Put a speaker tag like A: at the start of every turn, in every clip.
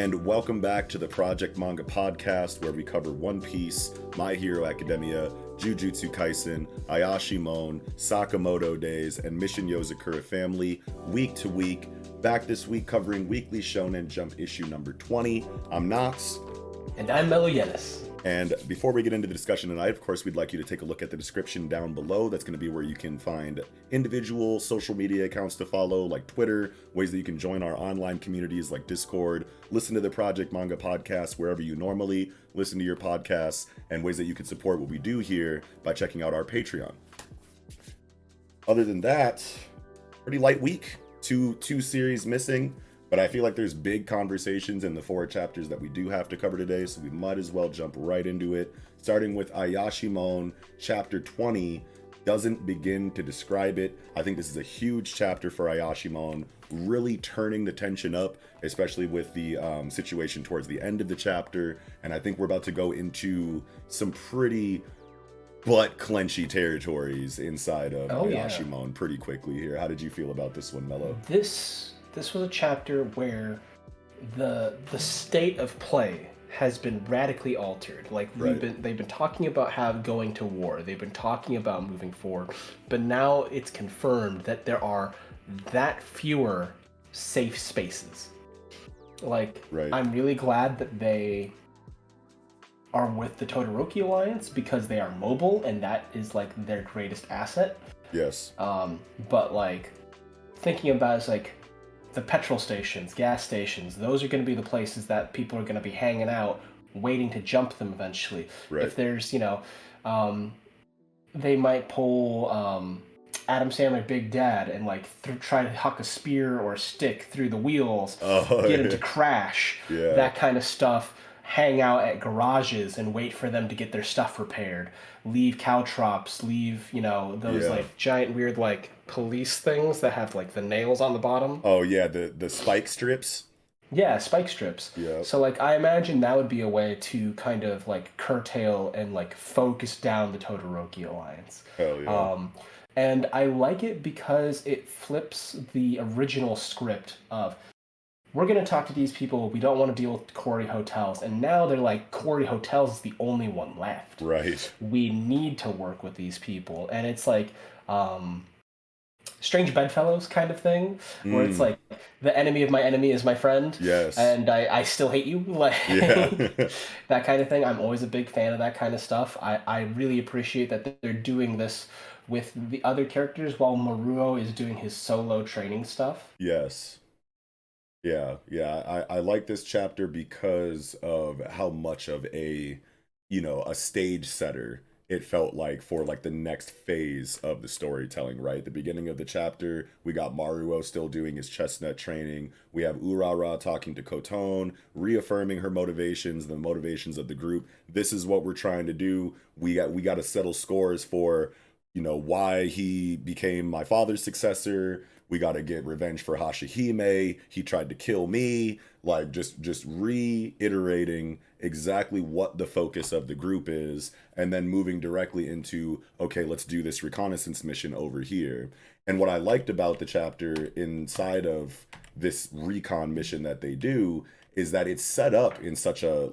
A: and welcome back to the Project Manga Podcast, where we cover One Piece, My Hero Academia, Jujutsu Kaisen, Ayashimon, Sakamoto Days, and Mission Yozakura Family, week to week. Back this week covering Weekly Shonen Jump issue number 20. I'm Knox.
B: And I'm Mellow Yenis.
A: And before we get into the discussion tonight, of course, we'd like you to take a look at the description down below. That's going to be where you can find individual social media accounts to follow, like Twitter, ways that you can join our online communities like Discord, listen to the Project Manga Podcast wherever you normally listen to your podcasts, and ways that you can support what we do here by checking out our Patreon. Other than that, pretty light week. Two series missing. But I feel like there's big conversations in the 4 chapters that we do have to cover today, so we might as well jump right into it. Starting with Ayashimon, chapter 20, doesn't begin to describe it. I think this is a huge chapter for Ayashimon, really turning the tension up, especially with the situation towards the end of the chapter. And I think we're about to go into some pretty butt-clenchy territories inside of Ayashimon pretty quickly here. How did you feel about this one, Mello?
B: This was a chapter where the state of play has been radically altered. Like they've been talking about going to war. They've been talking about moving forward, but now it's confirmed that there are that fewer safe spaces. I'm really glad that they are with the Todoroki Alliance because they are mobile and that is like their greatest asset.
A: Yes.
B: But like thinking about it, it's like the petrol stations, gas stations, those are going to be the places that people are going to be hanging out, waiting to jump them eventually.
A: Right.
B: If there's, they might pull Adam Sandler Big Dad and like try to huck a spear or a stick through the wheels, get him to crash, that kind of stuff. Hang out at garages and wait for them to get their stuff repaired. Leave caltrops, leave, those like giant weird like police things that have like the nails on the bottom.
A: Oh yeah, the spike strips.
B: Yeah, spike strips.
A: Yeah.
B: So like I imagine that would be a way to kind of like curtail and like focus down the Todoroki Alliance.
A: Hell yeah.
B: And I like it because it flips the original script of we're going to talk to these people. We don't want to deal with Quarry Hotels. And now they're like, Quarry Hotels is the only one left.
A: Right.
B: We need to work with these people. And it's like Strange Bedfellows kind of thing, where it's like, the enemy of my enemy is my friend.
A: Yes.
B: And I still hate you. Like that kind of thing. I'm always a big fan of that kind of stuff. I really appreciate that they're doing this with the other characters while Maruo is doing his solo training stuff.
A: Yes. Yeah. I like this chapter because of how much of a stage setter it felt like for like the next phase of the storytelling, right? The beginning of the chapter, we got Maruo still doing his chestnut training. We have Urara talking to Koton, reaffirming her motivations, the motivations of the group. This is what we're trying to do. We got to settle scores for, why he became my father's successor. We got to get revenge for Hashihime. He tried to kill me. Like just reiterating exactly what the focus of the group is, and then moving directly into, okay, let's do this reconnaissance mission over here. And what I liked about the chapter inside of this recon mission that they do is that it's set up in such a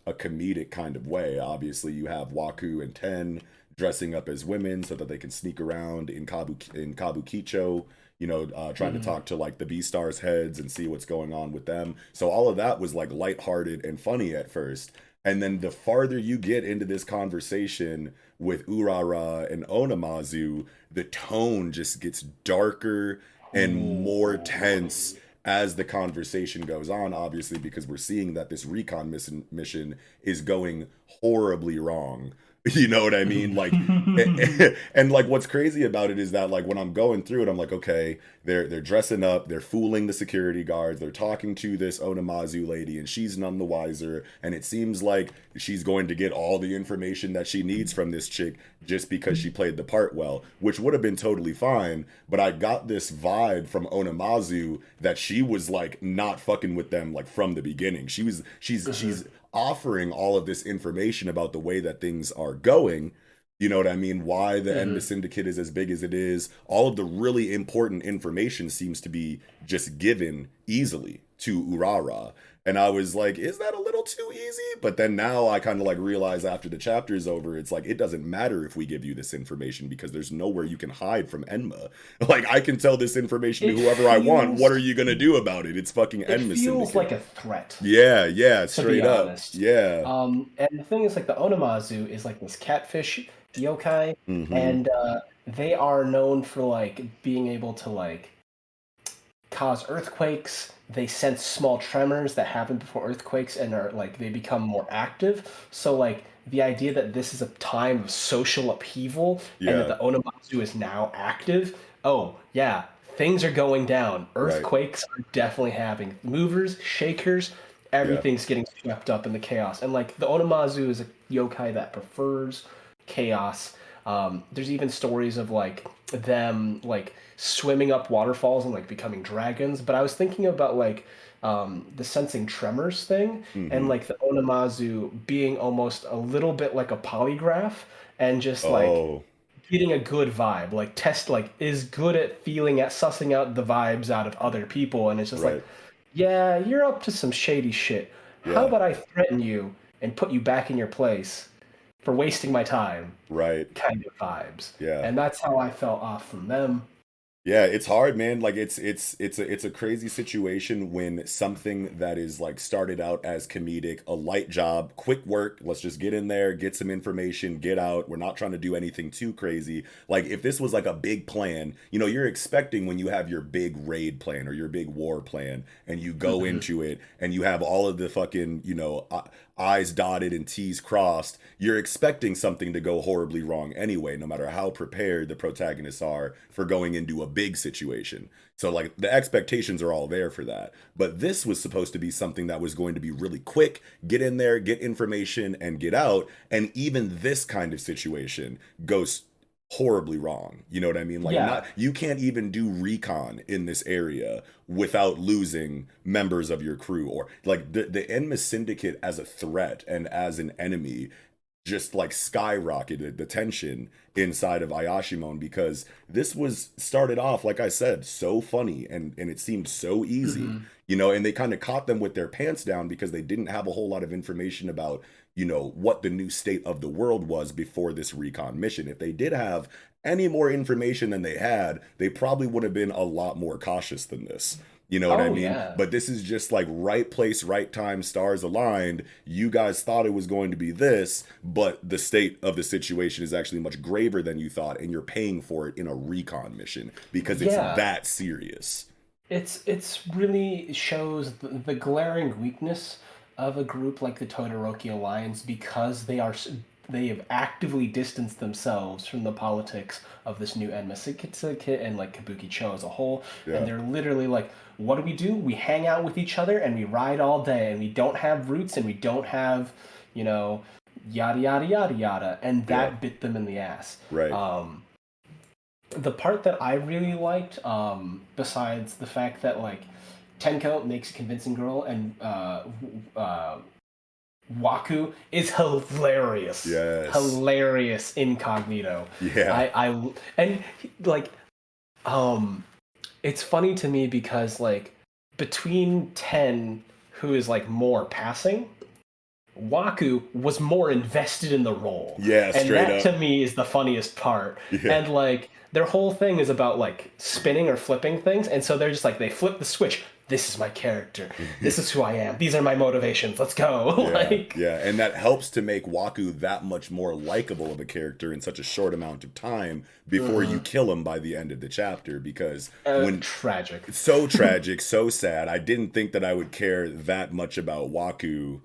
A: comedic kind of way. Obviously, you have Waku and Ten dressing up as women so that they can sneak around in Kabukicho, trying to talk to like the Beastars heads and see what's going on with them. So all of that was like lighthearted and funny at first. And then the farther you get into this conversation with Urara and Onamazu, the tone just gets darker and more tense as the conversation goes on, obviously, because we're seeing that this recon mission is going horribly wrong. You know what I mean? Like, and like what's crazy about it is that like when I'm going through it, I'm like, okay, they're dressing up, they're fooling the security guards, they're talking to this Onamazu lady, and she's none the wiser. And it seems like she's going to get all the information that she needs from this chick just because she played the part well, which would have been totally fine. But I got this vibe from Onamazu that she was like not fucking with them like from the beginning. She's offering all of this information about the way that things are going, You know what I mean? Why the Enma Syndicate is as big as it is. All of the really important information seems to be just given easily to Urara. And I was like, is that a little too easy? But then now I kind of like realize after the chapter is over, it's like, it doesn't matter if we give you this information because there's nowhere you can hide from Enma. Like, I can tell this information to
B: It
A: whoever I want. What
B: feels
A: are you going to do about it? It's fucking
B: it
A: Enma
B: feels
A: Syndicate.
B: like a threat,
A: Yeah, yeah,
B: to be
A: straight up.
B: honest.
A: Yeah.
B: And the thing is, like, the Onamazu is like this catfish yokai,
A: Mm-hmm.
B: and they are known for like being able to like cause earthquakes. They sense small tremors that happen before earthquakes and are like they become more active. So like the idea that this is a time of social upheaval and that
A: Yeah,
B: the Onomatsu is now active, oh yeah, things are going down.
A: right.
B: Earthquakes are definitely happening. Movers, shakers,
A: Yeah.
B: everything's getting swept up in the chaos. And like the Onomazu is a yokai that prefers chaos. There's even stories of like them like swimming up waterfalls and like becoming dragons. But I was thinking about like the sensing tremors thing and
A: Mm-hmm.
B: like the Onamazu being almost a little bit like a polygraph and just like
A: Oh,
B: getting a good vibe, like test like is good at feeling at sussing out the vibes out of other people, and it's just like,
A: right.
B: yeah, you're up to some shady shit. How
A: Yeah,
B: about I threaten you and put you back in your place for wasting my time?
A: right.
B: Kind of vibes.
A: Yeah.
B: And that's how I felt off from them.
A: Yeah, it's hard, man. Like it's a crazy situation when something that is like started out as comedic, a light job, quick work, let's just get in there, get some information, get out. We're not trying to do anything too crazy. Like if this was like a big plan, you know, you're expecting when you have your big raid plan or your big war plan and you go
B: Hmm.
A: into it and you have all of the fucking, I's dotted and T's crossed, you're expecting something to go horribly wrong anyway, no matter how prepared the protagonists are for going into a big situation. So, like, the expectations are all there for that. But this was supposed to be something that was going to be really quick, get in there, get information, and get out. And even this kind of situation goes horribly wrong. You know what I mean? Like
B: Yeah.
A: not you can't even do recon in this area without losing members of your crew or like the Enma Syndicate as a threat and as an enemy just like skyrocketed the tension inside of Ayashimon because this was started off like I said so funny and it seemed so easy,
B: Hmm.
A: and they kind of caught them with their pants down because they didn't have a whole lot of information about what the new state of the world was before this recon mission. If they did have any more information than they had, they probably would have been a lot more cautious than this. You know what I
B: Oh
A: mean?
B: yeah.
A: But this is just like right place, right time, stars aligned. You guys thought it was going to be this, but the state of the situation is actually much graver than you thought, and you're paying for it in a recon mission because it's
B: Yeah.
A: that serious.
B: It's really shows the glaring weakness of a group like the Todoroki Alliance because they have actively distanced themselves from the politics of this new Enma Syndicate and like Kabuki-cho as a whole, and
A: Yeah,
B: they're literally like, what do? We hang out with each other and we ride all day, and we don't have roots and we don't have, you know, yada yada yada yada, and
A: yeah,
B: that bit them in the ass.
A: right.
B: The part that I really liked, besides the fact that like Tenko makes a convincing girl and Waku is hilarious,
A: Yes.
B: hilarious incognito.
A: Yeah.
B: And like um, it's funny to me because like between Ten, who is like more passing, Waku was more invested in the role.
A: Yeah,
B: And
A: straight
B: that
A: up.
B: to me is the funniest part.
A: Yeah.
B: And like their whole thing is about like spinning or flipping things. And so they're just like they flip the switch. This is my character. This is who I am. These are my motivations. Let's go.
A: Yeah,
B: Like
A: yeah, and that helps to make Waku that much more likable of a character in such a short amount of time before you
B: mhm.
A: kill him by the end of the chapter. Because when
B: Tragic.
A: it's so tragic, so sad, I didn't think that I would care that much about Waku,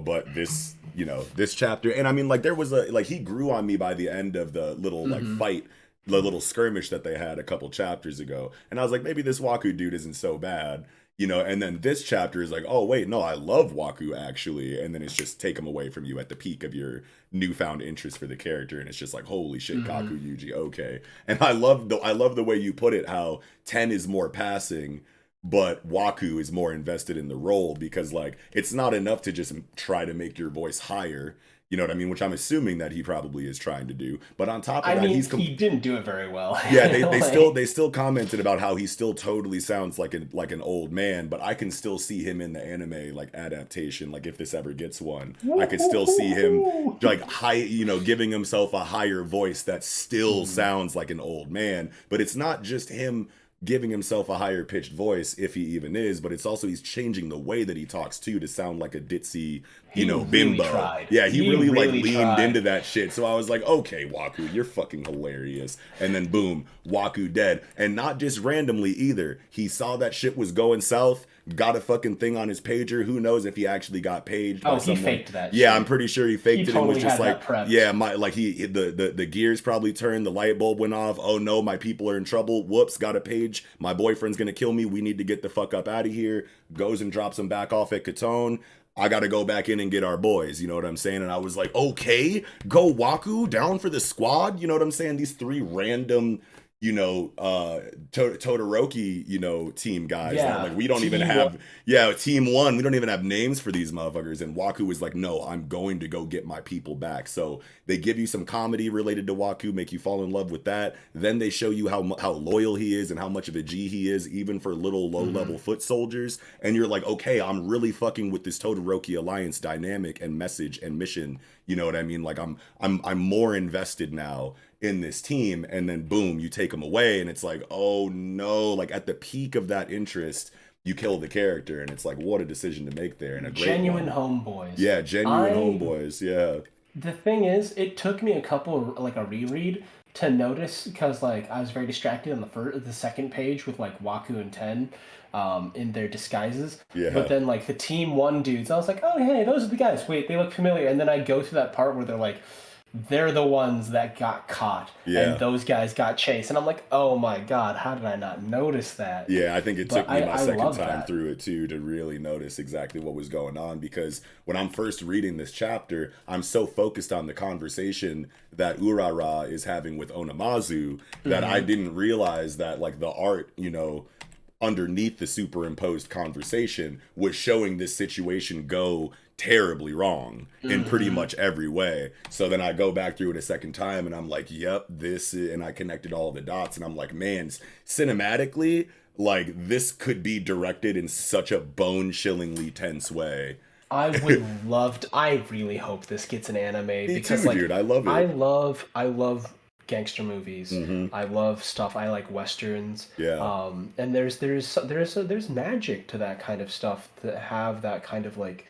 A: but this chapter, and I mean, like, there was like, he grew on me by the end of the little, like,
B: Hmm.
A: fight, the little skirmish that they had a couple chapters ago. And I was like, maybe this Waku dude isn't so bad. And then this chapter is like, oh wait, no, I love Waku actually, and then it's just take him away from you at the peak of your newfound interest for the character, and it's just like, holy shit, Kaku
B: Hmm.
A: Yuji, okay. And I love the way you put it, how Ten is more passing, but Waku is more invested in the role because like it's not enough to just try to make your voice higher. You know what I mean? Which I'm assuming that he probably is trying to do. But on top of
B: I
A: that,
B: mean, he didn't do it very well.
A: yeah,
B: Like,
A: they still commented about how he still totally sounds like an old man, but I can still see him in the anime like adaptation, like if this ever gets one. I could still see him like high, you know, giving himself a higher voice that still
B: Mhm.
A: sounds like an old man, but it's not just him giving himself a higher pitched voice if he even is, but it's also he's changing the way that he talks too to sound like a ditzy, you
B: He
A: know,
B: really
A: bimbo.
B: tried.
A: Yeah, he
B: He
A: really like
B: really
A: leaned
B: tried.
A: into that shit. So I was like, okay, Waku, you're fucking hilarious. And then boom, Waku dead. And not just randomly either. He saw that shit was going south, got a fucking thing on his pager. Who knows if he actually got paged by
B: Oh, he
A: someone.
B: faked that
A: Yeah, I'm
B: shit.
A: pretty sure he
B: He
A: faked it and was
B: totally
A: just
B: had
A: like,
B: that prepped.
A: yeah, my like the gears probably turned, the light bulb went off. Oh no, my people are in trouble. Whoops, got a page. My boyfriend's gonna kill me. We need to get the fuck up out of here. Goes and drops him back off at Katone. I got to go back in and get our boys. You know what I'm saying? And I was like, okay, go Waku down for the squad. You know what I'm saying? These three random, you know, Todoroki, you know, team guys that
B: Yeah.
A: like we don't even
B: Team one.
A: have, yeah, team one. We don't even have names for these motherfuckers. And Waku was like, no, I'm going to go get my people back. So they give you some comedy related to Waku, make you fall in love with that. Then they show you how loyal he is and how much of a G he is, even for little low level foot soldiers. And you're like, okay, I'm really fucking with this Todoroki alliance dynamic and message and mission. You know what I mean? Like I'm more invested now in this team. And then boom, you take them away, and it's like, oh no! Like at the peak of that interest, you kill the character, and it's like, what a decision to make there, and a great
B: Genuine
A: one.
B: homeboys.
A: Yeah, genuine
B: I
A: homeboys. Yeah,
B: The thing is, it took me a couple like a reread to notice because like I was very distracted on the second page with like Waku and Ten, in their disguises. But
A: yeah.
B: then like the team one dudes, I was like, oh hey, those are the guys. Wait, they look familiar. And then I go through that part where they're the ones that got caught, and
A: Yeah.
B: those guys got chased. And I'm like, oh my god, how did I not notice that?
A: Yeah, I think it
B: But
A: took me my
B: I
A: second
B: love
A: time
B: that.
A: through it too to really notice exactly what was going on, because when I'm first reading this chapter, I'm so focused on the conversation that Urara is having with Onamazu that I
B: Hmm.
A: didn't realize that like the art, you know, underneath the superimposed conversation was showing this situation go terribly wrong in pretty
B: Hmm.
A: much every way. So then I go back through it a second time and I'm like, yep, this is, and I connected all the dots and I'm like, man, cinematically, like this could be directed in such a bone-chillingly tense way.
B: I would love to, I really hope this gets an anime
A: Me
B: because
A: too,
B: like
A: dude. I love
B: I
A: it.
B: love I love gangster movies.
A: Hmm.
B: I love stuff. I like westerns.
A: Yeah.
B: And there's magic to that kind of stuff that have that kind of like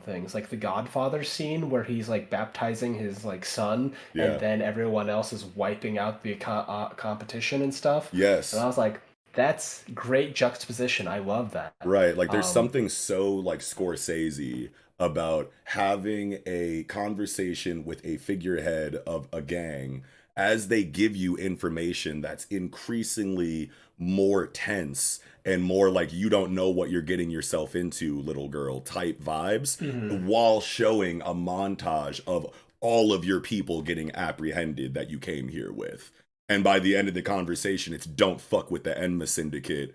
B: things like the Godfather scene where he's like baptizing his like son and
A: Yeah.
B: then everyone else is wiping out the competition and stuff. And I
A: Yes.
B: was like, that's great juxtaposition. I love that.
A: Right. Like there's
B: Um,
A: something so like Scorsese about having a conversation with a figurehead of a gang as they give you information that's increasingly more tense and more like you don't know what you're getting yourself into, little girl type vibes,
B: mhm.
A: while showing a montage of all of your people getting apprehended that you came here with. And by the end of the conversation, it's don't fuck with the Enma Syndicate.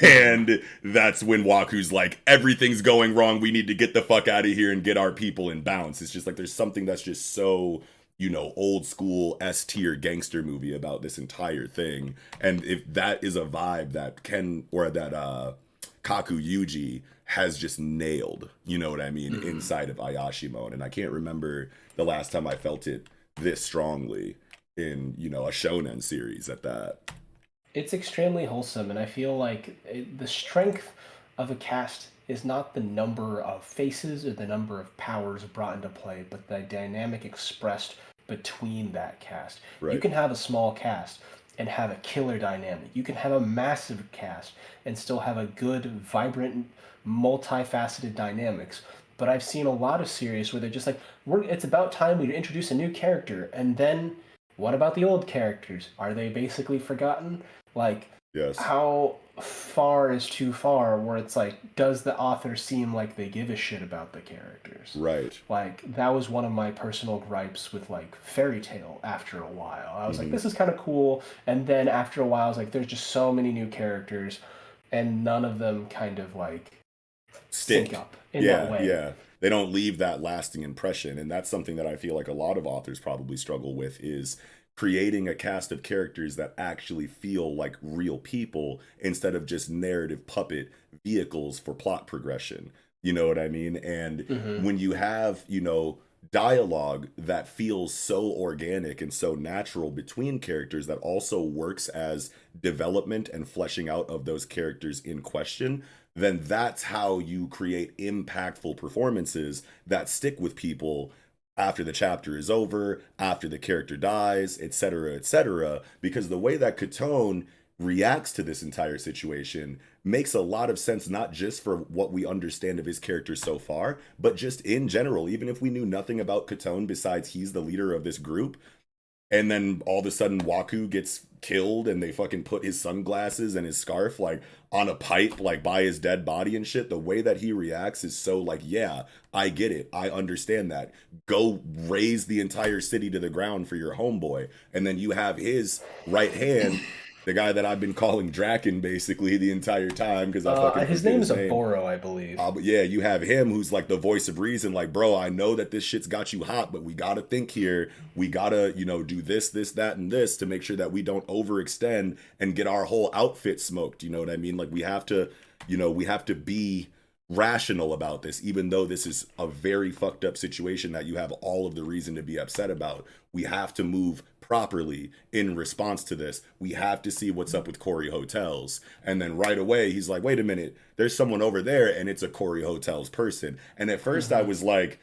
A: And that's when Waku's like, everything's going wrong. We need to get the fuck out of here and get our people in bounce. It's just like there's something that's just so, you know, old school S tier gangster movie about this entire thing. And if that is a vibe that Ken or that Kaku Yuji has just nailed, you know what I mean,
B: Mhm.
A: inside of Ayashimon. And I can't remember the last time I felt it this strongly in, you know, a shonen series at that.
B: It's extremely wholesome, and I feel like the strength of a cast is not the number of faces or the number of powers brought into play, but the dynamic expressed between that cast. You
A: Right.
B: can have a small cast and have a killer dynamic. You can have a massive cast and still have a good, vibrant, multifaceted dynamics. But I've seen a lot of series where they're just like, it's about time we introduce a new character, and then what about the old characters? Are they basically forgotten? Like,
A: Yes.
B: how far is too far where it's like, does the author seem like they give a shit about the characters?
A: Right.
B: Like, that was one of my personal gripes with like Fairy Tale after a while. I was like,
A: Hmm.
B: this is kind of cool. And then after a while, I was like, there's just so many new characters, and none of them kind of like sync
A: stick.
B: up in that
A: Yeah,
B: way.
A: yeah. They don't leave that lasting impression. And that's something that I feel like a lot of authors probably struggle with is creating a cast of characters that actually feel like real people instead of just narrative puppet vehicles for plot progression. You know what I mean? And
B: Hmm.
A: when you have, dialogue that feels so organic and so natural between characters that also works as development and fleshing out of those characters in question, then that's how you create impactful performances that stick with people after the chapter is over, after the character dies, etc., etc. Because the way that Katone reacts to this entire situation makes a lot of sense, not just for what we understand of his character so far, but just in general. Even if we knew nothing about Katone besides he's the leader of this group, and then all of a sudden Waku gets killed and they fucking put his sunglasses and his scarf like on a pipe like by his dead body and shit. The way that he reacts is so like, yeah, I get it. I understand that. Go raise the entire city to the ground for your homeboy. And then you have his right hand, the guy that I've been calling Draken basically the entire time because I fucking
B: His
A: forget
B: name
A: his
B: is
A: name.
B: Oboro, I believe.
A: But yeah, you have him who's like the voice of reason, like, bro, I know that this shit's got you hot, but we gotta think here. We gotta, do this, this, that, and this to make sure that we don't overextend and get our whole outfit smoked. You know what I mean? Like we have to, we have to be rational about this, even though this is a very fucked up situation that you have all of the reason to be upset about. We have to move properly in response to this. We have to see what's up with Corey Hotels. And then right away, he's like, wait a minute, there's someone over there and it's a Corey Hotels person. And at first I was like,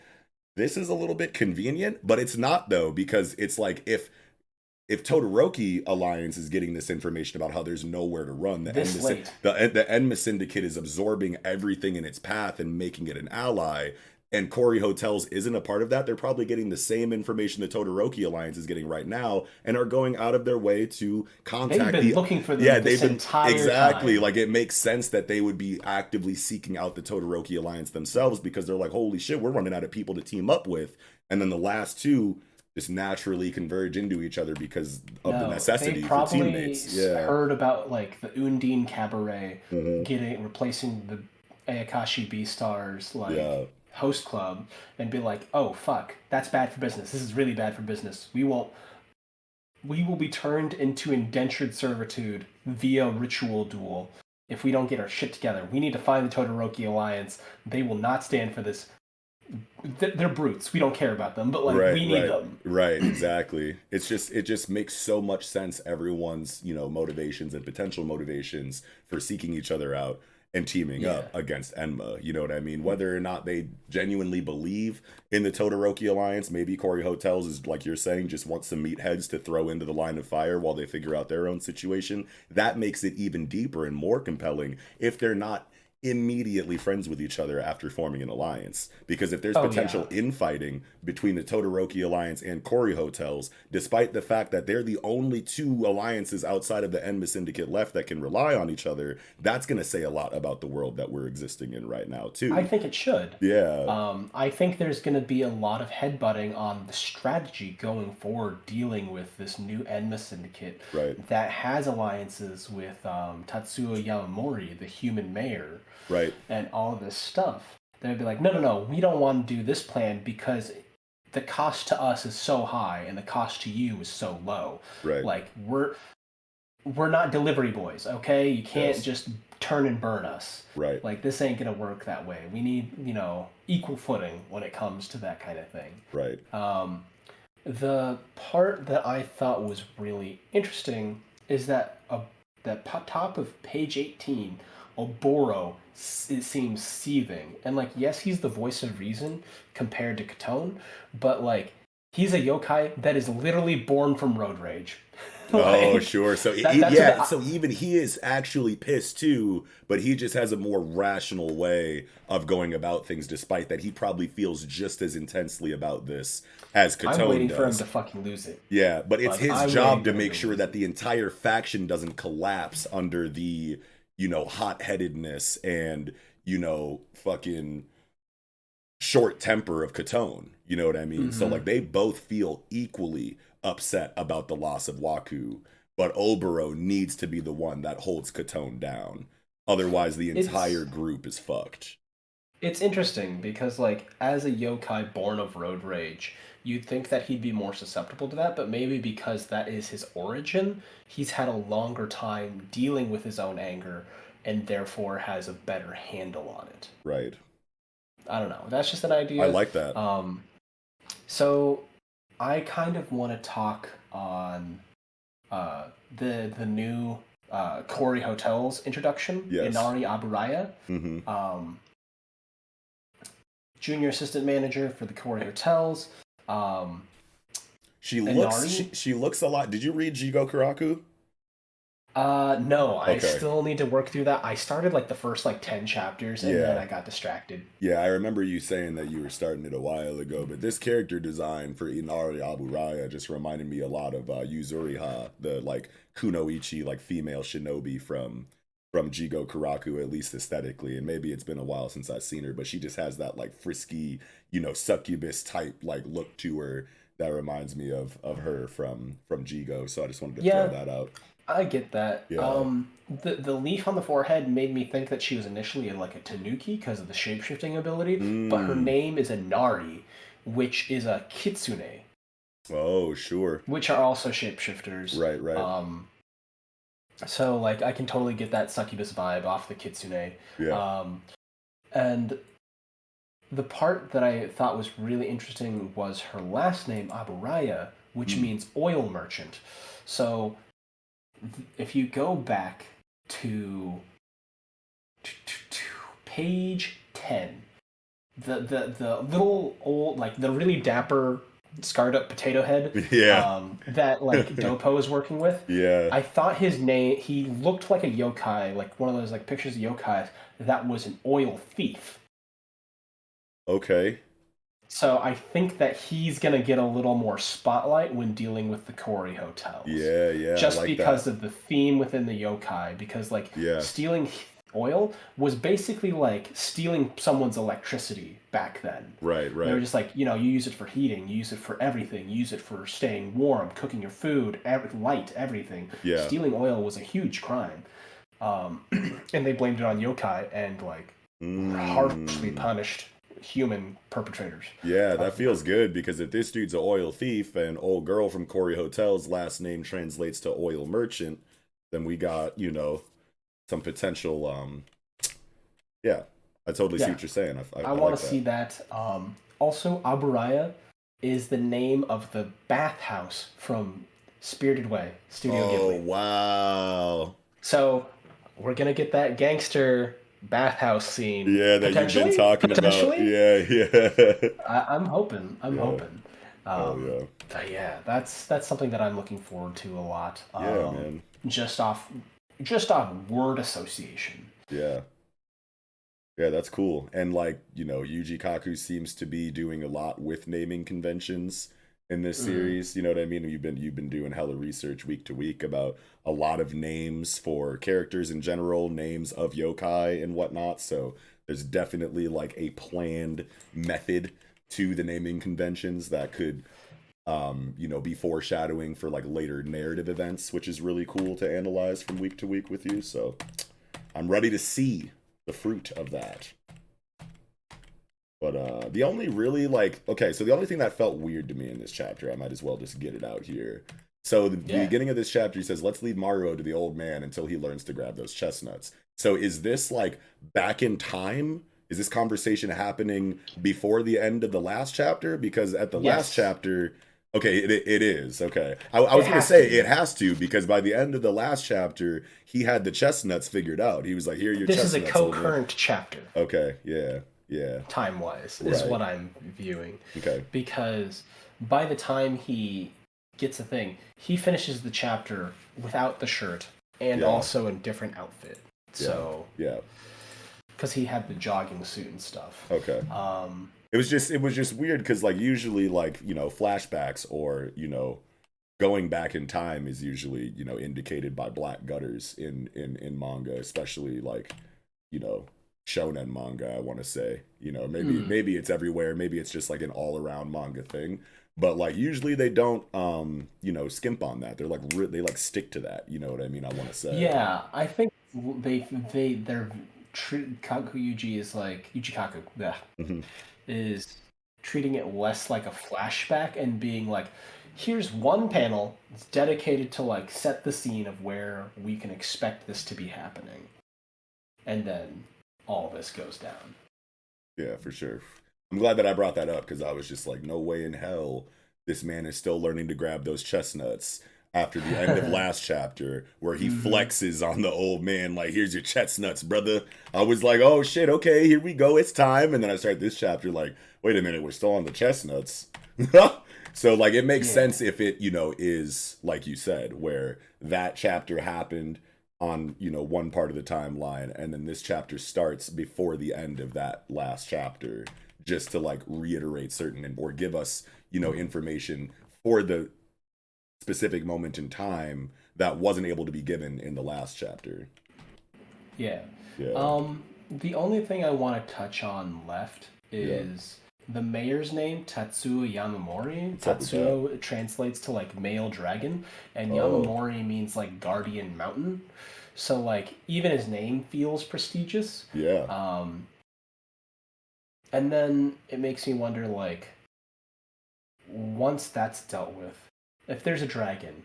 A: this is a little bit convenient, but it's not though, because it's like if Todoroki Alliance is getting this information about how there's nowhere to run, the Enma Syndicate is absorbing everything in its path and making it an ally, and Corey Hotels isn't a part of that, they're probably getting the same information the Todoroki Alliance is getting right now and are going out of their way to contact
B: They've been looking for them this entire
A: exactly
B: time.
A: like it makes sense that they would be actively seeking out the Todoroki Alliance themselves because they're like, holy shit, we're running out of people to team up with. And then the last two just naturally converge into each other because of the necessity for teammates. Yeah.
B: Heard about like the Undine Cabaret
A: Mm-hmm.
B: replacing the Ayakashi B Stars
A: Yeah.
B: host club and be like, oh fuck, that's bad for business. This is really bad for business. We will be turned into indentured servitude via ritual duel if we don't get our shit together. We need to find the Todoroki Alliance. They will not stand for this. They're brutes. We don't care about them, but like we need them.
A: Right, exactly. It just makes so much sense, everyone's, motivations and potential motivations for seeking each other out and teaming up against Enma. You know what I mean? Whether or not they genuinely believe in the Todoroki Alliance, maybe Corey Hotels is, like you're saying, just wants some meatheads to throw into the line of fire while they figure out their own situation. That makes it even deeper and more compelling if they're not immediately friends with each other after forming an alliance. Because if there's potential infighting between the Todoroki Alliance and Corey Hotels, despite the fact that they're the only two alliances outside of the Enma Syndicate left that can rely on each other, that's going to say a lot about the world that we're existing in right now, too.
B: I think it should.
A: Yeah.
B: I think there's going to be a lot of headbutting on the strategy going forward dealing with this new Enma Syndicate that has alliances with Tatsuo Yamamori, the human mayor.
A: Right.
B: And all of this stuff. They'd be like, no, we don't want to do this plan because the cost to us is so high and the cost to you is so low.
A: Right.
B: Like we're not delivery boys, okay? You can't just turn and burn us.
A: Right.
B: Like this ain't gonna work that way. We need, equal footing when it comes to that kind of thing.
A: Right.
B: The part that I thought was really interesting is that top of page 18, Oboro it seems seething, and like yes, he's the voice of reason compared to Katone, but like he's a yokai that is literally born from road rage.
A: Oh, sure. So so even he is actually pissed too, but he just has a more rational way of going about things, despite that he probably feels just as intensely about this as Katone does.
B: I'm waiting for him to fucking lose it.
A: Yeah, but it's his job to make sure that the entire faction doesn't collapse under the, hot-headedness and, fucking short temper of Katone. You know what I mean? So like they both feel equally upset about the loss of Waku, but Oboro needs to be the one that holds Katone down. Otherwise, the entire group is fucked.
B: It's interesting because, like, as a yokai born of road rage, you'd think that he'd be more susceptible to that, but maybe because that is his origin, he's had a longer time dealing with his own anger and therefore has a better handle on it.
A: Right.
B: I don't know. That's just an
A: I
B: idea.
A: like that.
B: Um, so I kind of want to talk on the new Corey Hotels introduction,
A: Yes.
B: Inari Aburaya.
A: Mm-hmm.
B: Um, Junior assistant manager for the Corey Hotels. Um, Inari.
A: She looks a lot. Did you read Jigo Karaku?
B: No, I
A: Okay.
B: still need to work through that. I started like the first like 10 chapters and then
A: Yeah.
B: I got distracted.
A: Yeah, I remember you saying that you were starting it a while ago, but this character design for Inari Aburaya just reminded me a lot of Yuzuriha, the like kunoichi, like female shinobi from Jigo Karaku, at least aesthetically. And maybe it's been a while since I've seen her, but she just has that like frisky, succubus type like look to her that reminds me of her from Jigo. So I just wanted to throw
B: Yeah,
A: that out.
B: I get that.
A: Yeah.
B: The leaf on the forehead made me think that she was initially like a Tanuki because of the shapeshifting ability, but her
A: Mm.
B: name is Inari, which is a Kitsune,
A: Oh, sure.
B: which are also shapeshifters.
A: Right, right.
B: So like I can totally get that succubus vibe off the Kitsune.
A: Yeah.
B: And the part that I thought was really interesting was her last name, Aburaya, which
A: Mm.
B: means oil merchant. So if you go back to, to page 10, the little old, like the really dapper, scarred up potato head
A: Yeah.
B: that like Dopo is working with,
A: Yeah.
B: I thought his name, he looked like a yokai, like one of those like pictures of yokais that was an oil thief.
A: Okay.
B: So I think that he's gonna get a little more spotlight when dealing with the Corey hotels,
A: Yeah, yeah, I
B: just
A: like
B: because
A: that.
B: of the theme within the yokai. Because like
A: Yeah.
B: stealing oil was basically like stealing someone's electricity back then.
A: Right,
B: They were
A: right.
B: just like, you know, you use it for heating, you use it for everything, you use it for staying warm, cooking your food, light, everything.
A: Yeah.
B: Stealing oil was a huge crime, and they blamed it on yokai and like harshly
A: Mm.
B: punished human perpetrators.
A: Yeah, that
B: Of,
A: feels good because if this dude's an oil thief and old girl from Corey Hotel's last name translates to oil merchant, then we got, some potential yeah. I totally see
B: yeah,
A: what you're saying. I
B: I want
A: like
B: to
A: that.
B: see that. Also, Aburaya is the name of the bathhouse from Spirited Away, Studio
A: Oh,
B: Ghibli.
A: wow.
B: So we're gonna get that gangster bathhouse scene
A: Yeah, that you've been
B: potentially.
A: talking about.
B: Potentially,
A: Yeah, yeah.
B: I'm hoping. I'm
A: Yeah.
B: hoping.
A: Hell
B: Um,
A: yeah.
B: but yeah, that's something that I'm looking forward to a lot.
A: Yeah, man.
B: Just off just off word association.
A: Yeah. Yeah, that's cool. And like, Yuji Kaku seems to be doing a lot with naming conventions in this
B: Mm.
A: series. You know what I mean? You've been doing hella research week to week about a lot of names for characters in general, names of yokai and whatnot. So there's definitely like a planned method to the naming conventions that could be foreshadowing for like later narrative events, which is really cool to analyze from week to week with you. So I'm ready to see the fruit of that. But the only really like okay, so the only thing that felt weird to me in this chapter, I might as well just get it out here. So the
B: Yeah.
A: beginning of this chapter, he says, "Let's leave Maruo to the old man until he learns to grab those chestnuts." So is this like back in time? Is this conversation happening before the end of the last chapter? Because at the last
B: Yes.
A: chapter, okay, it is okay. I
B: It
A: was gonna
B: has to
A: say it
B: be.
A: has to because by the end of the last chapter, he had the chestnuts figured out. He was like, "Here are your
B: This is a
A: chestnuts, old man."
B: co-current chapter,
A: Okay, yeah, yeah,
B: time-wise, is
A: right.
B: what I'm viewing.
A: Okay,
B: Because by the time he gets a thing, he finishes the chapter without the shirt and
A: yeah,
B: also in different outfit.
A: yeah,
B: So,
A: yeah.
B: because he had the jogging suit and stuff.
A: Okay.
B: Um,
A: It was just weird because like usually like flashbacks or going back in time is usually indicated by black gutters in manga, especially like you know shonen manga. I want to say maybe it's everywhere. Maybe it's just like an all around manga thing. But like usually they don't skimp on that. They're like they like stick to that. You know what I mean? I want to say.
B: yeah, I think they they're Kakuyuji is like Uchikaku, yeah,
A: Hmm.
B: is treating it less like a flashback and being like, here's one panel that's dedicated to like set the scene of where we can expect this to be happening, and then all this goes down.
A: Yeah, for sure. I'm glad that I brought that up because I was just like, no way in hell this man is still learning to grab those chestnuts after the end of last chapter where he flexes on the old man like, here's your chestnuts, brother. I was like, oh shit, okay, here we go, it's time. And then I start this chapter like, wait a minute, we're still on the chestnuts. So like it makes sense if it, is like you said, where that chapter happened on, one part of the timeline, and then this chapter starts before the end of that last chapter, just to like reiterate certain or give us, information for the specific moment in time that wasn't able to be given in the last chapter.
B: Yeah.
A: Yeah.
B: The only thing I want to touch on left
A: Yeah.
B: is the mayor's name, Tatsuo Yamamori.
A: What's up with that?
B: Tatsuo translates to like male dragon, and
A: Oh,
B: Yamamori means like guardian mountain. So like even his name feels prestigious.
A: yeah.
B: And then it makes me wonder like once that's dealt with, if there's a dragon,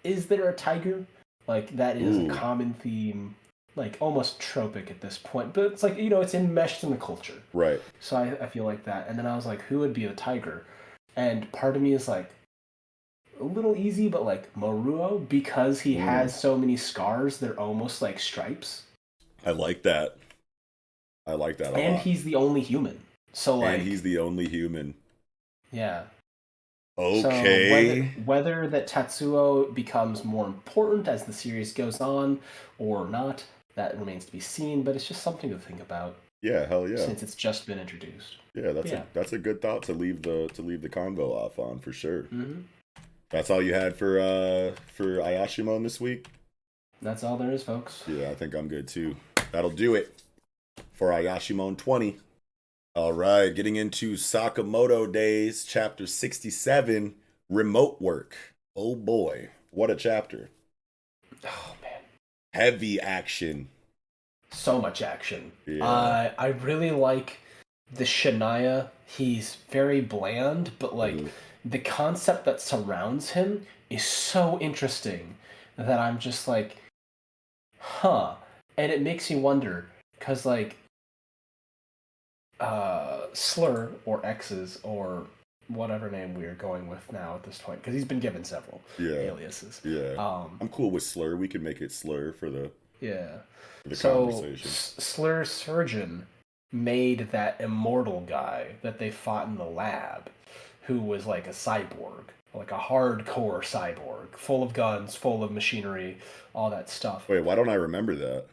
B: is there a tiger? Like that is
A: Ooh.
B: a common theme, like almost tropic at this point. But it's like, it's enmeshed in the culture.
A: Right.
B: So I feel like that. And then I was like, who would be the tiger? And part of me is like a little easy, but like Moruo, because he has so many scars, they're almost like stripes.
A: I like that. I like that a
B: And
A: lot.
B: he's the only human. So like,
A: And he's the only human.
B: yeah.
A: Okay.
B: So whether that Tatsuo becomes more important as the series goes on or not, that remains to be seen. But it's just something to think about.
A: Yeah, hell yeah.
B: Since it's just been introduced.
A: Yeah, that's a good thought to leave the convo off on for sure.
B: Mm-hmm.
A: That's all you had for Ayashimon this week?
B: That's all there is, folks.
A: Yeah, I think I'm good too. That'll do it for Ayashimon 20. All right, getting into Sakamoto Days, chapter 67, remote work. Oh boy, what a chapter.
B: Oh man.
A: Heavy action.
B: So much action.
A: Yeah.
B: I really like the Shania. He's very bland, but like the concept that surrounds him is so interesting that I'm just like, huh. And it makes me wonder, because like Slur or X's or whatever name we're going with now at this point, because he's been given several aliases.
A: Yeah. I'm cool with Slur. We can make it Slur for the conversation.
B: Slur Surgeon made that immortal guy that they fought in the lab, who was like a cyborg, like a hardcore cyborg, full of guns, full of machinery, all that stuff.
A: Wait, why don't I remember that?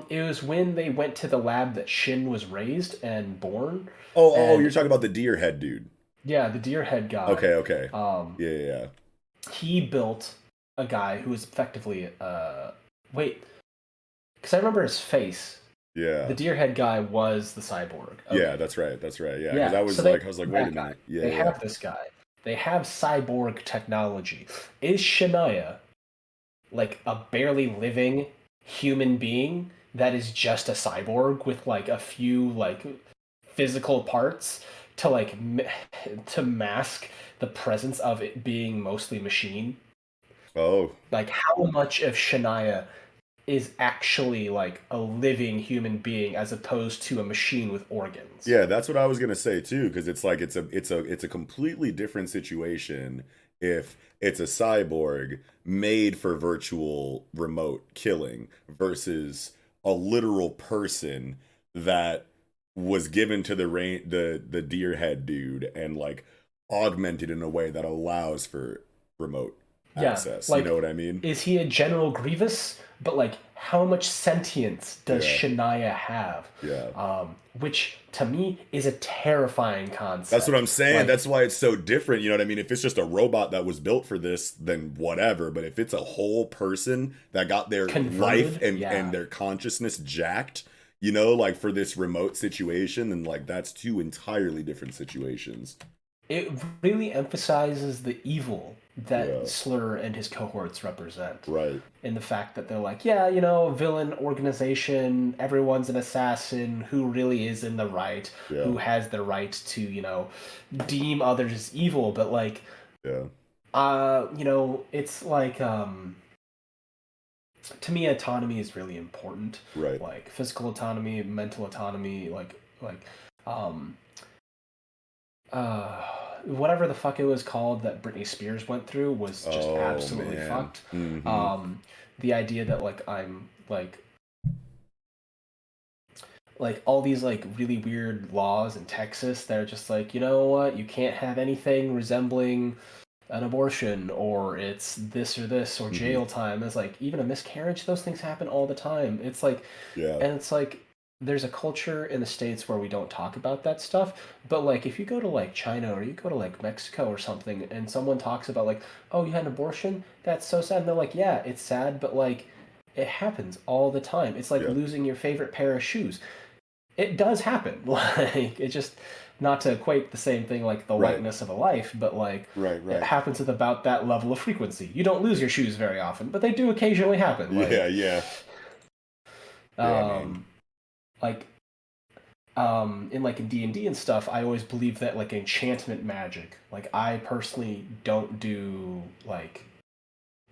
B: It was when they went to the lab that Shin was raised and born.
A: Oh, you're talking about the deer head dude.
B: Yeah, the deer head guy.
A: Okay. Yeah.
B: He built a guy who was effectively wait, because I remember his face.
A: Yeah.
B: The deer head guy was the cyborg.
A: Okay. Yeah, that's right. Yeah, because I was like, wait a minute. Yeah.
B: They have this guy. They have cyborg technology. Is Shania like a barely living human being that is just a cyborg with like a few like physical parts to like to mask the presence of it being mostly machine?
A: Oh.
B: Like how much of Shania is actually like a living human being as opposed to a machine with organs?
A: Yeah, that's what I was gonna say too, because it's like it's a completely different situation if it's a cyborg made for virtual remote killing versus a literal person that was given to the deer head dude and like augmented in a way that allows for remote access.
B: Like,
A: you know what I mean?
B: Is he a General Grievous? But like, how much sentience does Shania have?
A: Yeah.
B: Which to me is a terrifying concept.
A: That's what I'm saying.
B: Like,
A: that's why it's so different. You know what I mean? If it's just a robot that was built for this, then whatever. But if it's a whole person that got their life and their consciousness jacked, like for this remote situation, then like that's two entirely different situations.
B: It really emphasizes the evil that
A: Yeah.
B: Slur and his cohorts represent.
A: Right.
B: In the fact that they're like, yeah, you know, villain organization, everyone's an assassin, who really is in the right,
A: Yeah.
B: who has the right to, you know, deem others evil, but like,
A: Yeah.
B: you know, it's like, to me, autonomy is really important.
A: Right.
B: Like physical autonomy, mental autonomy, um, uh, whatever the fuck it was called that Britney Spears went through was just
A: Oh
B: absolutely
A: man.
B: fucked.
A: Mm-hmm.
B: The idea that I'm like all these like really weird laws in Texas that are just like, you know what, you can't have anything resembling an abortion, or it's this or this, or
A: Mm-hmm.
B: jail time. It's like even a miscarriage, those things happen all the time. It's like,
A: Yeah.
B: and it's like there's a culture in the States where we don't talk about that stuff, but like if you go to like China or you go to like Mexico or something and someone talks about like, oh, you had an abortion, that's so sad, and they're like, yeah, it's sad, but like it happens all the time. It's like
A: Yeah.
B: losing your favorite pair of shoes. It does happen. Like it just, not to equate the same thing like the
A: Right.
B: lightness of a life, but like
A: Right.
B: it
A: Right.
B: happens with about that level of frequency. You don't lose your shoes very often, but they do occasionally happen.
A: Yeah. Yeah. Yeah, man.
B: Um, like in like in D&D and stuff, I always believe that like enchantment magic. Like I personally don't do like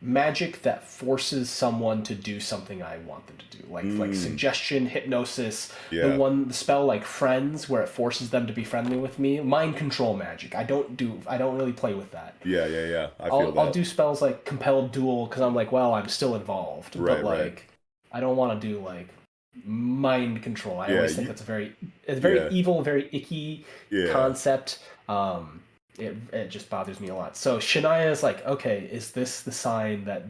B: magic that forces someone to do something I want them to do. Like suggestion, hypnosis,
A: Yeah.
B: the spell like friends where it forces them to be friendly with me. Mind control magic. I don't really play with that.
A: Yeah. Yeah. Yeah. I feel
B: I'll
A: that.
B: do spells like compelled duel because I'm like, well, I'm still involved.
A: Right.
B: But
A: Right.
B: like I don't want to do like mind control. I
A: Yeah.
B: always think that's it's a very
A: Yeah.
B: evil, very icky
A: Yeah.
B: concept. It just bothers me a lot. So Shania is like, okay, is this the sign that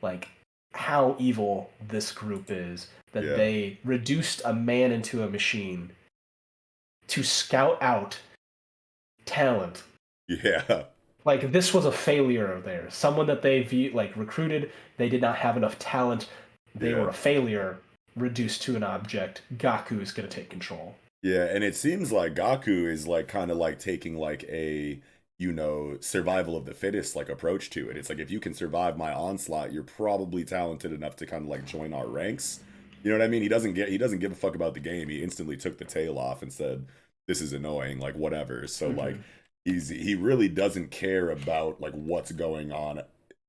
B: like how evil this group is, that
A: Yeah.
B: they reduced a man into a machine to scout out talent?
A: Yeah.
B: Like this was a failure of theirs. Someone that they like recruited, they did not have enough talent. They
A: Yeah.
B: were a failure, reduced to an object. Gaku is going to take control.
A: Yeah, and it seems like Gaku is like kind of like taking like a, you know, survival of the fittest like approach to it. It's like if you can survive my onslaught, you're probably talented enough to kind of like join our ranks. You know what I mean? He doesn't give a fuck about the game. He instantly took the tail off and said, "This is annoying, like whatever." So like he really doesn't care about like what's going on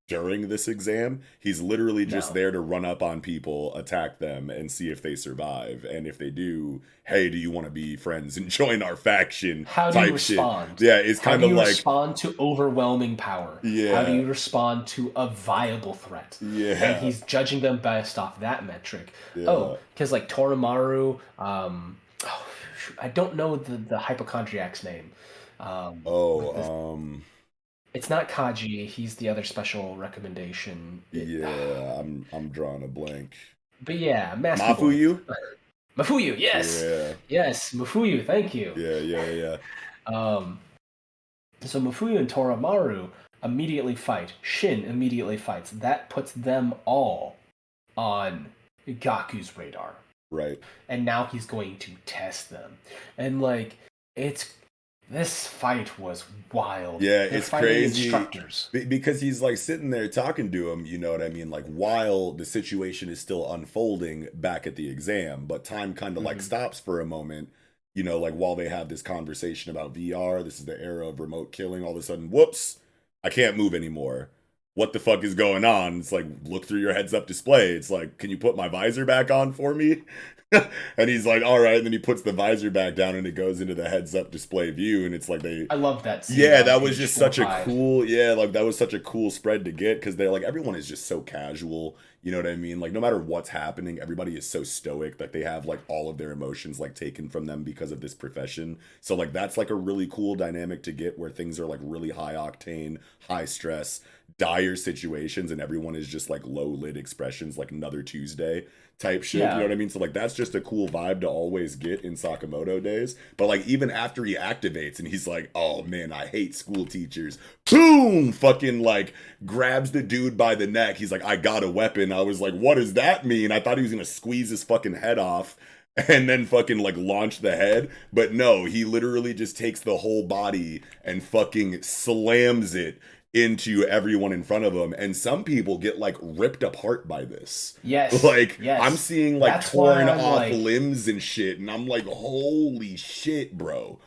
A: during this exam. He's literally just
B: No.
A: there to run up on people, attack them, and see if they survive. And if they do, hey, do you want to be friends and join our faction?
B: How do you respond?
A: Shit. Yeah, it's
B: How
A: kind
B: do
A: of
B: you
A: like,
B: respond to overwhelming power?
A: yeah,
B: How do you respond to a viable threat?
A: yeah,
B: And he's judging them based off that metric.
A: yeah.
B: Oh, because like Torimaru, I don't know the hypochondriac's name. It's not Kaji. He's the other special recommendation.
A: Yeah, I'm drawing a blank.
B: But yeah,
A: Mafuyu?
B: Mafuyu, yes.
A: Yeah.
B: Yes, Mafuyu, thank you.
A: Yeah.
B: So Mafuyu and Torimaru immediately fight. Shin immediately fights. That puts them all on Gaku's radar.
A: Right.
B: And now he's going to test them. And like this fight was wild.
A: Yeah,
B: They're
A: it's
B: fighting
A: crazy
B: instructors.
A: because he's like sitting there talking to him, you know what I mean? Like while the situation is still unfolding back at the exam, but time kind of like stops for a moment, you know, like while they have this conversation about VR, this is the era of remote killing. All of a sudden, whoops, I can't move anymore. What the fuck is going on? It's like, look through your heads up display. It's like, can you put my visor back on for me? And he's like, all right. And then he puts the visor back down and it goes into the heads up display view. And it's like
B: I love that scene.
A: Yeah, that was just such a cool, like that was such a cool spread to get because they're like, everyone is just so casual. You know what I mean? Like no matter what's happening, everybody is so stoic that they have like all of their emotions like taken from them because of this profession. So like that's like a really cool dynamic to get where things are like really high octane, high stress, dire situations, and everyone is just like low lit expressions like another Tuesday type shit.
B: Yeah.
A: You know what I mean? So like that's just a cool vibe to always get in Sakamoto Days. But like even after he activates and he's like, oh man, I hate school teachers. Boom! Fucking like grabs the dude by the neck. He's like, I got a weapon. I was like, what does that mean? I thought he was gonna squeeze his fucking head off and then fucking like launch the head. But no, he literally just takes the whole body and fucking slams it into everyone in front of him, and some people get like ripped apart by this.
B: Yes,
A: Like I'm
B: yes.
A: seeing like
B: That's why
A: torn
B: I'm
A: off
B: like,
A: limbs and shit, and I'm like, holy shit, bro.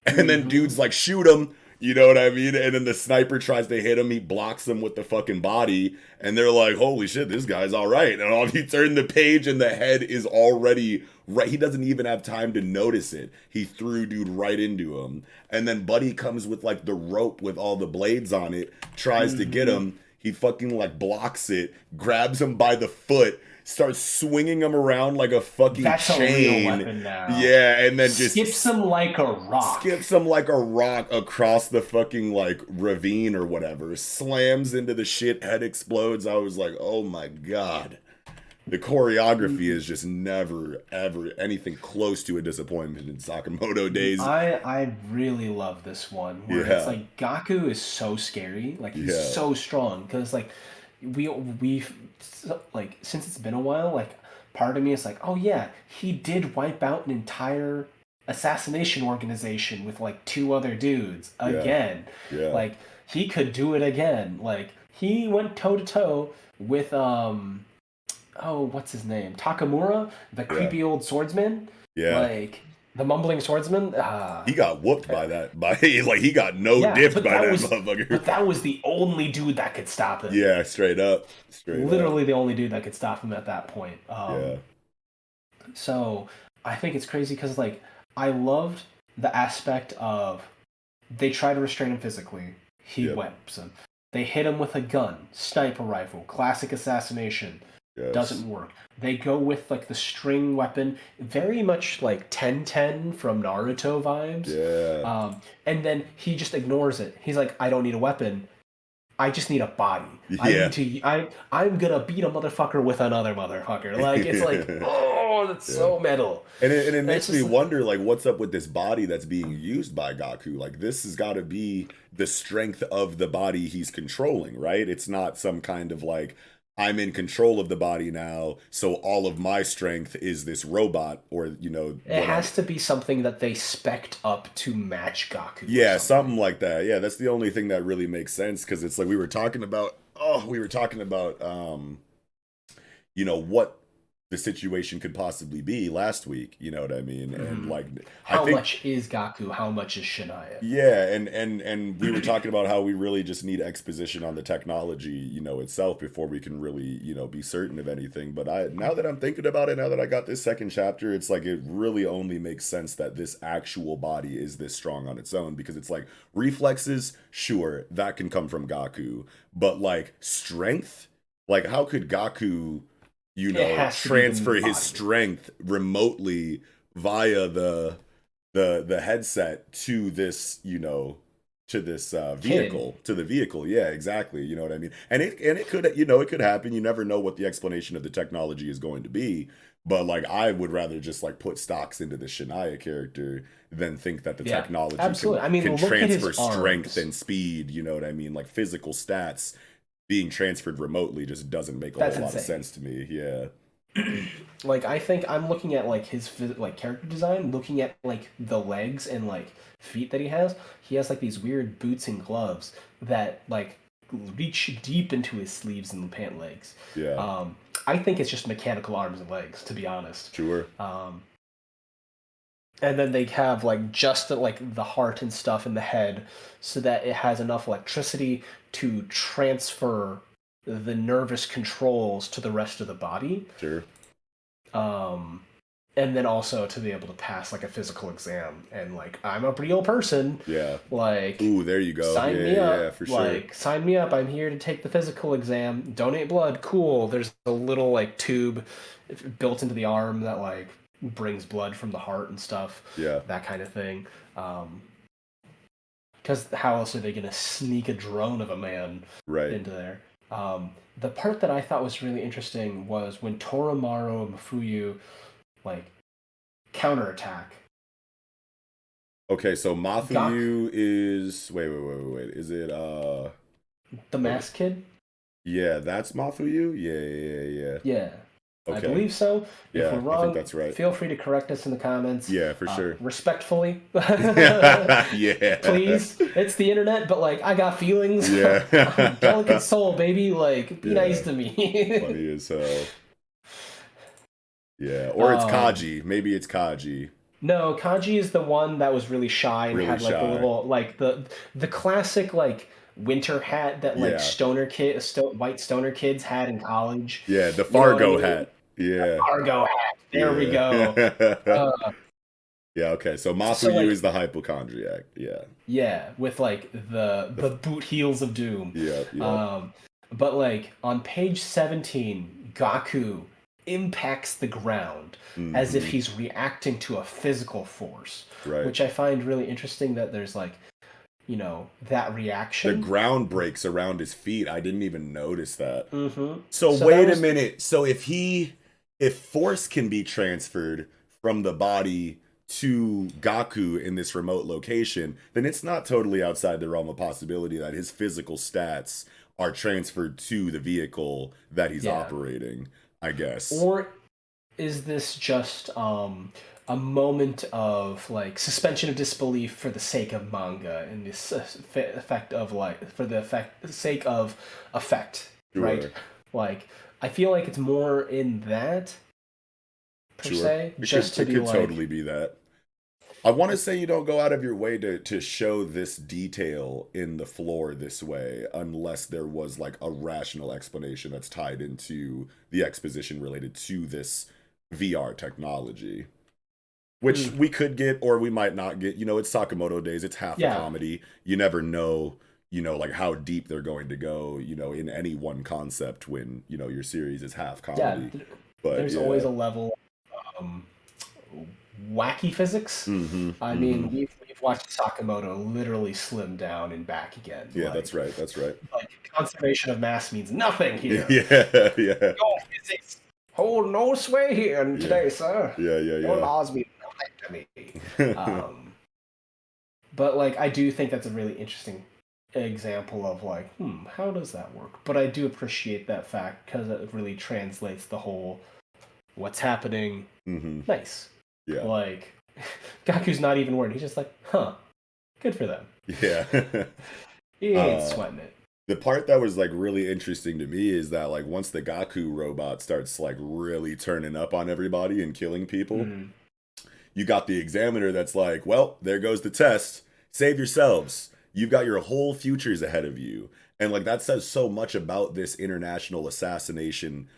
A: And then
B: hmm
A: dude's like, shoot him. You know what I mean? And then the sniper tries to hit him. He blocks him with the fucking body. And they're like, holy shit, this guy's all right. And all you turn the page and the head is already right. He doesn't even have time to notice it. He threw dude right into him. And then Buddy comes with like the rope with all the blades on it, tries to get
B: hmm
A: him. He fucking like blocks it, grabs him by the foot, starts swinging him around like a fucking
B: That's a real
A: chain.
B: weapon now.
A: Yeah, and then
B: Skips
A: just
B: him like a rock.
A: skips him like a rock across the fucking like ravine or whatever, slams into the shit, head explodes. I was like, oh my god. The choreography is just never ever anything close to a disappointment in Sakamoto Days.
B: I really love this one where it's
A: Yeah,
B: like Gaku is so scary, like he's
A: yeah,
B: so strong because like we like since it's been a while, like part of me is like, oh yeah, he did wipe out an entire assassination organization with like two other dudes
A: yeah,
B: again.
A: yeah,
B: Like he could do it again. Like he went toe to toe with oh, what's his name? Takamura, the
A: yeah,
B: creepy old swordsman,
A: yeah.
B: like the mumbling swordsman.
A: He got whooped by that. By like he got no
B: Yeah,
A: dipped by that motherfucker.
B: but that was the only dude that could stop him.
A: Yeah, straight up, straight up.
B: Literally the only dude that could stop him at that point.
A: Yeah,
B: So I think it's crazy because like I loved the aspect of they try to restrain him physically. He
A: yep,
B: whacks him. They hit him with a gun, sniper rifle, classic assassination.
A: yes,
B: Doesn't work. They go with like the string weapon, very much like 1010 from Naruto vibes.
A: yeah,
B: And then he just ignores it. He's like, I don't need a weapon. I just need a body. I
A: yeah,
B: need to. I'm gonna beat a motherfucker with another motherfucker. Like it's like, oh, that's
A: yeah.
B: so metal.
A: And it
B: And it's
A: makes me
B: just like,
A: wonder, like, what's up with this body that's being used by Gaku? Like, this has got to be the strength of the body he's controlling, right? It's not some kind of like, I'm in control of the body now, so all of my strength is this robot, or, you know,
B: it
A: whatever.
B: has to be something that they spec'd up to match Gaku or
A: Yeah,
B: something.
A: something like that. Yeah, that's the only thing that really makes sense because it's like we were talking about, what the situation could possibly be last week. You know what I mean? And
B: hmm
A: like, I
B: How
A: think,
B: much is Gaku? How much is Shania?
A: yeah, and we were talking about how we really just need exposition on the technology, itself before we can really, be certain of anything. But now that I'm thinking about it, now that I got this second chapter, it's like it really only makes sense that this actual body is this strong on its own because it's like reflexes, sure, that can come from Gaku, but like strength, like how could Gaku
B: It has to be the
A: transfer his
B: body.
A: strength remotely via the headset to this, to this
B: Kid.
A: vehicle, to the vehicle. Yeah, exactly. You know what I mean? And it could, it could happen. You never know what the explanation of the technology is going to be. But like I would rather just like put stocks into the Shania character than think that the
B: Yeah,
A: technology can
B: absolutely. I mean,
A: can
B: look at his
A: transfer strength
B: arms.
A: and speed, you know what I mean? Like physical stats being transferred remotely just doesn't make a
B: That's
A: whole lot of
B: insane.
A: sense to me. Yeah.
B: Like I think I'm looking at like his like character design, looking at like the legs and like feet that he has. He has like these weird boots and gloves that like reach deep into his sleeves and pant legs.
A: Yeah.
B: Um, I think it's just mechanical arms and legs, to be honest.
A: Sure.
B: Um, and then they have like just like the heart and stuff in the head, so that it has enough electricity to transfer the nervous controls to the rest of the body.
A: Sure.
B: um and then also to be able to pass like a physical exam and like I'm a real person,
A: Yeah.
B: like
A: Ooh, there you go. Yeah,
B: sign me
A: yeah, yeah,
B: up,
A: for sure.
B: like sign me up, I'm here to take the physical exam, donate blood, cool. There's a little like tube built into the arm that like brings blood from the heart and stuff,
A: Yeah.
B: that kind of thing. Because how else are they going to sneak a drone of a man
A: Right.
B: into there? The part that I thought was really interesting was when Toromaru and Mafuyu like counterattack.
A: Okay, so
B: Gak,
A: Matthew is wait. Is it
B: the
A: okay.
B: masked kid,
A: Yeah, that's Matthew? Yeah, yeah, yeah, yeah.
B: yeah. I
A: Okay.
B: believe so. If we're
A: Yeah, I think
B: wrong,
A: that's right.
B: feel free to correct us in the comments.
A: Yeah, for sure.
B: Respectfully.
A: Yeah.
B: Please. It's the internet, but like I got feelings. I'm a delicate
A: Yeah.
B: soul, baby. Like, be nice
A: Yeah.
B: to me.
A: Funny as hell. Yeah. Or it's
B: um
A: Kaji. Maybe it's Kaji.
B: no, Kanji is the one that was really shy and
A: Really
B: had like the
A: shy.
B: little like the classic like winter hat that like
A: Yeah.
B: white stoner kids had in college.
A: Yeah. The
B: You know what I
A: Fargo
B: mean?
A: hat. Yeah.
B: Argo hat. There we go.
A: Yeah.
B: Uh,
A: Yeah. Okay. So
B: so
A: Mafuyu
B: like
A: is the hypochondriac. Yeah.
B: yeah, with like the boot heels of doom.
A: Yep. Yep.
B: Um, but like on page 17, Gaku impacts the ground as if
A: Hmm.
B: he's reacting to a physical force,
A: Right.
B: which I find really interesting that there's like, that
A: The
B: reaction.
A: ground breaks around his feet. I didn't even notice that.
B: Mm-hmm.
A: So
B: So that
A: wait a
B: was
A: minute. So if force can be transferred from the body to Gaku in this remote location, then it's not totally outside the realm of possibility that his physical stats are transferred to the vehicle that he's
B: yeah.
A: operating, I guess.
B: Or is this just a moment of like suspension of disbelief for the sake of manga and this effect of like for the sake of effect, right?
A: Sure.
B: Like I feel like it's more in that per
A: Sure.
B: se, just to
A: It
B: be
A: could
B: like,
A: totally be that. I want to say you don't go out of your way to show this detail in the floor this way unless there was like a rational explanation that's tied into the exposition related to this VR technology. Which we could get or we might not get. It's Sakamoto Days. It's half a
B: yeah,
A: comedy. You never know, like how deep they're going to go, in any one concept when, your series is half
B: yeah.
A: comedy. But
B: There's
A: yeah.
B: always a level of wacky physics.
A: Mm-hmm.
B: I mean,
A: Mm-hmm.
B: we've watched Sakamoto literally slim down and back again.
A: Yeah, that's right. That's right.
B: Like conservation of mass means nothing here.
A: Yeah, yeah.
B: Your physics hold no sway here today, sir.
A: Yeah,
B: Your
A: yeah,
B: laws mean nothing to me.
A: yeah.
B: But like, I do think that's a really interesting example of like, how does that work? But I do appreciate that fact because it really translates the whole what's happening.
A: Mm-hmm.
B: Nice.
A: Yeah.
B: Like, Gaku's not even worried. He's just like, good for them.
A: Yeah.
B: He ain't sweating it.
A: The part that was like really interesting to me is that like once the Gaku robot starts like really turning up on everybody and killing people, you got the examiner that's like, well, there goes the test. Save yourselves. You've got your whole futures ahead of you. And like that says so much about this international assassination,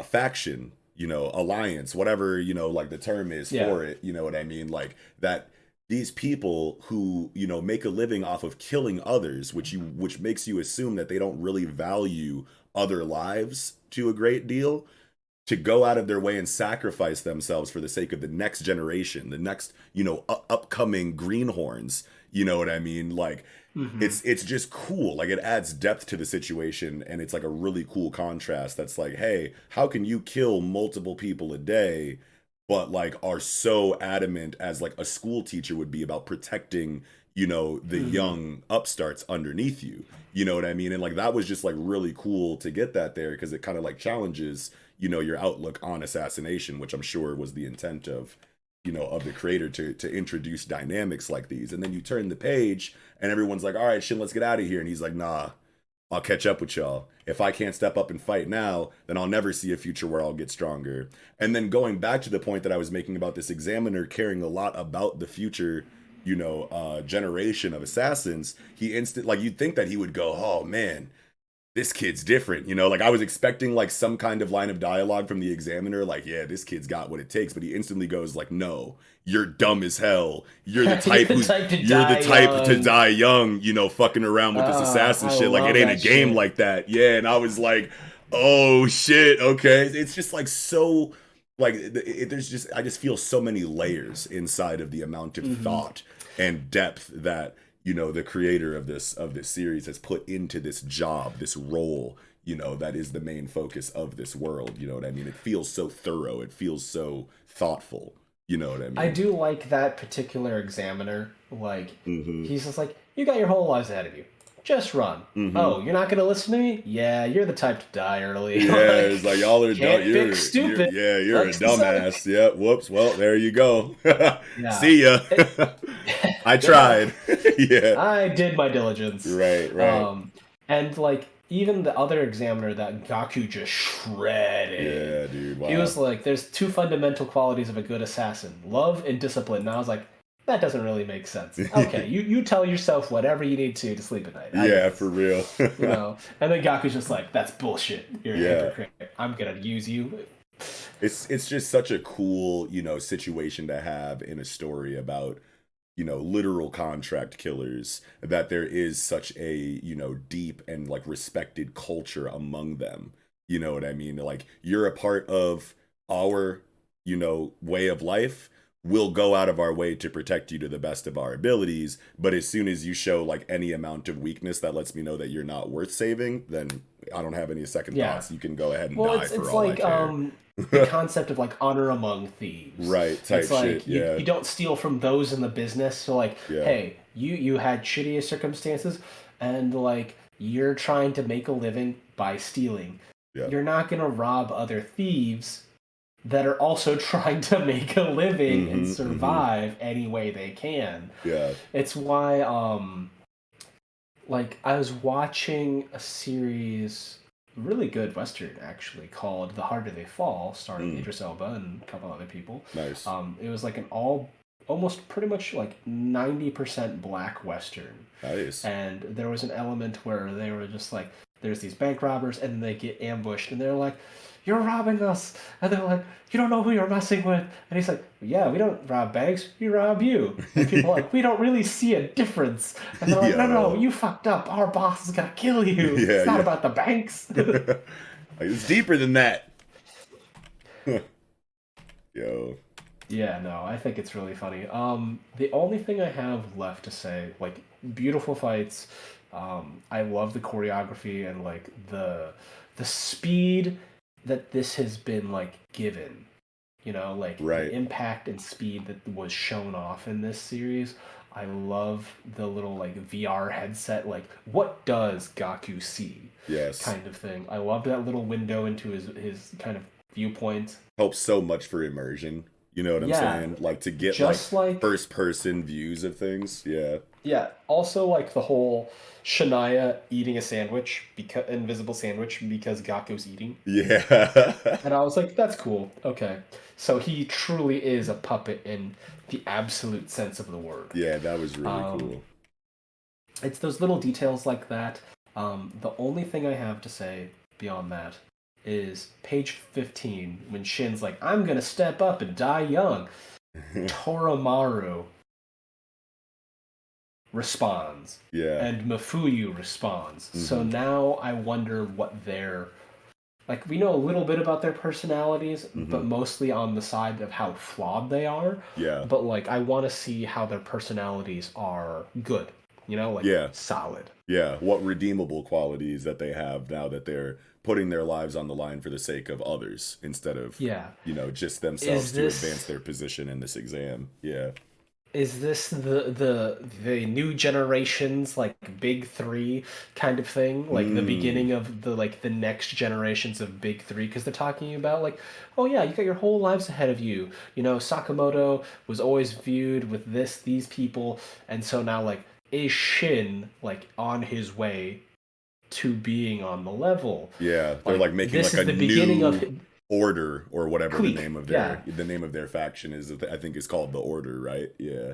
A: faction, alliance, whatever, like the term is for it, you know what I mean? Like that these people who, make a living off of killing others, which makes you assume that they don't really value other lives to a great deal, to go out of their way and sacrifice themselves for the sake of the next generation, the next, upcoming greenhorns. You know what I mean? Like, it's just cool. Like, it adds depth to the situation, and it's like a really cool contrast. That's like, hey, how can you kill multiple people a day, but like are so adamant as like a school teacher would be about protecting, the young upstarts underneath you. You know what I mean? And like that was just like really cool to get that there because it kind of like challenges, your outlook on assassination, which I'm sure was the intent of, of the creator to introduce dynamics like these. And then you turn the page and everyone's like, all right, shit, let's get out of here. And he's like, nah, I'll catch up with y'all. If I can't step up and fight now, then I'll never see a future where I'll get stronger. And then going back to the point that I was making about this examiner caring a lot about the future, generation of assassins, you'd think that he would go, oh man, this kid's different, like I was expecting like some kind of line of dialogue from the examiner, like, yeah, this kid's got what it takes, but he instantly goes like, no, you're dumb as hell. You're the type to die young, fucking around with this assassin shit. Like it ain't a game
B: shit.
A: like that. Yeah, and I was like, oh shit, okay. It's just like so like I just feel so many layers inside of the amount of thought and depth that the creator of this series has put into this job, this role, that is the main focus of this world. You know what I mean? It feels so thorough. It feels so thoughtful. You know what I mean?
B: I do like that particular examiner. Like, he's just like, you got your whole lives ahead of you. just run.
A: Mm-hmm.
B: Oh, you're not gonna listen to me? Yeah, you're the type to die early.
A: Yeah,
B: Like,
A: it's like y'all are dumb.
B: can't fix stupid.
A: You're a
B: That's the saying.
A: dumbass. Yep. Whoops. Well, there you go.
B: Yeah.
A: See ya.
B: It,
A: I
B: good luck.
A: tried. Yeah.
B: I did my diligence.
A: Right.
B: And like even the other examiner that Gaku just
A: Yeah,
B: shredded.
A: dude. Wow.
B: He was like, "There's two fundamental qualities of a good assassin: love and discipline." And I was like, "That doesn't really make sense." Okay, you tell yourself whatever you need to sleep at night.
A: Yeah, for real.
B: You know. And then Gaku's just like, "That's bullshit. You're a
A: Yeah.
B: hypocrite. I'm gonna use you."
A: It's just such a cool, situation to have in a story about, literal contract killers, that there is such a, deep and like respected culture among them. You know what I mean? Like, you're a part of our, way of life. We'll go out of our way to protect you to the best of our abilities. But as soon as you show like any amount of weakness that lets me know that you're not worth saving, then I don't have any second thoughts. You can go ahead and die for all I care.
B: The concept of like honor among thieves,
A: right? Type
B: it's like
A: shit. Yeah.
B: you don't steal from those in the business. So like,
A: Yeah.
B: hey, you had shitty circumstances, and like you're trying to make a living by stealing.
A: Yeah.
B: You're not gonna rob other thieves that are also trying to make a living and survive any way they can.
A: Yeah.
B: It's why like I was watching a series, really good Western actually, called The Harder They Fall, starring Idris Elba and a couple other people.
A: Nice.
B: It was like an almost pretty much like 90% black Western.
A: Nice.
B: And there was an element where they were just like, there's these bank robbers and they get ambushed and they're like, "You're robbing us." And they're like, "You don't know who you're messing with." And he's like, "Yeah, we don't rob banks, we rob you." And people are like, "We don't really see a difference." And they're like, no, you fucked up. Our boss is gonna kill you. It's not about the banks.
A: Like, it's deeper than that. Yo.
B: Yeah, no, I think it's really funny. The only thing I have left to say, like, beautiful fights. I love the choreography and like the speed that this has been like given, like
A: right.
B: the impact and speed that was shown off in this series. I love the little like VR headset, like what does Gaku see?
A: Yes.
B: Kind of thing. I love that little window into his kind of viewpoint.
A: Helps so much for immersion. You know what I'm saying? Like to get
B: just like
A: first person views of things. Yeah.
B: Yeah. Also, like the whole Shania eating a sandwich, invisible sandwich, because Gaku's eating.
A: Yeah.
B: And I was like, that's cool. Okay. So he truly is a puppet in the absolute sense of the word.
A: Yeah, that was really cool.
B: It's those little details like that. The only thing I have to say beyond that is page 15, when Shin's like, "I'm gonna step up and die young." Toromaru responds.
A: Yeah.
B: And Mafuyu responds. So now I wonder what their... Like, we know a little bit about their personalities, but mostly on the side of how flawed they are.
A: Yeah.
B: But, like, I want to see how their personalities are good. Solid.
A: Yeah. What redeemable qualities that they have now that they're putting their lives on the line for the sake of others instead of, just themselves to advance their position in this exam. Yeah.
B: Is this the new generation's like big three kind of thing, like the beginning of the next generations of big three? Because they're talking about like, oh yeah, you got your whole lives ahead of you. Sakamoto was always viewed with these people, and so now like is Shin like on his way to being on the level?
A: Yeah, they're like making
B: this
A: like
B: is
A: a
B: the beginning
A: new
B: of
A: order or whatever
B: clique.
A: the name of their faction is. I think is called the Order, right? Yeah.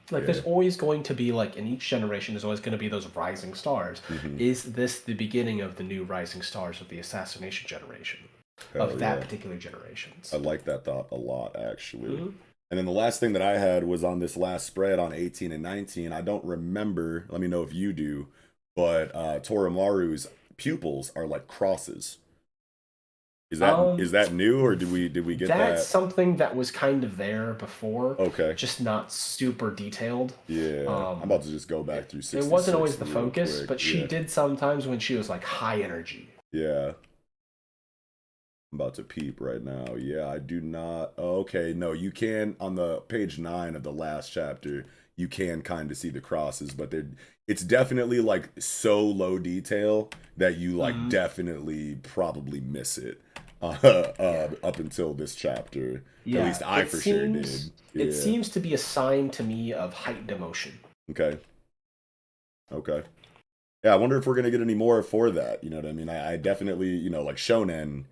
B: There's always going to be like in each generation there's always going to be those rising stars. Is this the beginning of the new rising stars of the assassination generation of that particular generation?
A: I like that thought a lot, actually. And then the last thing that I had was on this last spread on 18 and 19. I don't remember, let me know if you do, but Toromaru's pupils are like crosses. Is that new, or did we get that?
B: That's something that was kind of there before.
A: Okay.
B: Just not super detailed.
A: Yeah. I'm about to just go back through 66.
B: It wasn't always the focus,
A: quick.
B: but she did sometimes when she was like high energy.
A: Yeah. I'm about to peep right now. Yeah, I do not. Oh, okay, no, you can on the page 9 of the last chapter. you can kind of see the crosses, but it's definitely like so low detail that you like
B: Mhm.
A: definitely probably miss it
B: Yeah.
A: up until this chapter. At least
B: Yeah.
A: I for sure did.
B: It
A: Yeah.
B: seems to be a sign to me of heightened emotion.
A: Okay. Okay. Yeah, I wonder if we're gonna get any more for that. You know what I mean? I definitely, like shonen,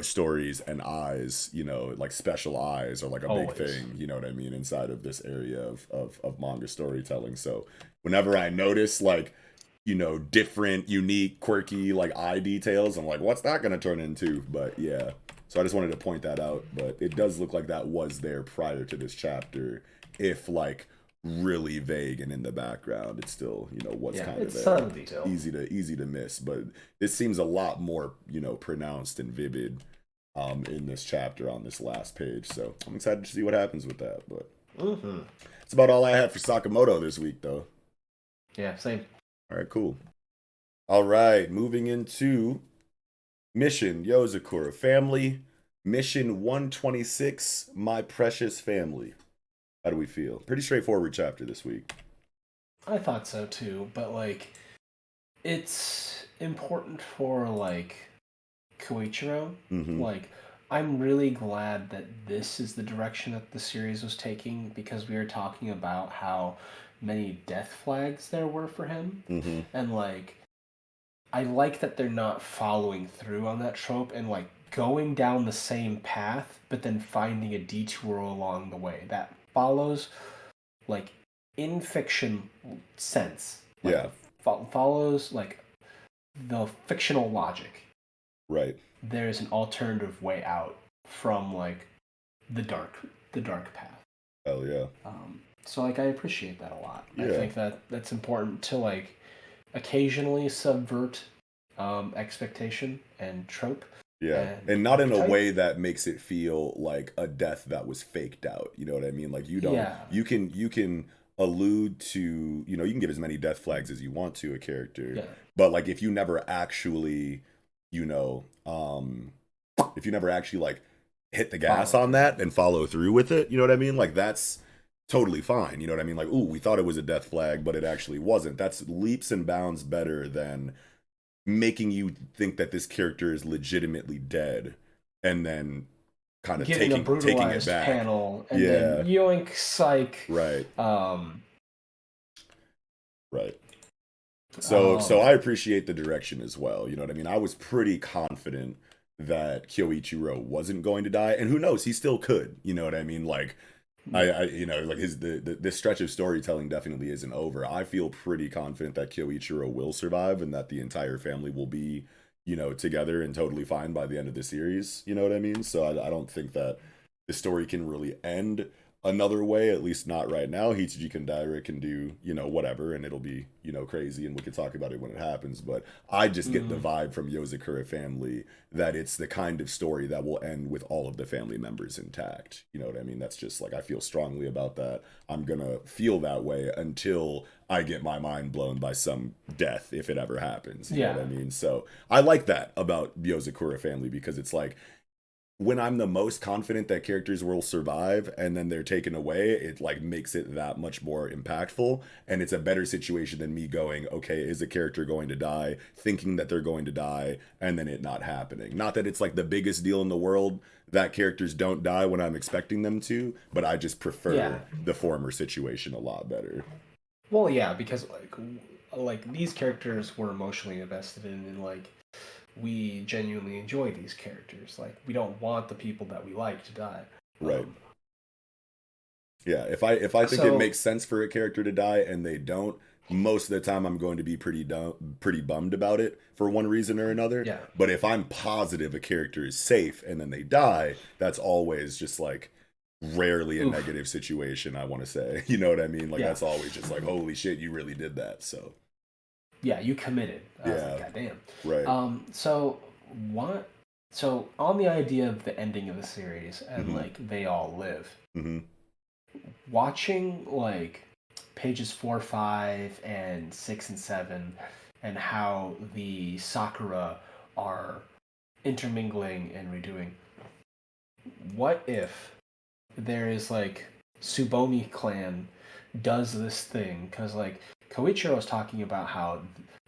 A: stories and eyes, like special eyes are like a big
B: Always.
A: thing, you know what I mean, inside of this area of manga storytelling. So whenever I notice like, different, unique, quirky, like eye details, I'm like, what's that gonna turn into? But yeah. So I just wanted to point that out. But it does look like that was there prior to this chapter, if like really vague and in the background. It still, was
B: Yeah,
A: kind of
B: it's
A: there.
B: subtle detail.
A: Easy to miss, but this seems a lot more, pronounced and vivid in this chapter on this last page. So I'm excited to see what happens with that. But
B: Mm-hmm.
A: that's about all I had for Sakamoto this week, though.
B: Yeah, same.
A: All right, cool. All right, moving into Mission Yozakura Family. Mission 126, My Precious Family. How do we feel? Pretty straightforward chapter this week.
B: I thought so too, but like, it's important for like Koichiro.
A: Mm-hmm.
B: Like, I'm really glad that this is the direction that the series was taking because we were talking about how many death flags there were for him.
A: Mm-hmm.
B: And like, I like that they're not following through on that trope and like going down the same path, but then finding a detour along the way that follows like in fiction sense, like
A: Yeah.
B: follows like the fictional logic.
A: Right.
B: There's an alternative way out from like the dark the dark path.
A: Hell yeah.
B: So like I appreciate that a lot.
A: Yeah.
B: I think that that's important to like occasionally subvert expectation and trope.
A: Yeah. And not in a way that makes it feel like a death that was faked out. You know what I mean? Like
B: Yeah.
A: you can allude to, you can give as many death flags as you want to a character.
B: Yeah.
A: But like if you never actually, if you never actually like hit the gas on that and follow through with it, you know what I mean? Like that's totally fine. You know what I mean? Like, ooh, we thought it was a death flag, but it actually wasn't. That's leaps and bounds better than making you think that this character is legitimately dead and then kind of
B: giving a brutalized
A: taking it back.
B: Panel and then yoink psych.
A: Right. Right. So I appreciate the direction as well. You know what I mean? I was pretty confident that Kyoichiro wasn't going to die, and who knows, he still could. You know what I mean? Like I like this stretch of storytelling definitely isn't over. I feel pretty confident that Kyoichiro will survive and that the entire family will be, together and totally fine by the end of the series. You know what I mean? So I don't think that the story can really end another way, at least not right now. Hichiji Kandaira can do, whatever, and it'll be, crazy, and we can talk about it when it happens. But I just get the vibe from Yozakura Family that it's the kind of story that will end with all of the family members intact. You know what I mean? That's just like, I feel strongly about that. I'm gonna feel that way until I get my mind blown by some death, if it ever happens. You know what I mean? So I like that about Yozakura Family because it's like, when I'm the most confident that characters will survive and then they're taken away, it like makes it that much more impactful. And it's a better situation than me going, okay, is a character going to die, thinking that they're going to die, and then it not happening. Not that it's like the biggest deal in the world that characters don't die when I'm expecting them to, but I just prefer the former situation a lot better.
B: Well, yeah, because like these characters were emotionally invested in, and like we genuinely enjoy these characters. Like we don't want the people that we like to die.
A: Right. Yeah, if I think it makes sense for a character to die and they don't, most of the time I'm going to be pretty bummed about it for one reason or another.
B: Yeah.
A: But if I'm positive a character is safe and then they die, that's always just like rarely a negative situation, I want to say. You know what I mean? Like that's always just like, holy shit, you really did that. So
B: yeah, you committed. I was like, God damn.
A: Right.
B: So what? So on the idea of the ending of the series and like they all live. Watching like pages 4, 5, and 6 and 7, and how the Sakura are intermingling and redoing. What if there is like Tsubomi clan does this thing because like Koichiro was talking about how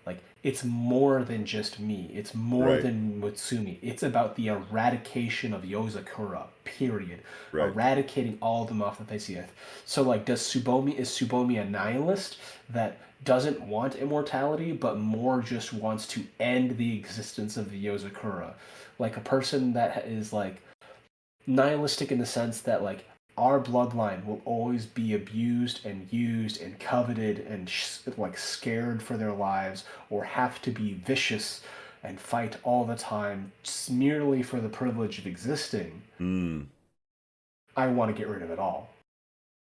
B: like it's more than just me. It's more
A: Right.
B: than Mutsumi. It's about the eradication of Yozakura. Period.
A: Right.
B: Eradicating all of them off the face of the earth. So like, is Tsubomi a nihilist that doesn't want immortality, but more just wants to end the existence of the Yozakura? Like a person that is like nihilistic in the sense that like our bloodline will always be abused and used and coveted and like scared for their lives or have to be vicious and fight all the time merely for the privilege of existing.
A: Mm.
B: I want to get rid of it all.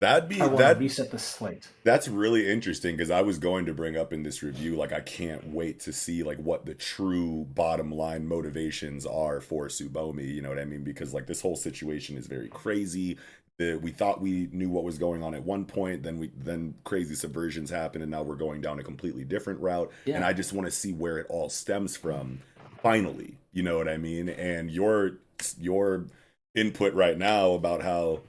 A: That'd
B: I
A: be
B: want to
A: that.
B: reset the slate.
A: That's really interesting because I was going to bring up in this review, like I can't wait to see like what the true bottom line motivations are for Tsubomi. You know what I mean? Because like this whole situation is very crazy. We thought we knew what was going on at one point, then crazy subversions happen, and now we're going down a completely different route. And
B: Yeah.
A: I just want to see where it all stems from. Finally, you know what I mean? And your input right now about how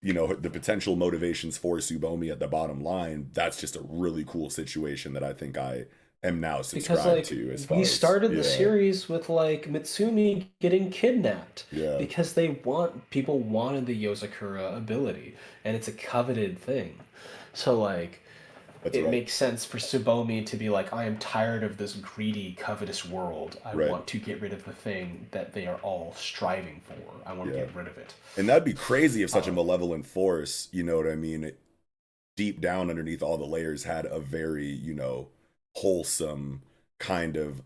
A: the potential motivations for Tsubomi at the bottom line, that's just a really cool situation that I think I am now
B: Because
A: subscribed
B: like
A: to as far
B: we
A: as
B: started the series with like Mitsumi getting kidnapped
A: yeah,
B: because people wanted the Yozakura ability and it's a coveted thing. So like
A: that's
B: it
A: right.
B: makes sense for Tsubomi to be like, I am tired of this greedy, covetous world. I
A: Right.
B: want to get rid of the thing that they are all striving for. I want to
A: Yeah.
B: get rid of it.
A: And that'd be crazy if such a
B: Um,
A: malevolent force, you know what I mean, deep down underneath all the layers had a very, wholesome kind of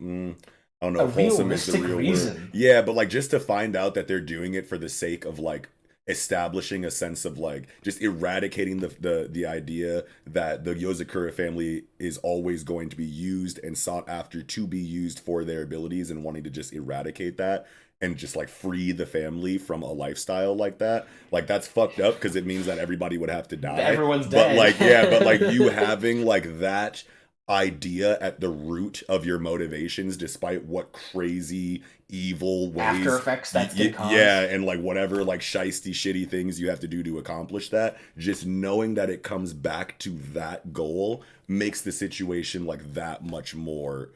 A: I don't know
B: a
A: if wholesome is the
B: realistic
A: real word.
B: reason.
A: Yeah, but like just to find out that they're doing it for the sake of like establishing a sense of like just eradicating the idea that the Yozakura family is always going to be used and sought after to be used for their abilities, and wanting to just eradicate that and just like free the family from a lifestyle like that. Like that's fucked up because it means that everybody would have to die.
B: Everyone's
A: But like yeah, but like you
B: dead.
A: having like that idea at the root of your motivations, despite what crazy evil
B: After
A: ways
B: effects that's gonna
A: yeah,
B: cause.
A: and like whatever like shisty shitty things you have to do to accomplish that, just knowing that it comes back to that goal makes the situation like that much more,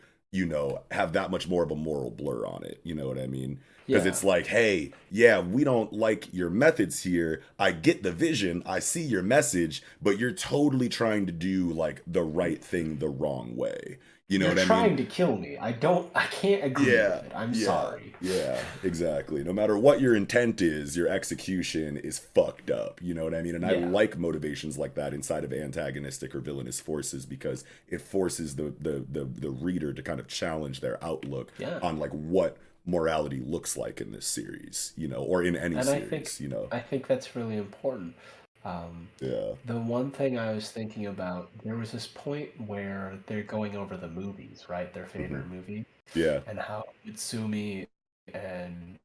A: have that much more of a moral blur on it, you know what I mean? Because
B: Yeah.
A: it's like, hey, yeah, we don't like your methods here. I get the vision, I see your message, but you're totally trying to do like the right thing the wrong way. You know
B: You're
A: what I mean?
B: trying to kill me. I can't agree
A: Yeah,
B: with it. I'm
A: yeah,
B: sorry.
A: yeah, exactly. No matter what your intent is, your execution is fucked up. You know what I mean? And I
B: Yeah.
A: like motivations like that inside of antagonistic or villainous forces because it forces the reader to kind of challenge their outlook
B: Yeah.
A: on like what morality looks like in this series, or in any
B: And
A: series.
B: I think that's really important. Um,
A: Yeah.
B: the one thing I was thinking about, there was this point where they're going over the movies, right? Their
A: Hmm.
B: favorite movie,
A: Yeah.
B: and how Mitsumi and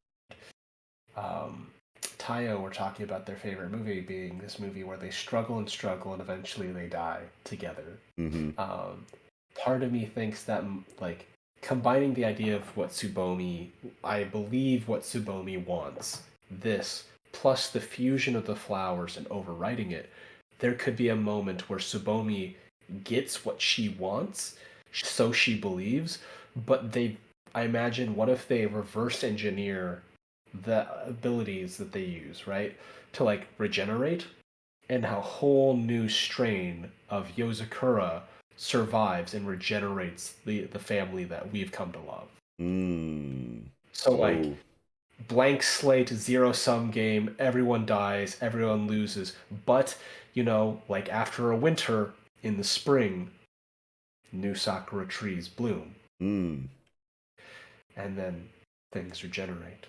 B: um, Taiyo were talking about their favorite movie being this movie where they struggle and eventually they die together.
A: Hmm.
B: Um, part of me thinks that like combining the idea of I believe what Tsubomi wants, this plus the fusion of the flowers and overwriting it, there could be a moment where Tsubomi gets what she wants, so she believes, but I imagine, what if they reverse engineer the abilities that they use, right? To like regenerate, and how whole new strain of Yozakura survives and regenerates the family that we've come to love.
A: Mm.
B: So like
A: Oh.
B: blank slate, zero sum game, everyone dies, everyone loses, but like after a winter in the spring, new sakura trees bloom,
A: Mm.
B: and then things regenerate.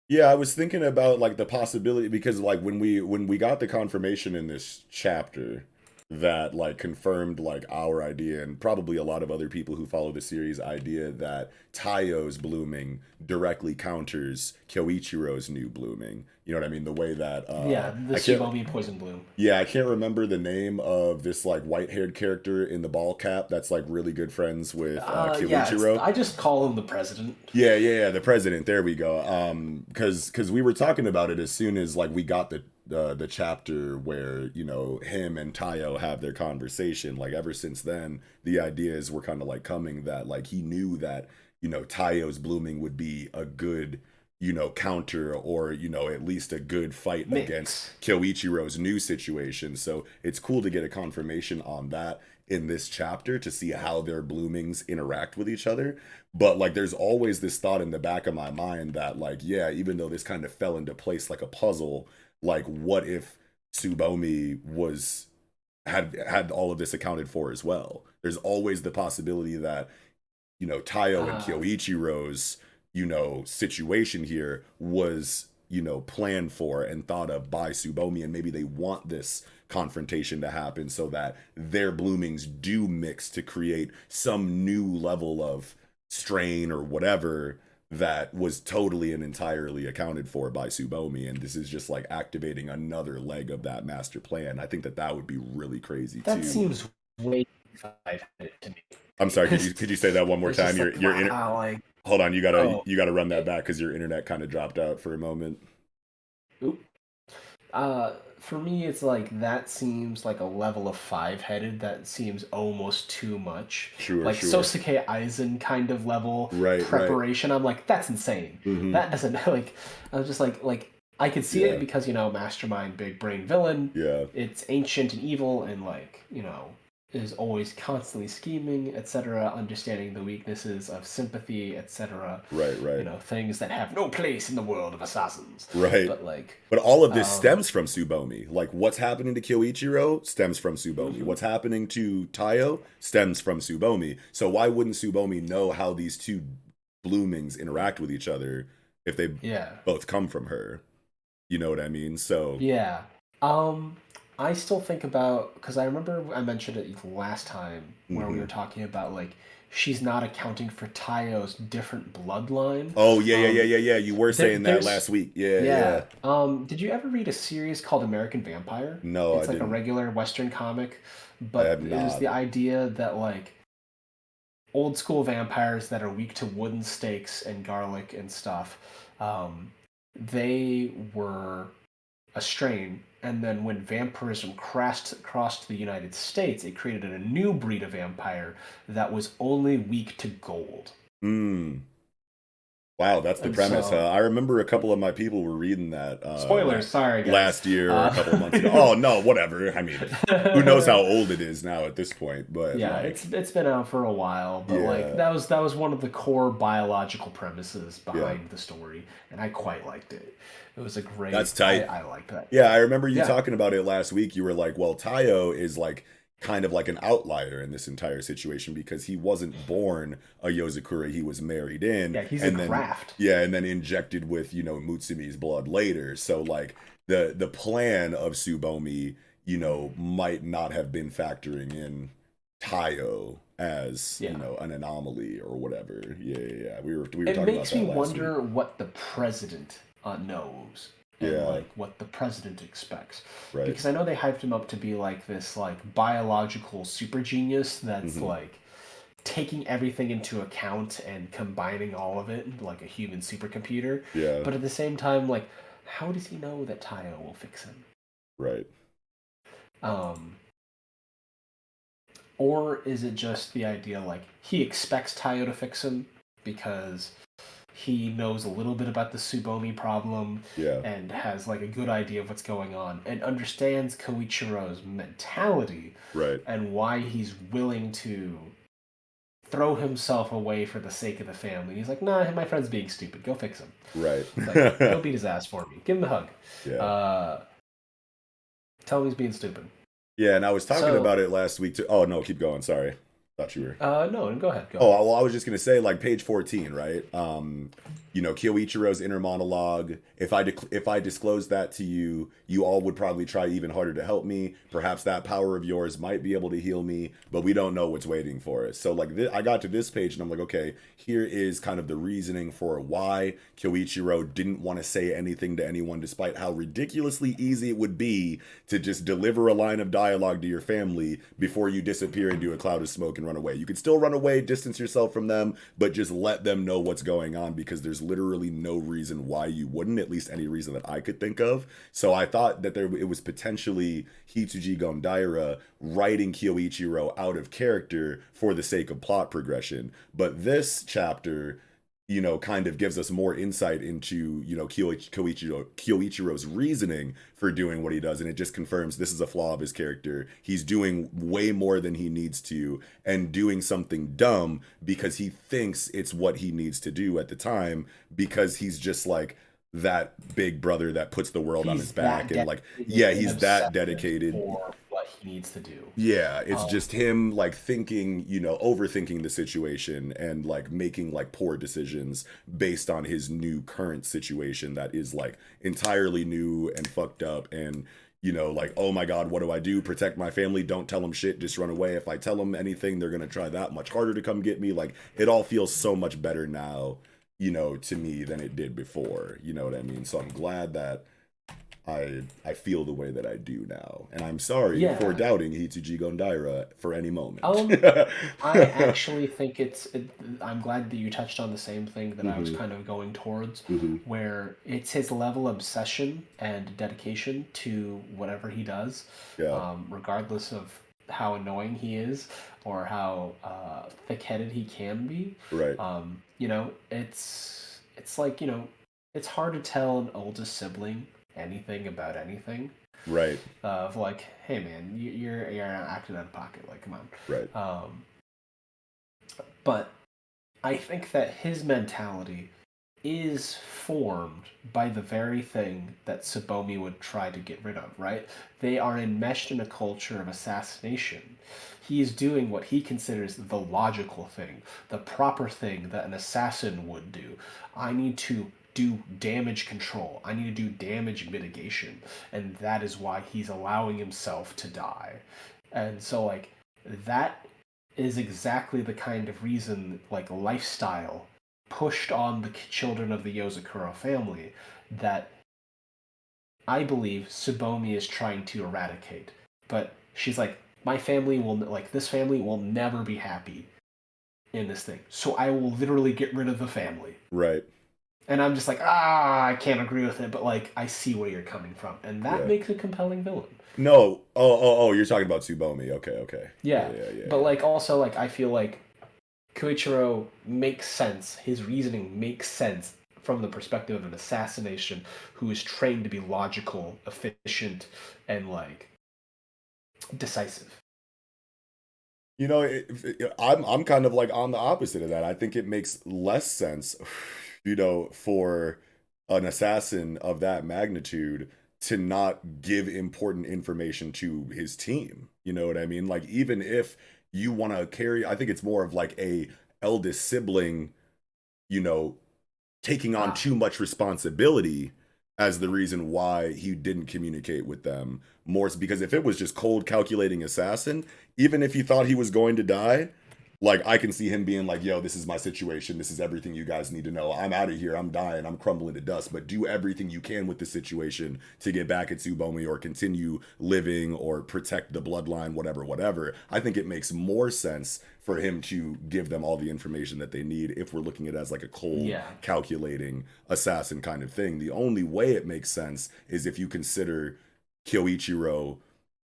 A: Yeah, I was thinking about like the possibility because like when we got the confirmation in this chapter that like confirmed like our idea and probably a lot of other people who follow the series idea that Taiyo's blooming directly counters Kyoichiro's new blooming. You know what I mean? The way that
B: Yeah, the
A: I can't
B: Tsubomi poison bloom.
A: yeah, I can't remember the name of this like white-haired character in the ball cap that's like really good friends with
B: Yeah,
A: Kyoichiro.
B: I just call him the president.
A: Yeah, the president. There we go. Because we were talking about it as soon as like we got the chapter where, you know, him and Tayo have their conversation, like ever since then, the ideas were kind of like coming that like he knew that, you know, Tayo's blooming would be a good, you know, counter or, you know, at least a good fight against
B: Mix.
A: Kyoichiro's new situation. So it's cool to get a confirmation on that in this chapter to see how their bloomings interact with each other. But like there's always this thought in the back of my mind that like, yeah, even though this kind of fell into place like a puzzle, like what if Tsubomi was had all of this accounted for as well? There's always the possibility that, you know, Tayo and Kyoichiro's, you know, situation here was, you know, planned for and thought of by Tsubomi, and maybe they want this confrontation to happen so that their bloomings do mix to create some new level of strain or whatever that was totally and entirely accounted for by Tsubomi, and this is just like activating another leg of that master plan. I think that that would be really crazy
B: That
A: too.
B: seems way five-headed to me.
A: I'm sorry, could you say that one more time?
B: Like,
A: Hold on, you gotta run that back because your internet kind of dropped out for a moment.
B: Oop. For me, it's like that seems like a level of five-headed that seems almost too much.
A: Sure,
B: like
A: sure.
B: Sosuke Aizen kind of level preparation. Right. I'm like, that's insane.
A: Mm-hmm.
B: That doesn't like. I was just like I could see it because, you know, mastermind, big brain villain.
A: Yeah.
B: It's ancient and evil and like, you know, is always constantly scheming, etc., understanding the weaknesses of sympathy, etc.
A: Right.
B: You know, things that have no place in the world of assassins.
A: Right. But all of this stems from Tsubomi. Like what's happening to Kyoichiro stems from Tsubomi. Mm-hmm. What's happening to Tayo stems from Tsubomi. So why wouldn't Tsubomi know how these two bloomings interact with each other if they both come from her? You know what I mean? So
B: yeah. I still think about, because I remember I mentioned it last time where we were talking about like she's not accounting for Tayo's different bloodline.
A: Oh yeah. You were saying that last week. Yeah.
B: Did you ever read a series called American Vampire?
A: No,
B: it's
A: I
B: like
A: didn't.
B: A regular Western comic, but it was the idea that like old school vampires that are weak to wooden stakes and garlic and stuff, they were a strain. And then when vampirism crossed the United States, it created a new breed of vampire that was only weak to gold.
A: Wow, that's the premise. I remember a couple of my people were reading that.
B: Spoilers, sorry, guys.
A: Last year or a couple of months ago. Oh no, whatever. I mean, who knows how old it is now at this point? But
B: yeah, like, it's been out for a while. But like that was one of the core biological premises behind the story, and I quite liked it. It was a great.
A: That's tight.
B: I liked that.
A: Yeah, I remember you talking about it last week. You were like, "Well, Tayo is like kind of like an outlier in this entire situation because he wasn't born a Yozakura, he was married in.
B: Yeah, he's a graft.
A: Yeah, and then injected with, you know, Mutsumi's blood later. So like the plan of Tsubomi, you know, might not have been factoring in Tayo as you know, an anomaly or whatever. Yeah. We were talking about that last week. It makes me
B: wonder what the president knows. And like what the president expects, because I know they hyped him up to be like this like biological super genius that's like taking everything into account and combining all of it into like a human supercomputer.
A: Yeah.
B: But at the same time, like, how does he know that Tayo will fix him?
A: Right.
B: Or is it just the idea like he expects Tayo to fix him because he knows a little bit about the Tsubomi problem and has like a good idea of what's going on and understands Koichiro's mentality and why he's willing to throw himself away for the sake of the family. He's like, nah, my friend's being stupid. Go fix him.
A: Right.
B: Like, go beat his ass for me. Give him a hug.
A: Yeah.
B: Tell him he's being stupid.
A: Yeah, and I was talking about it last week too. Oh, no, keep going. Sorry. Thought you were.
B: No, go ahead.
A: Oh, well, I was just gonna say, like page 14, right? You know, Kyoichiro's inner monologue. If I disclose that to you, you all would probably try even harder to help me. Perhaps that power of yours might be able to heal me, but we don't know what's waiting for us. So, like, I got to this page and I'm like, okay, here is kind of the reasoning for why Kyoichiro didn't want to say anything to anyone, despite how ridiculously easy it would be to just deliver a line of dialogue to your family before you disappear into a cloud of smoke and run away. You can still run away, distance yourself from them, but just let them know what's going on, because there's there's literally no reason why you wouldn't, at least any reason that I could think of. So I thought that it was potentially Hitsuji Gondaira writing Kyoichiro out of character for the sake of plot progression. But this chapter, you know, kind of gives us more insight into, you know, Kyoichiro's reasoning for doing what he does. And it just confirms this is a flaw of his character. He's doing way more than he needs to and doing something dumb because he thinks it's what he needs to do at the time, because he's just like that big brother that puts the world on his back. And like, yeah, he's that dedicated
B: for what he needs to do.
A: Yeah, it's just him like thinking, you know, overthinking the situation and like making like poor decisions based on his new current situation that is like entirely new and fucked up. And, you know, like, oh my God, what do I do? Protect my family. Don't tell them shit. Just run away. If I tell them anything, they're going to try that much harder to come get me. Like, it all feels so much better now, you know, to me than it did before. You know what I mean? So I'm glad that I feel the way that I do now, and I'm sorry for doubting Hitsuji Gondaira for any moment.
B: I actually think I'm glad that you touched on the same thing that I was kind of going towards, where it's his level of obsession and dedication to whatever he does, regardless of how annoying he is or how thick-headed he can be.
A: Right.
B: You know, it's like, you know, it's hard to tell an oldest sibling anything about anything,
A: right?
B: Of like, hey man, you're acting out of pocket, like, come on,
A: right?
B: But I think that his mentality is formed by the very thing that Tsubomi would try to get rid of, right? They are enmeshed in a culture of assassination. He is doing what he considers the logical thing, the proper thing that an assassin would do. I need to do damage control. I need to do damage mitigation. And that is why he's allowing himself to die. And so, like, that is exactly the kind of reason, like, lifestyle pushed on the children of the Yozakura family that I believe Tsubomi is trying to eradicate. But she's like, my family will, like, this family will never be happy in this thing. So I will literally get rid of the family.
A: Right.
B: And I'm just like, I can't agree with it, but like, I see where you're coming from. And that makes a compelling villain.
A: No. Oh, you're talking about Tsubomi. Okay.
B: Yeah. But like, also, like, I feel like Koichiro makes sense. His reasoning makes sense from the perspective of an assassination who is trained to be logical, efficient, and like decisive.
A: You know, I'm kind of like on the opposite of that. I think it makes less sense, you know, for an assassin of that magnitude to not give important information to his team. You know what I mean? Like, even if you want to carry, I think it's more of like a eldest sibling, you know, taking on too much responsibility as the reason why he didn't communicate with them more. Because if it was just cold calculating assassin, even if he thought he was going to die, like, I can see him being like, yo, this is my situation. This is everything you guys need to know. I'm out of here. I'm dying. I'm crumbling to dust. But do everything you can with the situation to get back at Tsubomi or continue living or protect the bloodline, whatever. I think it makes more sense for him to give them all the information that they need if we're looking at it as like a cold, calculating assassin kind of thing. The only way it makes sense is if you consider Kyoichiro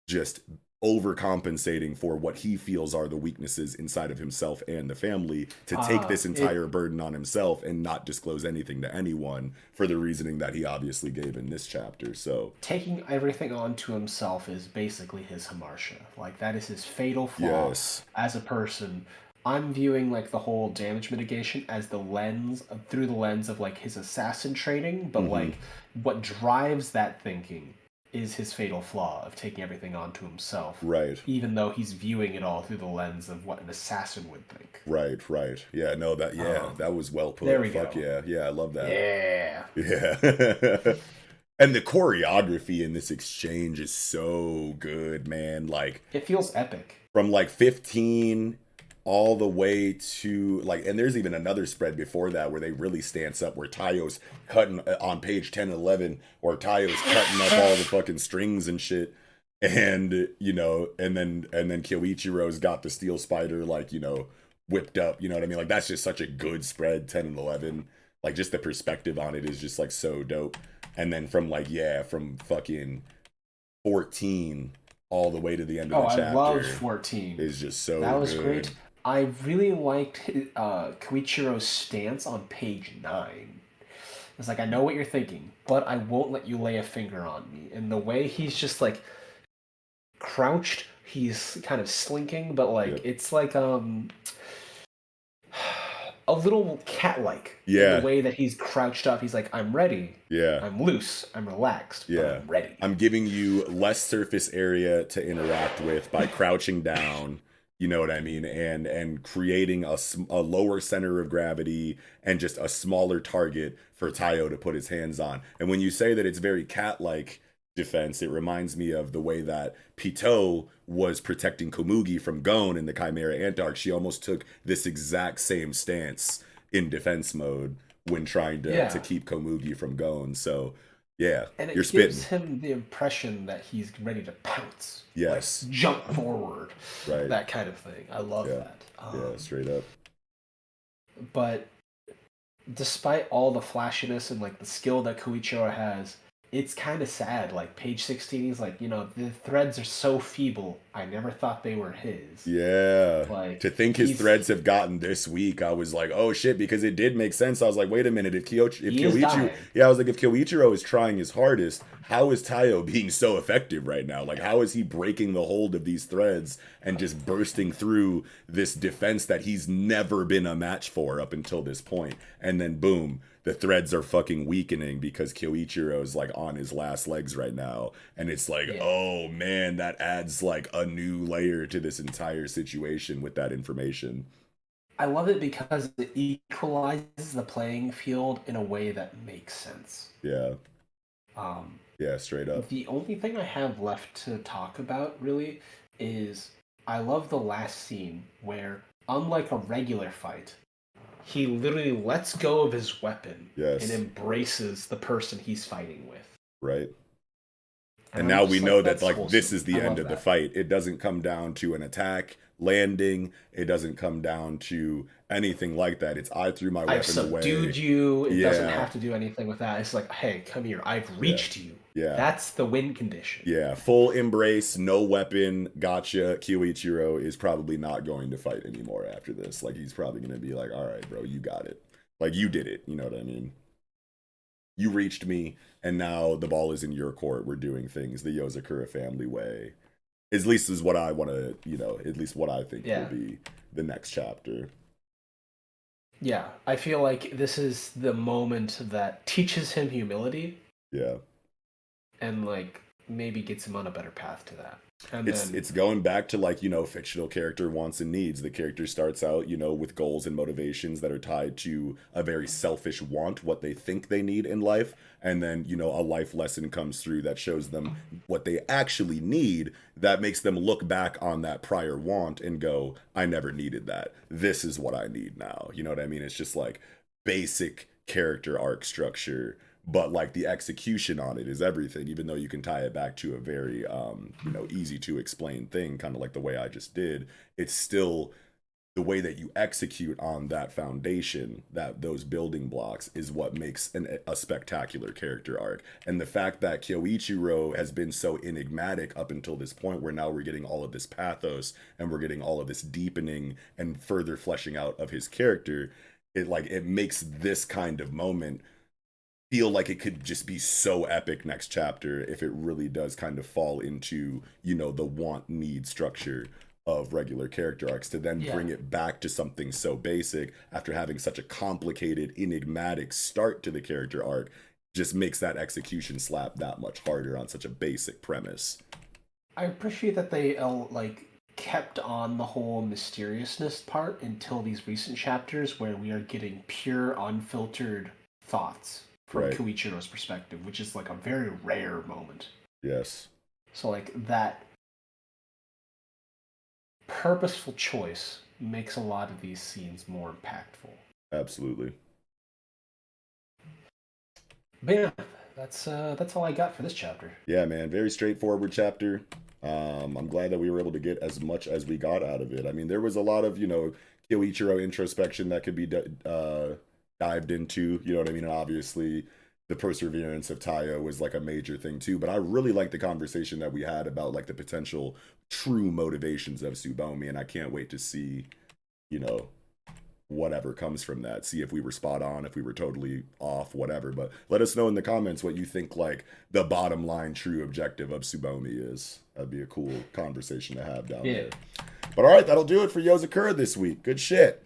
A: just overcompensating for what he feels are the weaknesses inside of himself and the family to take this entire burden on himself and not disclose anything to anyone for the reasoning that he obviously gave in this chapter. So taking
B: everything onto himself is basically his Hamartia. Like, that is his fatal flaw as a person. I'm viewing like the whole damage mitigation as through the lens of like his assassin training, but like what drives that thinking is his fatal flaw of taking everything onto himself.
A: Right.
B: Even though he's viewing it all through the lens of what an assassin would think.
A: Right. Yeah, no, that was well put.
B: There we
A: go. Yeah, I love that.
B: Yeah.
A: And the choreography in this exchange is so good, man. Like,
B: it feels epic.
A: From like 15 all the way to like, and there's even another spread before that where they really stance up, where Tayo's cutting on page 10 and 11, or Tayo's cutting up all the fucking strings and shit, and you know, and then Kyoichiro's got the steel spider, like, you know, whipped up, you know what I mean? Like, that's just such a good spread, 10 and 11. Like just the perspective on it is just like so dope. And then from like, yeah, from fucking 14 all the way to the end of
B: Oh,
A: the
B: I loved
A: chapter
B: 14.
A: is just so
B: That was
A: good.
B: great. I really liked Koichiro's stance on page 9. It's like, I know what you're thinking, but I won't let you lay a finger on me. And the way he's just like crouched, he's kind of slinking, but like
A: Yep.
B: it's like a little cat-like in the
A: Yeah.
B: way that he's crouched up. He's like, I'm ready.
A: Yeah.
B: I'm loose. I'm relaxed, but
A: Yeah.
B: I'm ready.
A: I'm giving you less surface area to interact with by crouching down, you know what I mean? And creating a lower center of gravity and just a smaller target for Tayo to put his hands on. And when you say that it's very cat-like defense, it reminds me of the way that Pito was protecting Komugi from Gon in the Chimera Ant arc. She almost took this exact same stance in defense mode when trying to
B: Yeah.
A: keep Komugi from Gon. So yeah,
B: And
A: you're
B: it gives
A: spitting.
B: him the impression that he's ready to pounce, like
A: Yes.
B: jump forward,
A: Right.
B: that kind of thing. I love
A: Yeah.
B: that.
A: Yeah, straight up.
B: But despite all the flashiness and like the skill that Koichiro has, it's kind of sad. Like page 16, he's like, the threads are so feeble. I never thought they were his.
A: Yeah.
B: Like
A: To think his threads have gotten this weak, I was like, oh shit, because it did make sense. I was like, wait a minute, if Kyoichiro, yeah, I was like, if Kyoichiro is trying his hardest, how is Tayo being so effective right now? Like, how is he breaking the hold of these threads and just bursting through this defense that he's never been a match for up until this point? And then boom, the threads are fucking weakening because Kyoichiro is like on his last legs right now. And it's like, oh man, that adds like a new layer to this entire situation with that information.
B: I love it because it equalizes the playing field in a way that makes sense.
A: Yeah.
B: Um,
A: Yeah, straight up.
B: The only thing I have left to talk about really is I love the last scene where, unlike a regular fight, he literally lets go of his weapon and embraces the person he's fighting with.
A: Right. And now we know that like
B: wholesome.
A: this is the end of the fight. It doesn't come down to an attack, landing. It doesn't come down to anything like that. It's I threw my weapon away.
B: I've subdued you. It doesn't have to do anything with that. It's like, hey, come here. I've reached you.
A: Yeah.
B: That's the win condition.
A: Yeah. Full embrace, no weapon, gotcha. Kyoichiro is probably not going to fight anymore after this. Like he's probably going to be like, all right, bro, you got it. Like you did it. You know what I mean? You reached me, and now the ball is in your court. We're doing things the Yozakura family way. At least is what I want to, at least what I think will be the next chapter.
B: Yeah, I feel like this is the moment that teaches him humility.
A: Yeah.
B: And, like, maybe gets him on a better path to that. And
A: it's going back to like fictional character wants and needs. The character starts out with goals and motivations that are tied to a very selfish want, what they think they need in life, and then a life lesson comes through that shows them what they actually need, that makes them look back on that prior want and go, I never needed that, this is what I need now. You know what I mean? It's just like basic character arc structure, but like the execution on it is everything, even though you can tie it back to a very easy to explain thing, kind of like the way I just did. It's still the way that you execute on that foundation, that those building blocks, is what makes a spectacular character arc. And the fact that Kyoichiro has been so enigmatic up until this point, where now we're getting all of this pathos and we're getting all of this deepening and further fleshing out of his character, it makes this kind of moment feel like it could just be so epic next chapter if it really does kind of fall into the want need structure of regular character arcs, to then bring it back to something so basic after having such a complicated, enigmatic start to the character arc, just makes that execution slap that much harder on such a basic premise.
B: I appreciate that they kept on the whole mysteriousness part until these recent chapters, where we are getting pure, unfiltered thoughts from Koichiro's perspective, which is like a very rare moment.
A: Yes.
B: So like that purposeful choice makes a lot of these scenes more impactful.
A: Absolutely.
B: But yeah, that's all I got for this chapter.
A: Yeah, man, very straightforward chapter. I'm glad that we were able to get as much as we got out of it. I mean, there was a lot of Kyoichiro introspection that could be dived into, you know what I mean? And obviously the perseverance of Taya was like a major thing too. But I really like the conversation that we had about like the potential true motivations of Tsubomi, and I can't wait to see, you know, whatever comes from that. See if we were spot on, if we were totally off, whatever. But let us know in the comments what you think like the bottom line true objective of Tsubomi is. That'd be a cool conversation to have down
B: Yeah.
A: there. But all right, that'll do it for Yozakura this week. Good shit.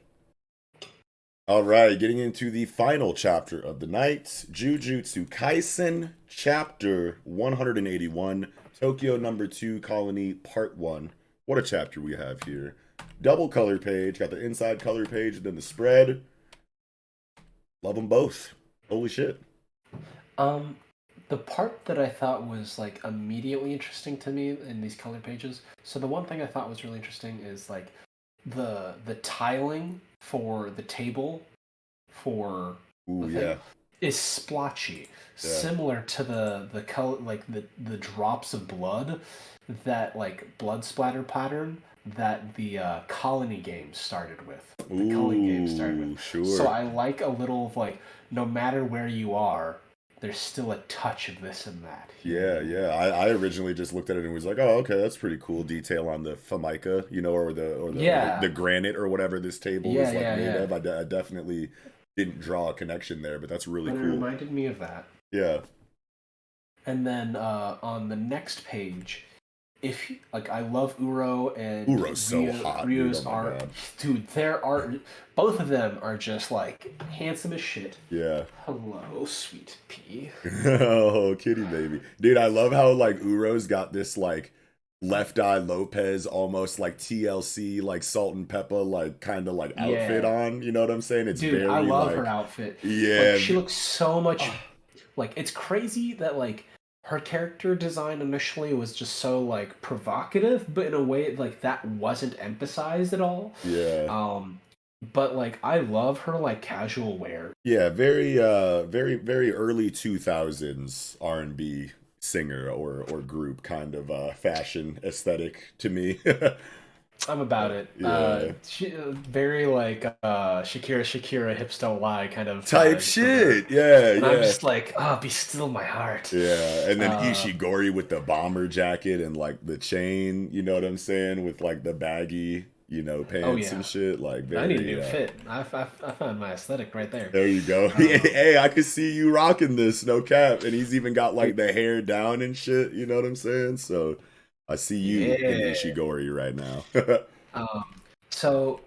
A: All right, getting into the final chapter of the night, Jujutsu Kaisen, chapter 181, Tokyo number 2 colony part 1. What a chapter we have here. Double color page, got the inside color page and then the spread. Love them both. Holy shit.
B: The part that I thought was like immediately interesting to me in these color pages. So the one thing I thought was really interesting is like the tiling for the table for
A: Ooh,
B: the thing is splotchy, similar to the color, like the drops of blood, that like blood splatter pattern that the colony game started with. The colony game started with.
A: Sure.
B: So I like a little of like, no matter where you are, there's still a touch of this and that.
A: Yeah. I originally just looked at it and was like, oh, okay, that's pretty cool detail on the formica, you know, or the granite or whatever this table is like made of. I definitely didn't draw a connection there, but that's really cool. It
B: reminded me of that.
A: Yeah. And
B: then on the next page, if like I love Uro and
A: Uro's so hot.
B: Ryo's art, dude. Their art, both of them are just like handsome as shit.
A: Yeah.
B: Hello, sweet pea.
A: Oh, kitty baby, dude. I love how like Uro's got this like Left Eye Lopez, almost like TLC, like Salt and Pepper, like kind of like outfit on. You know what I'm saying? It's
B: dude,
A: very,
B: I love
A: like,
B: her outfit.
A: Yeah,
B: like, she looks so much. Like it's crazy that like. Her character design initially was just so like provocative, but in a way like that wasn't emphasized at all.
A: Yeah.
B: But like I love her like casual wear.
A: Yeah, very very early 2000s R&B singer or group kind of fashion aesthetic to me.
B: I'm about it.
A: Yeah.
B: Very like Shakira hips don't lie kind of
A: type shit. Yeah,
B: and I'm just like, be still my heart.
A: Yeah, and then Ishigori with the bomber jacket and like the chain, you know what I'm saying, with like the baggy, you know, pants and shit. Like, very,
B: I need a new fit. I found my aesthetic right there.
A: There you go. Hey, I could see you rocking this, no cap. And he's even got like the hair down and shit. You know what I'm saying? So I see you in Ishigori right now.
B: So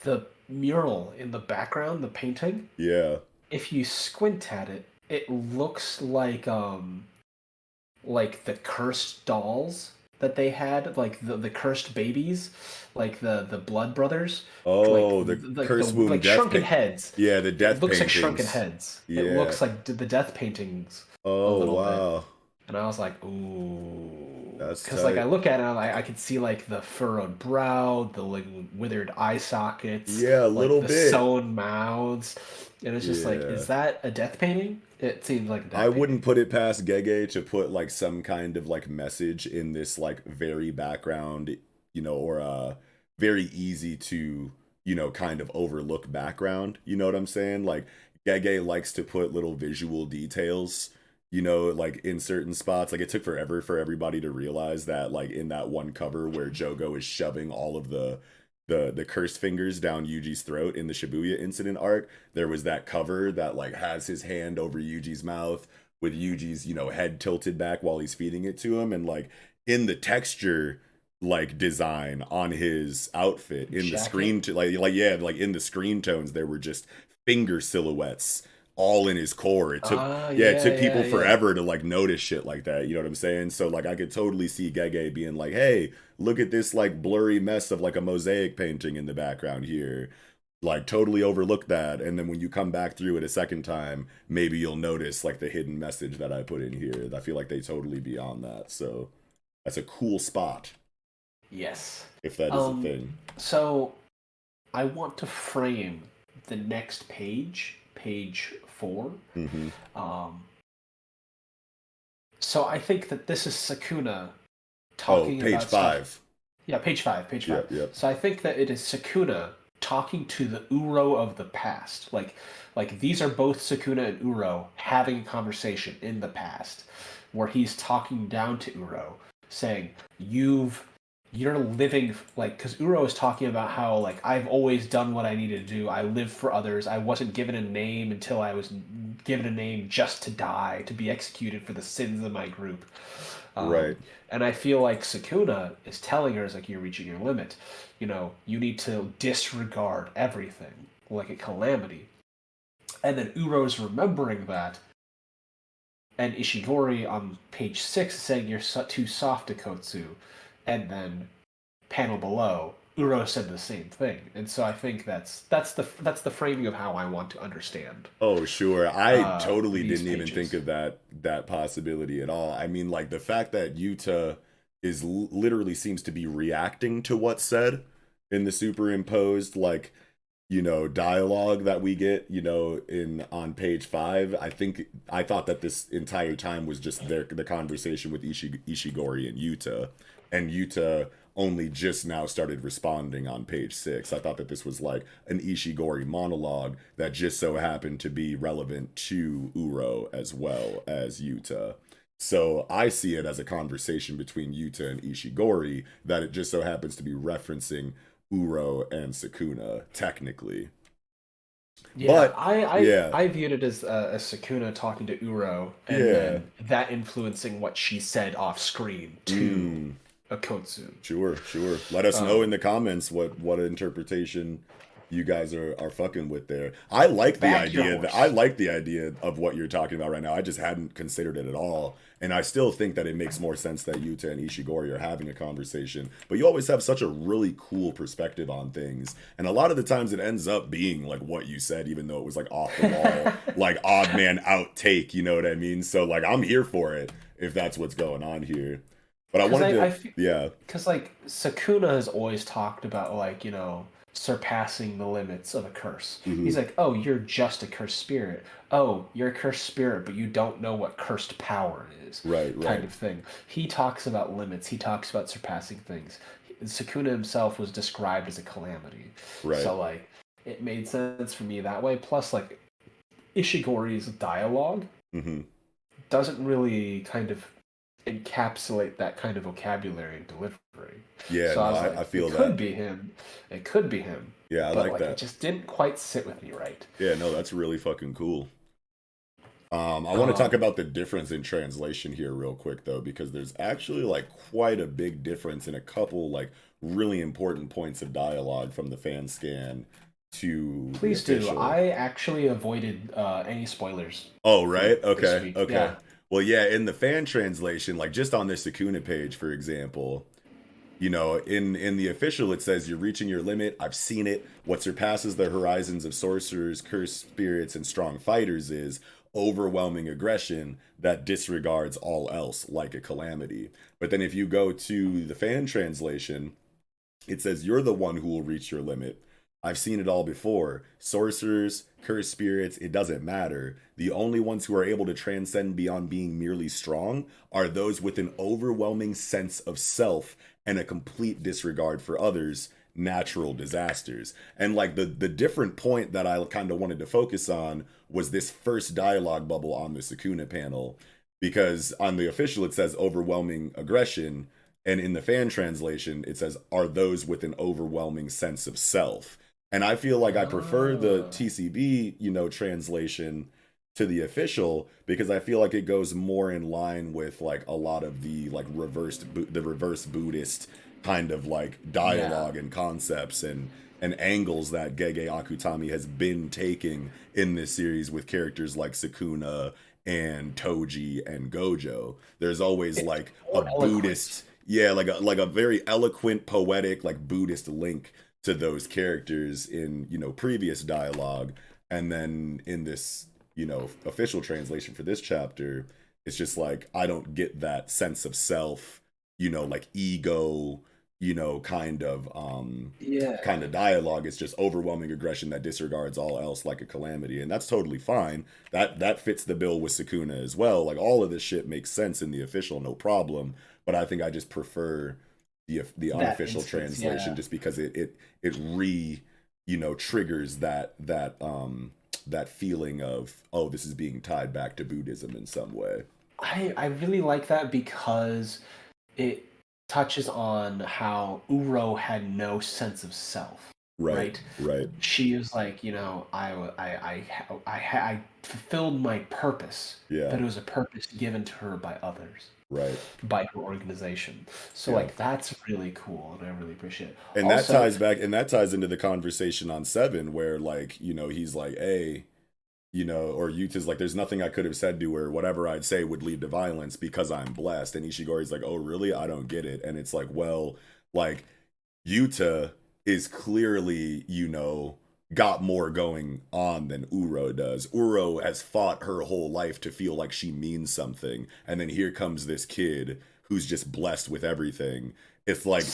B: the mural in the background, the painting.
A: Yeah.
B: If you squint at it, it looks like the cursed dolls that they had, like the cursed babies, like the Blood Brothers.
A: Oh, like the cursed womb,
B: like
A: death
B: shrunken heads.
A: Yeah, the death.
B: It looks
A: paintings.
B: like shrunken heads.
A: Yeah.
B: It looks like the death paintings.
A: Oh wow.
B: Bit. And I was like, ooh,
A: because
B: like I look at it, I could see like the furrowed brow, the like withered eye sockets,
A: a little
B: the
A: bit
B: sewn mouths, and it's just like, is that a death painting? It seems like a death painting.
A: Wouldn't put it past Gege to put like some kind of like message in this like very background, you know, or very easy to, you know, kind of overlook background. You know what I'm saying? Like Gege likes to put little visual details, you know, like in certain spots. Like it took forever for everybody to realize that, like in that one cover where Jogo is shoving all of the cursed fingers down Yuji's throat in the Shibuya incident arc, there was that cover that like has his hand over Yuji's mouth with Yuji's, you know, head tilted back while he's feeding it to him, and like in the texture like design on his outfit in the screen like in the screen tones there were just finger silhouettes all in his core. It took it took people forever to like notice shit like that, you know what I'm saying? So like I could totally see Gege being like, hey, look at this like blurry mess of like a mosaic painting in the background here, like totally overlook that, and then when you come back through it a second time, maybe you'll notice like the hidden message that I put in here. I feel like they totally be on that, so that's a cool spot.
B: Yes,
A: if that is a thing.
B: So I want to frame the next page 4.
A: Mm-hmm.
B: So I think that this is Sukuna talking
A: page
B: about
A: 5.
B: Stuff. Yeah, page 5.
A: Yep.
B: So I think that it is Sukuna talking to the Uro of the past. Like these are both Sukuna and Uro having a conversation in the past where he's talking down to Uro saying, you're living like, because Uro is talking about how like I've always done what I needed to do. I live for others. I wasn't given a name until I was given a name just to die, to be executed for the sins of my group.
A: Right.
B: And I feel like Sukuna is telling her, is like, you're reaching your limit. You need to disregard everything like a calamity. And then Uro's remembering that, and Ishigori on page 6 is saying you're too soft to Kotsu. And then panel below, Uro said the same thing. And so I think that's the framing of how I want to understand
A: Oh, sure. I totally
B: these
A: didn't even think
B: pages.
A: of that possibility at all. I mean, like the fact that Yuta is literally seems to be reacting to what's said in the superimposed like, dialogue that we get, in on page 5. I thought that this entire time was just the conversation with Ishigori and Yuta only just now started responding on page 6. I thought that this was like an Ishigori monologue that just so happened to be relevant to Uro as well as Yuta. So I see it as a conversation between Yuta and Ishigori that it just so happens to be referencing Uro and Sukuna technically.
B: Yeah,
A: But
B: I I,
A: yeah,
B: I viewed it as Sukuna talking to Uro, and
A: yeah.
B: then that influencing what she said off screen to
A: Mm.
B: Akotsu.
A: Sure, sure. Let us know in
B: Um,
A: the comments what interpretation you guys are fucking with there. I like the
B: Back your
A: idea that I
B: horse.
A: like the idea of what you're talking about right now. I just hadn't considered it at all. And I still think that it makes more sense that Yuta and Ishigori are having a conversation. But you always have such a really cool perspective on things. And a lot of the times it ends up being like what you said, even though it was like off the wall, like odd man outtake, you know what I mean? So like I'm here for it if that's what's going on here. But I
B: Because
A: wanted to,
B: I feel,
A: yeah.
B: because like Sakuna has always talked about like surpassing the limits of a curse.
A: Mhm.
B: He's like, oh, you're just a cursed spirit. Oh, you're a cursed spirit, but you don't know what cursed power is,
A: Right,
B: kind
A: right,
B: of thing. He talks about limits. He talks about surpassing things. Sakuna himself was described as a calamity,
A: right.
B: so like it made sense for me that way. Plus, like Ishigori's dialogue
A: Hmm.
B: doesn't really kind of encapsulate that kind of vocabulary and delivery.
A: Yeah,
B: So I
A: no,
B: was
A: I
B: like, it
A: feel
B: could
A: that.
B: be him. It could be him.
A: Yeah, I
B: But
A: like
B: like it
A: that.
B: just didn't quite sit with me right.
A: Yeah, no, that's really fucking cool. I want to talk
B: Um
A: about the difference in translation here real quick though, because there's actually like quite a big difference in a couple like really important points of dialogue from the fan scan to the
B: Please do.
A: official.
B: I actually avoided any spoilers
A: Oh,
B: for
A: right.
B: this
A: Okay.
B: week.
A: Okay.
B: Yeah.
A: Well, yeah, in the fan translation, like just on this Sakuna page, for example, in the official it says you're reaching your limit. I've seen it. What surpasses the horizons of sorcerers, cursed spirits, and strong fighters is overwhelming aggression that disregards all else like a calamity. But then if you go to the fan translation, it says you're the one who will reach your limit. I've seen it all before. Sorcerers, cursed spirits, it doesn't matter. The only ones who are able to transcend beyond being merely strong are those with an overwhelming sense of self and a complete disregard for others, natural disasters. And like the different point that I kind of wanted to focus on was this first dialogue bubble on the Sukuna panel. Because on the official it says overwhelming aggression, and in the fan translation it says are those with an overwhelming sense of self. And I feel like I prefer the
B: Ah.
A: TCB translation to the official because I feel like it goes more in line with like a lot of the like the reverse Buddhist kind of like
B: Yeah.
A: dialogue and concepts and angles that Gege Akutami has been taking in this series with characters like Sukuna and Toji and Gojo. There's always
B: It's
A: like a
B: more eloquent.
A: Buddhist, yeah, like a very eloquent, poetic, like Buddhist link to those characters in, previous dialogue. And then in this, official translation for this chapter, it's just like I don't get that sense of self, like ego, kind
B: Yeah.
A: of dialogue. It's just overwhelming aggression that disregards all else like a calamity, and that's totally fine. That fits the bill with Sukuna as well. Like all of this shit makes sense in the official, no problem. But I think I just prefer the
B: That
A: unofficial
B: instance,
A: translation
B: yeah.
A: just because it triggers that feeling of, oh, this is being tied back to Buddhism in some way.
B: I really like that because it touches on how Uro had no sense of self,
A: Right,
B: right?
A: right.
B: She was like, I fulfilled my purpose,
A: Yeah,
B: but it was a purpose given to her by others,
A: right.
B: by her organization. So
A: Yeah.
B: like that's really cool, and I really appreciate it.
A: And that
B: Also,
A: ties back, and that ties into the conversation on Seven, where like, he's like, hey, or Yuta's like, there's nothing I could have said to her. Whatever I'd say would lead to violence because I'm blessed. And Ishigori's like, oh, really? I don't get it. And it's like, well, like, Yuta is clearly, got more going on than Uro does. Uro has fought her whole life to feel like she means something. And then here comes this kid who's just blessed with everything. It's like,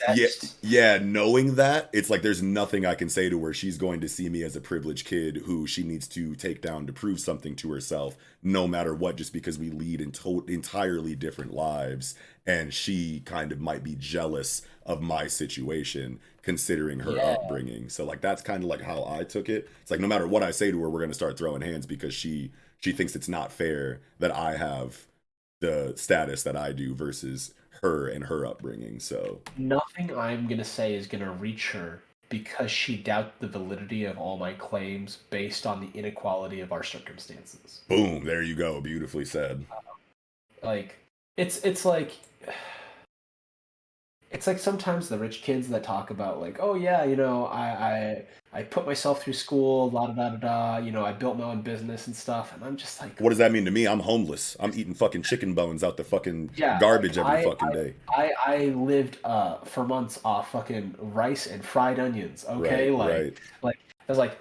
A: yeah,
B: self-possessed.
A: yeah, knowing that, it's like there's nothing I can say to her. She's going to see me as a privileged kid who she needs to take down to prove something to herself, no matter what, just because we lead entirely different lives. And she kind of might be jealous of my situation, considering her
B: Yeah,
A: upbringing. So, like, that's kind of like how I took it. It's like no matter what I say to her, we're going to start throwing hands because she thinks it's not fair that I have the status that I do versus her and her upbringing. So,
B: nothing I'm gonna say is gonna reach her because she doubts the validity of all my claims based on the inequality of our circumstances.
A: boom, there you go. Beautifully said.
B: Like it's like it's like sometimes the rich kids that talk about like, oh yeah, I put myself through school, la da da da da, I built my own business and stuff, and I'm just like,
A: What does that mean to me? I'm homeless. I'm eating fucking chicken bones out the fucking
B: yeah, like
A: garbage every fucking day.
B: I lived for months off fucking rice and fried onions.
A: Right,
B: Okay,
A: right.
B: like I was like,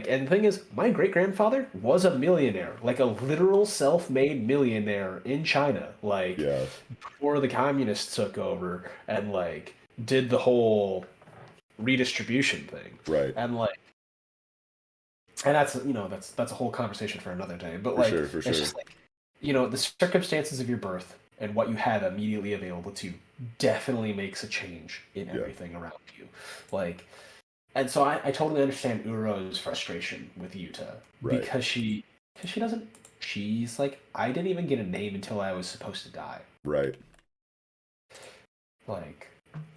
B: and the thing is, my great grandfather was a millionaire, like a literal self-made millionaire in China, like
A: Yeah,
B: before the communists took over and like did the whole redistribution thing,
A: right.
B: and like, and that's a whole conversation for another day. But
A: For
B: like,
A: sure, for
B: it's
A: sure.
B: just like, the circumstances of your birth and what you have immediately available to you definitely makes a change in
A: Yeah,
B: everything around you. Like, and so I totally understand Uro's frustration with Yuta
A: right,
B: because she doesn't. She's like, I didn't even get a name until I was supposed to die.
A: right.
B: Like,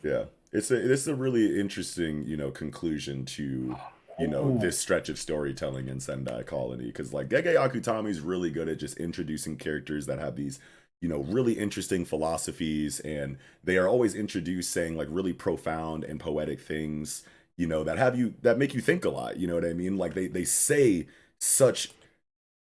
A: Yeah. It's a really interesting, conclusion to,
B: ooh,
A: this stretch of storytelling in Sendai Colony. Because like Gege Akutami is really good at just introducing characters that have these, really interesting philosophies, and they are always introduced saying like really profound and poetic things, that make you think a lot. You know what I mean? Like they say such,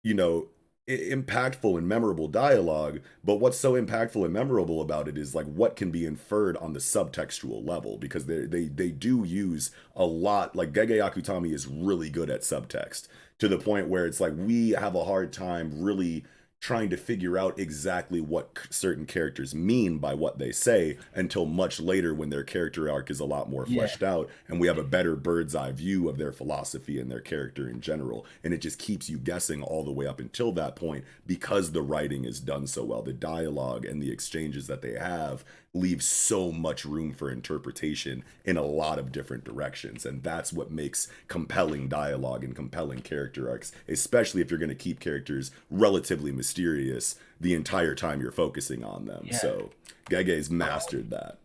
A: you know, impactful and memorable dialogue, but what's so impactful and memorable about it is like what can be inferred on the subtextual level, because they do use a lot. Like Gege Akutami is really good at subtext to the point where it's like we have a hard time really trying to figure out exactly what certain characters mean by what they say until much later, when their character arc is a lot more
B: yeah,
A: fleshed out and we have a better bird's eye view of their philosophy and their character in general. And it just keeps you guessing all the way up until that point, because the writing is done so well. The dialogue and the exchanges that they have leave so much room for interpretation in a lot of different directions, and that's what makes compelling dialogue and compelling character arcs, especially if you're going to keep characters relatively mysterious the entire time you're focusing on them.
B: yeah.
A: So Gege's mastered that.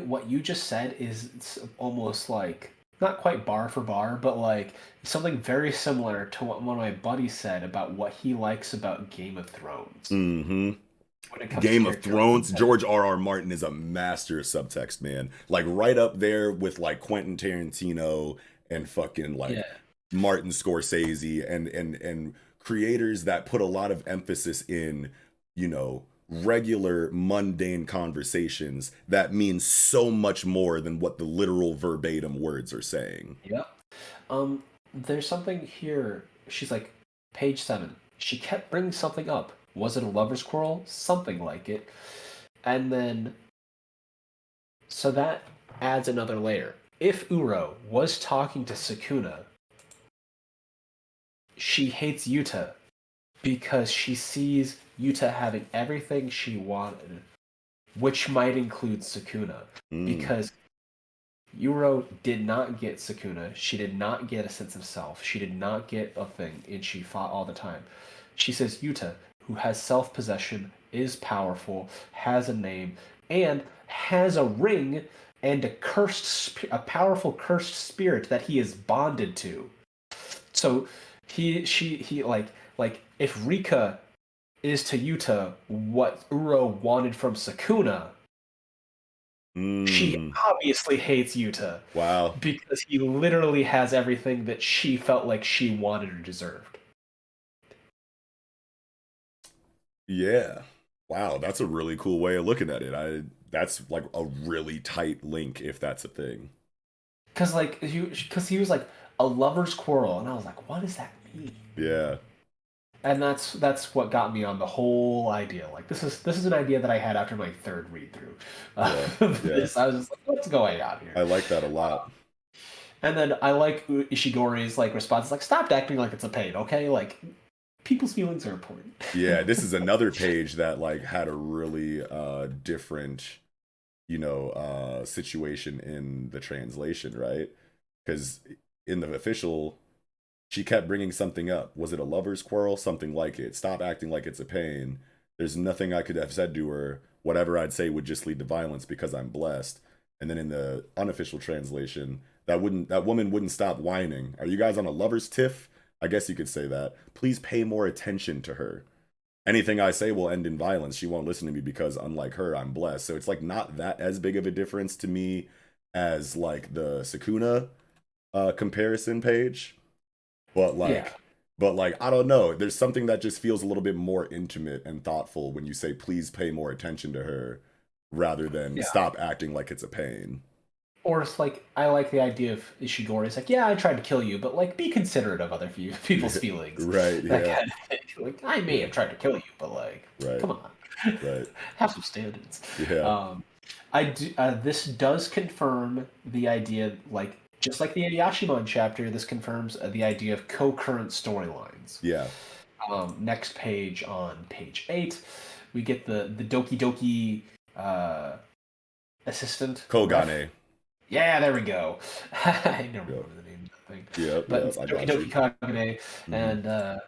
B: What you just said is almost like not quite bar for bar, but like something very similar to what one of my buddies said about what he likes about Game of Thrones
A: Mm-hmm.
B: when it comes to
A: Game of
B: character.
A: Thrones, George R.R. Martin is a master of subtext, man. Like right up there with like Quentin Tarantino and fucking like
B: Yeah,
A: Martin Scorsese, and creators that put a lot of emphasis in, regular mundane conversations that mean so much more than what the literal verbatim words are saying.
B: yeah. There's something here. She's like, page 7. She kept bringing something up. Was it a lover's quarrel? Something like it. And then, so that adds another layer. If Uro was talking to Sukuna, she hates Yuta because she sees Yuta having everything she wanted, which might include Sukuna.
A: Mm,
B: Because Yuro did not get Sukuna. She did not get a sense of self. She did not get a thing, and she fought all the time. She says Yuta, who has self possession, is powerful, has a name, and has a ring and a powerful cursed spirit that he is bonded to. So he like if Rika is to Yuta what Uro wanted from Sukuna, she obviously hates Yuta.
A: Wow.
B: Because he literally has everything that she felt like she wanted or deserved.
A: Yeah. Wow, that's a really cool way of looking at it. That's like a really tight link if that's a thing.
B: Because he was like a lover's quarrel, and I was like, what does that mean?
A: Yeah.
B: And that's what got me on the whole idea. Like this is an idea that I had after my third read through. This I was just like, what's going on here?
A: I like that a lot.
B: And then I like Ishigori's like response, like, stop acting like it's a pain, okay? Like, people's feelings are important.
A: Yeah, this is another page that like had a really different, situation in the translation, right? Because in the official, she kept bringing something up. Was it a lover's quarrel? Something like it. Stop acting like it's a pain. There's nothing I could have said to her. Whatever I'd say would just lead to violence because I'm blessed. And then in the unofficial translation, that woman wouldn't stop whining. Are you guys on a lover's tiff? I guess you could say that. Please pay more attention to her. Anything I say will end in violence. She won't listen to me because unlike her, I'm blessed. So it's like not that as big of a difference to me as like the Sukuna comparison page. But like
B: Yeah.
A: but like I don't know. There's something that just feels a little bit more intimate and thoughtful when you say please pay more attention to her rather than
B: Yeah.
A: stop acting like it's a pain.
B: Or it's like, I like the idea of Ishigori. It's like, yeah, I tried to kill you, but like, be considerate of other people's feelings.
A: Right,
B: That
A: yeah.
B: kind of thing. Like, I may have tried to kill you, but like,
A: Right.
B: come on,
A: Right.
B: have some standards.
A: Yeah.
B: I do. This does confirm the idea, like just like the Ayashimon chapter, this confirms the idea of co-current storylines.
A: Yeah.
B: Next page on page 8, we get the Doki Doki assistant.
A: Kogane.
B: Yeah, there we go. I never remember the name of that thing.
A: Yeah,
B: But it's
A: I
B: Doki
A: got
B: Doki
A: you.
B: Kagane, and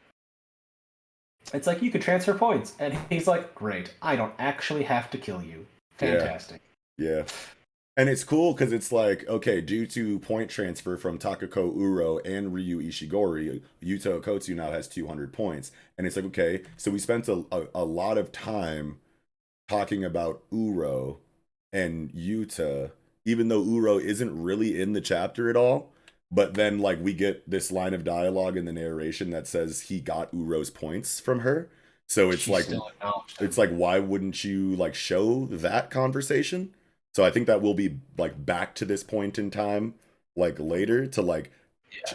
B: it's like you could transfer points, and he's like, "Great, I don't actually have to kill you. Fantastic."
A: Yeah. And it's cool because it's like, okay, due to point transfer from Takako Uro and Ryu Ishigori, Yuta Okotsu now has 200 points. And it's like, okay, so we spent a lot of time talking about Uro and Yuta, even though Uro isn't really in the chapter at all. But then, like, we get this line of dialogue in the narration that says he got Uro's points from her. So it's
B: She
A: like,
B: still acknowledged him.
A: it's like, why wouldn't you like show that conversation? So I think that we'll be like back to this point in time, like later to like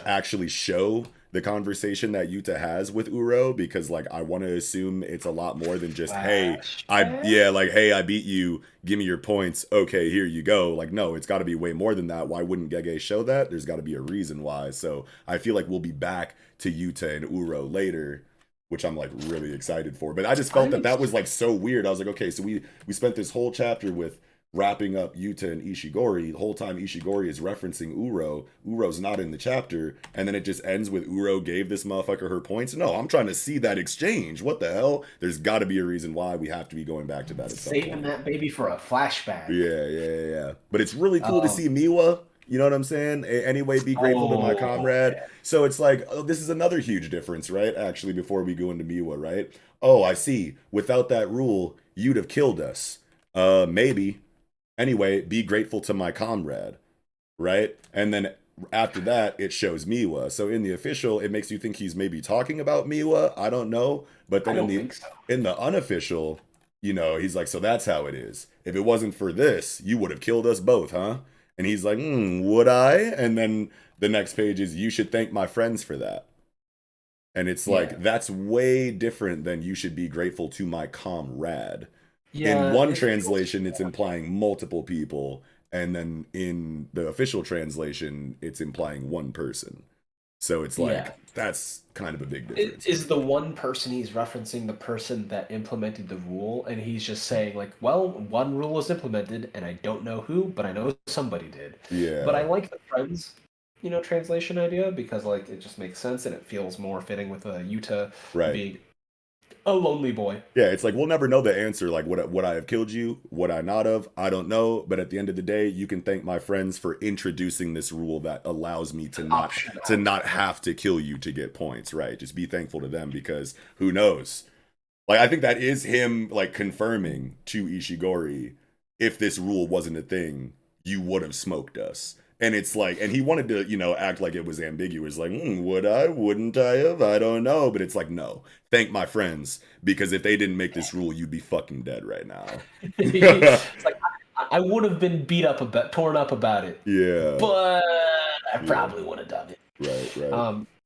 A: actually show the conversation that Yuta has with Uro because like I want to assume it's a lot more than just hey I beat you, give me your points, okay, here you go. Like no, it's got to be way more than that. Why wouldn't Gege show that? There's got to be a reason why. So I feel like we'll be back to Yuta and Uro later, which I'm like really excited for. But I just felt that was like so weird. I was like, okay, so we spent this whole chapter with wrapping up Yuta and Ishigori. The whole time Ishigori is referencing Uro. Uro's not in the chapter, and then it just ends with Uro gave this motherfucker her points. No, I'm trying to see that exchange. What the hell? There's got to be a reason why we have to be going back to that at some point.
B: Saving that baby for a flashback.
A: Yeah. But it's really cool to see Miwa. You know what I'm saying? Anyway, be grateful to my comrade. Yeah. So it's like, oh, this is another huge difference, right? Actually, before we go into Miwa, right? Oh, I see. Without that rule, you'd have killed us. Maybe. Anyway, be grateful to my comrade, right? And then after that, it shows Miwa. So in the official, it makes you think he's maybe talking about Miwa. I don't know. But then in the unofficial, you know, he's like, so that's how it is. If it wasn't for this, you would have killed us both, huh? And he's like, would I? And then the next page is, you should thank my friends for that. And it's like, that's way different than you should be grateful to my comrade. Yeah, in one translation, it's implying multiple people. And then in the official translation, it's implying one person. So it's
B: Yeah.
A: like that's kind of a big difference.
B: Is the one person he's referencing the person that implemented the rule, and he's just saying like, well, one rule was implemented, and I don't know who, but I know somebody did. But I
A: Yeah,
B: like the friends, translation idea because like it just makes sense and it feels more fitting with Yuta
A: right.
B: being a lonely boy.
A: Yeah, it's like we'll never know the answer. Like what I have killed you, what I not of, I don't know. But at the end of the day, you can thank my friends for introducing this rule that allows me
B: An option
A: to
B: out.
A: not have to kill you to get points. Right? Just be thankful to them because who knows? Like I think that is him like confirming to Ishigori, if this rule wasn't a thing, you would have smoked us. And it's like, and he wanted to, act like it was ambiguous, like, would I, wouldn't I have? I don't know. But it's like, no, thank my friends, because if they didn't make this rule, you'd be fucking dead right now.
B: It's like I would have been beat up torn up about it,
A: Yeah.
B: but I
A: Yeah.
B: probably would have done it.
A: Right, right.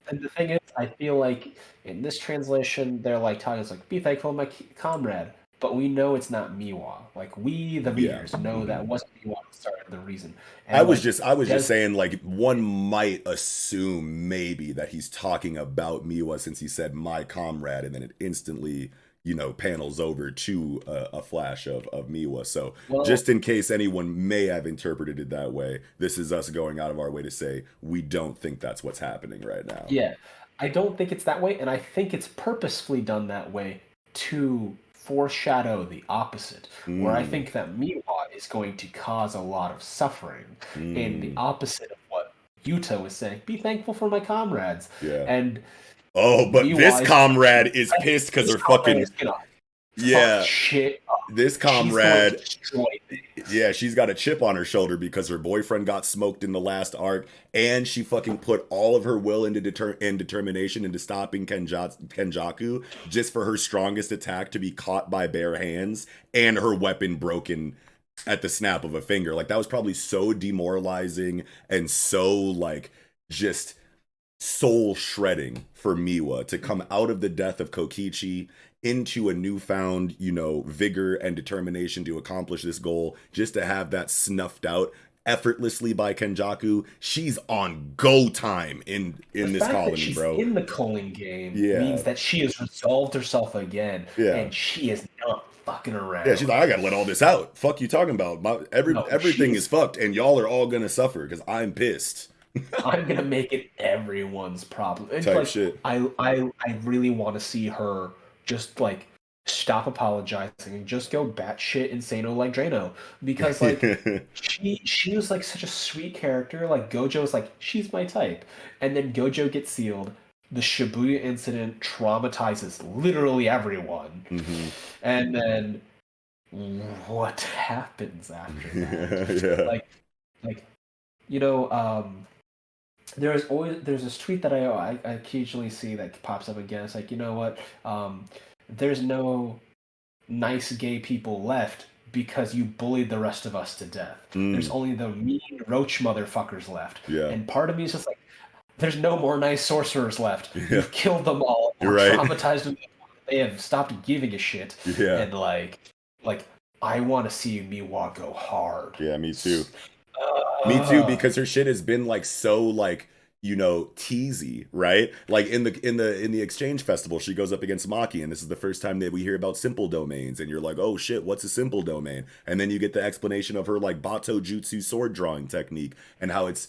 B: And the thing is, I feel like in this translation, they're like talking, it's like, be thankful, my comrade. But we know it's not Miwa. Like, we, the
A: Yeah.
B: readers, know that wasn't Miwa that started the reason.
A: I
B: And,
A: was
B: like,
A: just I was just saying like one might assume maybe that he's talking about Miwa since he said my comrade and then it instantly panels over to a flash of Miwa. So
B: well,
A: just in case anyone may have interpreted it that way, this is us going out of our way to say we don't think that's what's happening right now.
B: yeah, I don't think it's that way, and I think it's purposefully done that way to foreshadow the opposite, where I
A: Mm,
B: think that Miwa is going to cause a lot of suffering, in the
A: mm,
B: opposite of what Yuta was saying. Be thankful for my comrades,
A: yeah.
B: and
A: Oh, but this
B: Miwa is going
A: comrade
B: to
A: is pissed because
B: this
A: her
B: comrade
A: fucking
B: is gonna fuck
A: yeah.
B: shit up.
A: This
B: She's going to
A: comrade
B: destroy things.
A: yeah, she's got a chip on her shoulder because her boyfriend got smoked in the last arc, and she fucking put all of her will into determination into stopping Kenjaku just for her strongest attack to be caught by bare hands and her weapon broken at the snap of a finger. Like that was probably so demoralizing and so like just soul shredding for Miwa to come out of the death of Kokichi into a newfound, vigor and determination to accomplish this goal, just to have that snuffed out effortlessly by Kenjaku. She's on go time
B: The
A: in this
B: fact that
A: colony,
B: she's
A: bro.
B: in the culling game
A: Yeah.
B: means that she has resolved herself again,
A: Yeah.
B: and she is not fucking
A: Yeah, she's
B: around.
A: like, I gotta let all this out. Fuck you talking about.
B: No,
A: Everything is fucked, and y'all are all gonna suffer because I'm pissed.
B: I'm gonna make it everyone's problem. And
A: Type
B: like,
A: shit.
B: I really want to see her just like stop apologizing and just go batshit insano like Drano, because like she was like such a sweet character. Like Gojo's like she's my type, and then Gojo gets sealed. The Shibuya incident traumatizes literally everyone,
A: Hmm.
B: and then what happens after that?
A: Yeah.
B: Like like you know there's this tweet that I occasionally see that pops up again. It's like, you know what? There's no nice gay people left because you bullied the rest of us to death. There's
A: Mm,
B: only the mean roach motherfuckers left.
A: yeah.
B: And part of me is just like, there's no more nice sorcerers left.
A: Yeah.
B: You've killed them all
A: You're
B: or
A: right.
B: traumatized them. They have stopped giving a shit.
A: Yeah.
B: And like I want to see Miwa go hard.
A: Yeah, me too. Me too,
B: Uh,
A: because her shit has been like so like teasy, right? Like in the exchange festival, she goes up against Maki, and this is the first time that we hear about simple domains, and you're like, oh shit, what's a simple domain? And then you get the explanation of her like Bato Jutsu sword drawing technique and how it's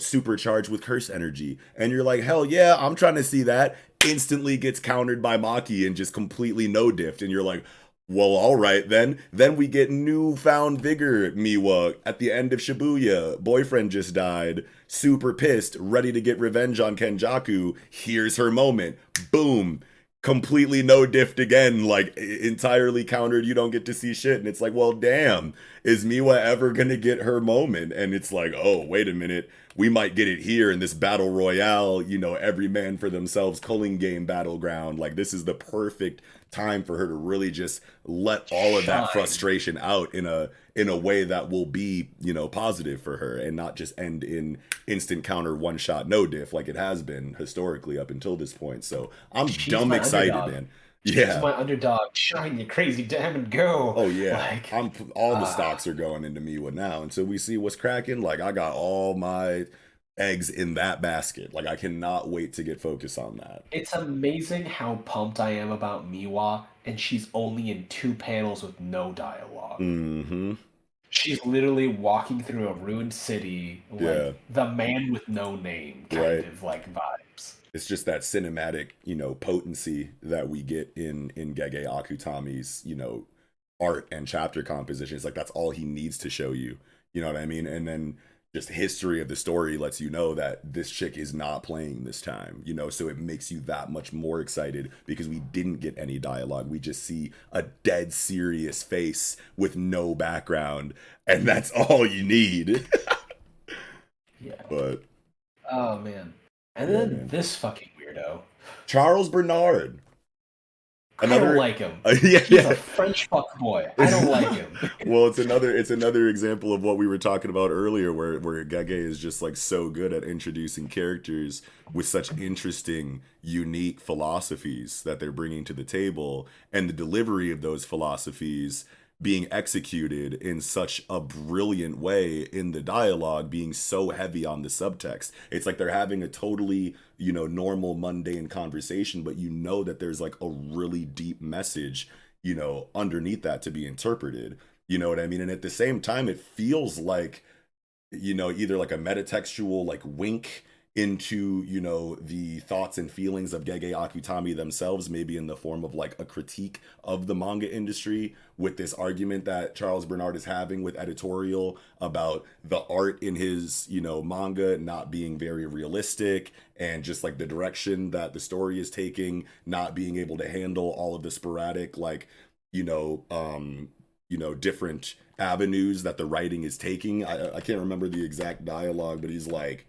A: supercharged with curse energy, and you're like, hell yeah, I'm trying to see that. Instantly gets countered by Maki and just completely no diffed, and you're like, well, all right then. Then we get newfound vigor. Miwa at the end of Shibuya, boyfriend just died, super pissed, ready to get revenge on Kenjaku. Here's her moment. Boom. Completely no diffed again, like entirely countered. You don't get to see shit, and it's like, well, damn, is Miwa ever gonna get her moment? And it's like, oh, wait a minute, we might get it here in this battle royale. Every man for themselves culling game battleground. Like this is the perfect time for her to really just let all of that
B: shine.
A: frustration out in a way that will be positive for her and not just end in instant counter one shot no diff like it has been historically up until this point. So I'm
B: She's
A: dumb
B: my
A: excited,
B: underdog.
A: man.
B: She's
A: Yeah.
B: my underdog. Shine, you crazy damn and go.
A: Oh yeah.
B: Like,
A: I'm all the
B: uh,
A: stocks are going into Miwa now until we see what's cracking. Like I got all my eggs in that basket. Like I cannot wait to get focused on that.
B: It's amazing how pumped I am about Miwa, and she's only in 2 panels with no dialogue.
A: Mm-hmm.
B: She's literally walking through a ruined city,
A: Yeah.
B: like the man with no name kind
A: Right.
B: of like vibes.
A: It's just that cinematic, potency that we get in Gege Akutami's, art and chapter composition. It's like that's all he needs to show you. You know what I mean? And then just history of the story lets you know that this chick is not playing this time, so it makes you that much more excited because we didn't get any dialogue. We just see a dead serious face with no background, and that's all you need.
B: Yeah.
A: But
B: Oh man. And
A: yeah,
B: then
A: man.
B: this fucking weirdo.
A: Charles Bernard.
B: I don't
A: Another
B: like him.
A: yeah,
B: He's a
A: yeah.
B: French fuck boy. I don't like him.
A: Well, it's another example of what we were talking about earlier, where Gege is just like so good at introducing characters with such interesting, unique philosophies that they're bringing to the table, and the delivery of those philosophies being executed in such a brilliant way in the dialogue, being so heavy on the subtext. It's like they're having a totally, normal, mundane conversation, but that there's like a really deep message, underneath that to be interpreted. You know what I mean? And at the same time, it feels like, either like a metatextual like wink into, the thoughts and feelings of Gege Akutami themselves, maybe in the form of like a critique of the manga industry, with this argument that Charles Bernard is having with editorial about the art in his, manga not being very realistic, and just like the direction that the story is taking, not being able to handle all of the sporadic, like, different avenues that the writing is taking. I can't remember the exact dialogue, but he's like,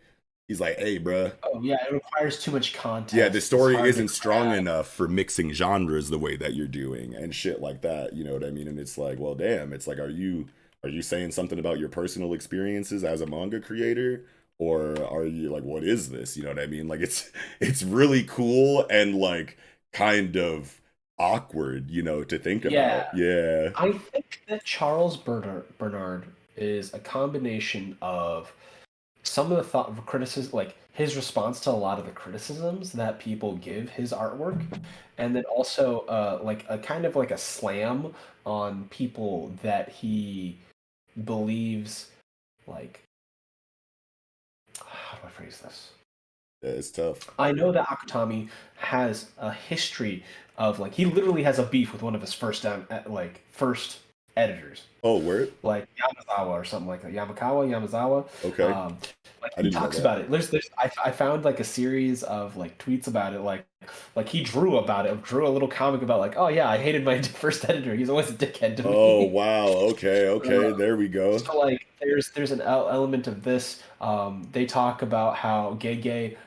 A: hey, bruh.
B: Oh yeah, it requires too much
A: Yeah, the
B: context. It's
A: story
B: hard to
A: isn't strong
B: grasp.
A: enough for mixing genres the way that you're doing and shit like that. You know what I mean? And it's like, well, damn. It's like, are you saying something about your personal experiences as a manga creator, or are you like, what is this? You know what I mean? Like, it's really cool and like kind of awkward, to think about.
B: Yeah,
A: Yeah.
B: I think that Bernard is a combination of some of the thought criticism, like his response to a lot of the criticisms that people give his artwork, and then also like a kind of like a slam on people that he believes, like, how do I phrase this?
A: Yeah, it's tough.
B: I know that Akutami has a history of, like, he literally has a beef with one of his first editors,
A: Oh, word.
B: like Yamazawa or something like that. Yamazawa.
A: Okay.
B: Um, like
A: I
B: he
A: didn't know
B: talks
A: that.
B: about it. I found like a series of like tweets about it. Like he drew about it. Drew a little comic about like, oh yeah, I hated my first editor. He's always a dickhead to
A: Oh,
B: me.
A: wow. Okay. Okay. There we go.
B: So like there's an element of this. They talk about how Gege.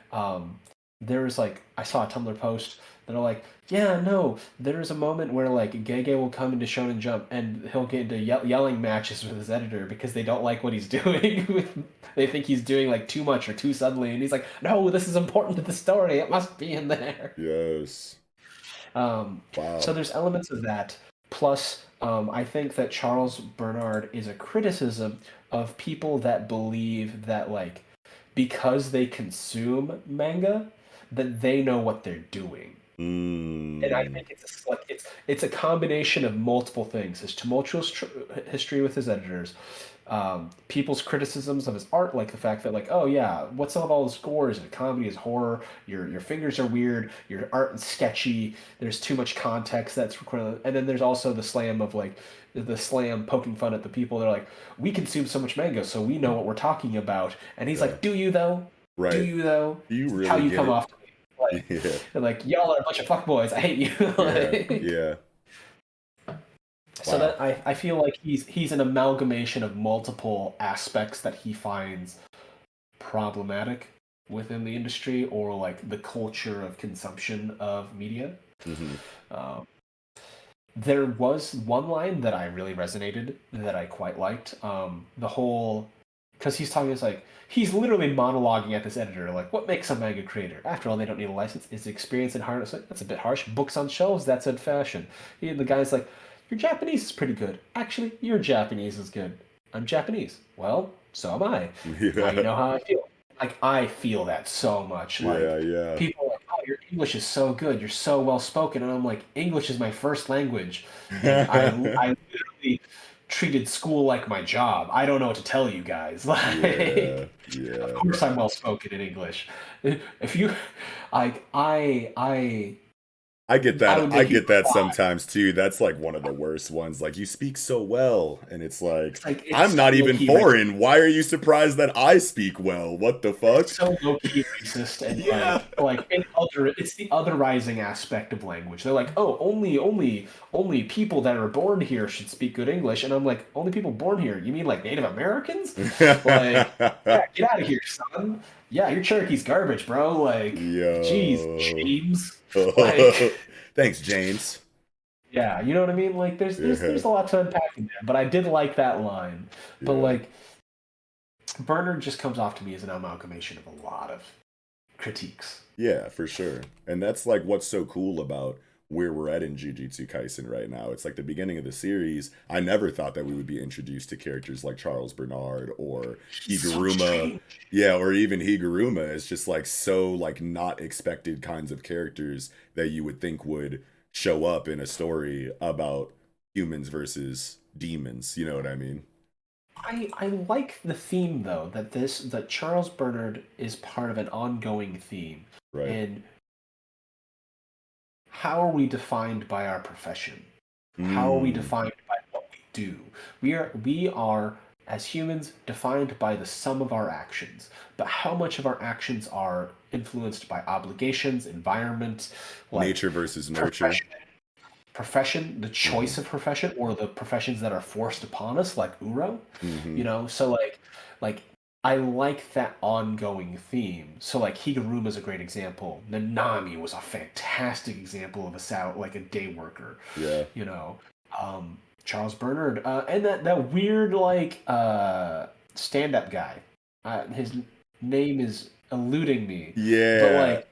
B: There was like I saw a Tumblr post that are like, yeah, no, there's a moment where like Gege will come into Shonen Jump and he'll get into yelling matches with his editor because they don't like what he's doing. They think he's doing like too much or too suddenly, and he's like, no, this is important to the story. It must be in there.
A: Yes.
B: Um, so
A: Wow.
B: there's elements of that. Plus, I think that Charles Bernard is a criticism of people that believe that like because they consume manga, that they know what they're doing. And I
A: Mm.
B: think it's a combination of multiple things: his tumultuous history with his editors, people's criticisms of his art, like the fact that like, oh yeah, what's up with all the scores? And comedy is horror. Your fingers are weird. Your art is sketchy. There's too much context that's required. And then there's also the slam of like the slam poking fun at the people. They're like, we consume so much manga, so we know what we're talking about. And he's
A: Yeah.
B: like, do you though? Do
A: Right.
B: you though?
A: Do you
B: This is how
A: really
B: you
A: get
B: come
A: it?
B: off to me. Like,
A: Yeah.
B: they're like, y'all are a bunch of fuckboys. I hate you.
A: Yeah.
B: Like,
A: Yeah.
B: so
A: Wow.
B: that I feel like he's an amalgamation of multiple aspects that he finds problematic within the industry or like the culture of consumption of media.
A: Hmm.
B: Um, there was one line that I really resonated that I quite liked. The whole because he's talking, it's like he's literally monologuing at this editor, like, what makes a manga creator? After all, they don't need a license. It's experience and hard. Like, that's a bit harsh. Books on shelves, that's old fashioned. The guy's like, your Japanese is pretty good. Actually, your Japanese is good. I'm Japanese. Well, so am I. Now you
A: Yeah.
B: know how I feel. like I feel that so much.
A: Yeah,
B: Like
A: yeah.
B: people are like, "Oh, your English is so good. You're so well spoken," and I'm like, "English is my first language, and I literally treated school like my job. I don't know what to tell you guys.
A: Yeah,
B: Like, of
A: yeah.
B: course I'm well spoken in English. If you like, I would
A: I
B: make you
A: get that
B: cry.
A: sometimes too. That's like one of the worst ones. Like you speak so well, and it's like,
B: It's like
A: I'm
B: it's so
A: not
B: low
A: even
B: key
A: foreign. Why are you surprised that I speak well? What the
B: it's
A: fuck?
B: so low key racist and
A: Yeah.
B: it's the otherizing aspect of language. They're like, oh, only people that are born here should speak good English, and I'm like, only people born here? You mean like Native Americans? Like, yeah, get out of here, son. Yeah, your Cherokee's garbage, bro. Like, geez,
A: Yo.
B: James. Like,
A: Thanks, James.
B: yeah, you know what I mean? Like,
A: Yeah,
B: there's a lot to unpack in there, but I did like that line. But
A: yeah.
B: like, Bernard just comes off to me as an amalgamation of a lot of critiques.
A: Yeah, for sure. And that's like what's so cool about where we're at in Jujutsu Kaisen right now. It's like the beginning of the series. I never thought that we would be introduced to characters like Charles Bernard or
B: He's so
A: Higuruma.
B: strange.
A: Yeah, or even Higuruma is just like so like not expected kinds of characters that you would think would show up in a story about humans versus demons. You know what I mean?
B: I like the theme though that Charles Bernard is part of an ongoing theme.
A: Right.
B: And how are we defined by our profession? How are we
A: Mm,
B: defined by what we do? We are as humans defined by the sum of our actions. But how much of our actions are influenced by obligations, environment, like
A: nature versus nurture.
B: profession the
A: Hmm.
B: choice of profession or the professions that are forced upon us like uro,
A: Hmm.
B: you know, so like I like that ongoing theme. So like Higuruma is a great example. Nanami was a fantastic example of like a day worker,
A: Yeah.
B: you know. Charles Bernard, and that weird like stand-up guy, his name is eluding me, but
A: Yeah.
B: like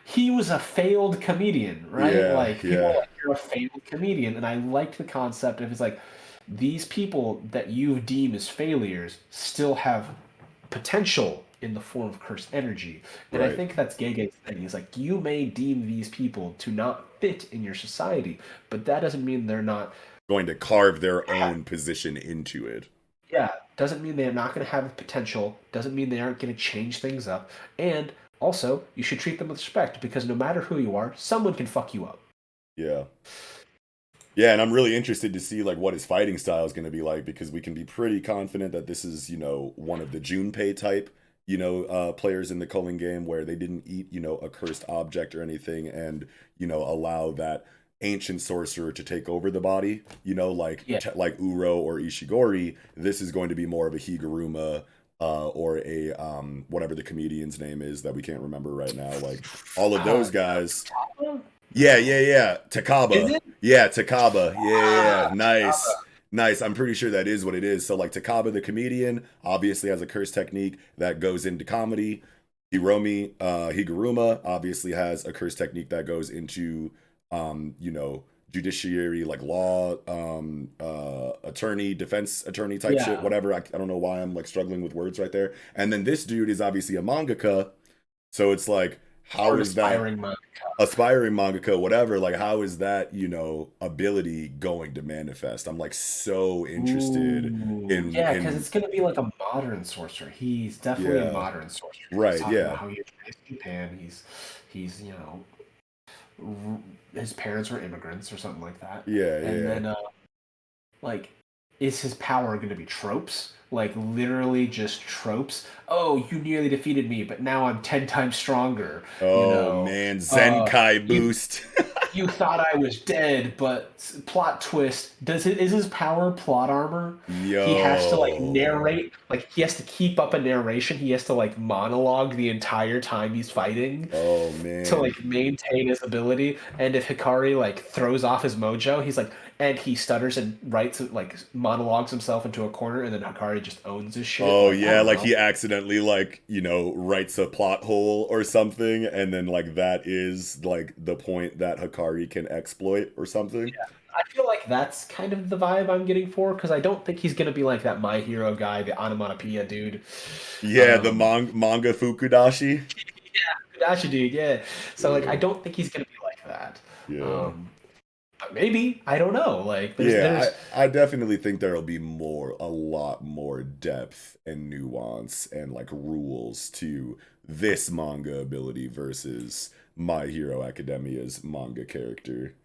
B: he was a failed comedian, right?
A: Yeah.
B: Like people are
A: Yeah.
B: like, you're a failed comedian, and I liked the concept of it's like these people that you deem as failures still have potential in the form of cursed energy. And I
A: Right.
B: think that's Gege's thing. He's like, you may deem these people to not fit in your society, but that doesn't mean they're not
A: Going to carve their own position into it.
B: yeah, doesn't mean they're not going to have potential, doesn't mean they aren't going to change things up. And also, you should treat them with respect because no matter who you are, someone can fuck you up.
A: Yeah. Yeah, and I'm really interested to see like what his fighting style is going to be like because we can be pretty confident that this is, one of the Junpei type, players in the culling game where they didn't eat, a cursed object or anything and, allow that ancient sorcerer to take over the body,
B: Yeah.
A: like Uro or Ishigori. This is going to be more of a Higuruma or a whatever the comedian's name is that we can't remember right now. Like all of those guys.
B: Takaba?
A: Yeah, yeah, yeah.
B: Is
A: Takaba.
B: it?
A: Yeah, Takaba. Yeah, yeah, yeah.
B: Ah,
A: Nice.
B: Takaba.
A: Nice. I'm pretty sure that is what it is. So like Takaba the comedian obviously has a curse technique that goes into comedy. Higuruma obviously has a curse technique that goes into judiciary like law attorney, defense attorney type shit,
B: Yeah.
A: whatever. I don't know why I'm like struggling with words right there. And then this dude is obviously a mangaka, so it's like how
B: Or an
A: is that
B: aspiring manga.
A: aspiring mangaka, whatever, like how is that, ability going to manifest? I'm like so interested
B: Ooh. Yeah, because
A: in
B: it's going to be like a modern sorcerer. He's definitely a
A: yeah,
B: modern sorcerer. He's
A: right,
B: talking about
A: yeah,
B: how he was raised in Japan. He's, his parents were immigrants or something like that.
A: yeah,
B: And
A: yeah.
B: then like is his power going to be tropes, like literally just tropes? Oh, you nearly defeated me, but now I'm 10 times stronger, you
A: Oh
B: know.
A: man,
B: uh
A: Zenkai
B: you
A: boost.
B: you thought I was dead, but plot twist. Is his power plot armor? He has to like
A: Yo.
B: narrate, like he has to keep up a narration. He has to like monologue the entire time he's fighting
A: Oh
B: to
A: man.
B: like maintain his ability. And if Hikari like throws off his mojo, he's like, and he stutters and writes like monologues himself into a corner, and then Hikari just owns his shit.
A: Oh
B: Like I
A: yeah,
B: don't
A: like
B: know.
A: he accidentally like, writes a plot hole or something and then like that is like the point that Hakari can exploit or something.
B: Yeah. I feel like that's kind of the vibe I'm getting for, because I don't think he's gonna be like that My Hero guy, the onomatopoeia dude.
A: Yeah, the
B: Um,
A: manga Fukudashi.
B: yeah, Kudashi dude, yeah. So like, I
A: Yeah,
B: don't think he's gonna be like that.
A: yeah.
B: Um, but maybe I don't know. Like,
A: Yeah,
B: there's
A: I definitely think there'll be a lot more depth and nuance and like rules to this manga ability versus My Hero Academia's manga character.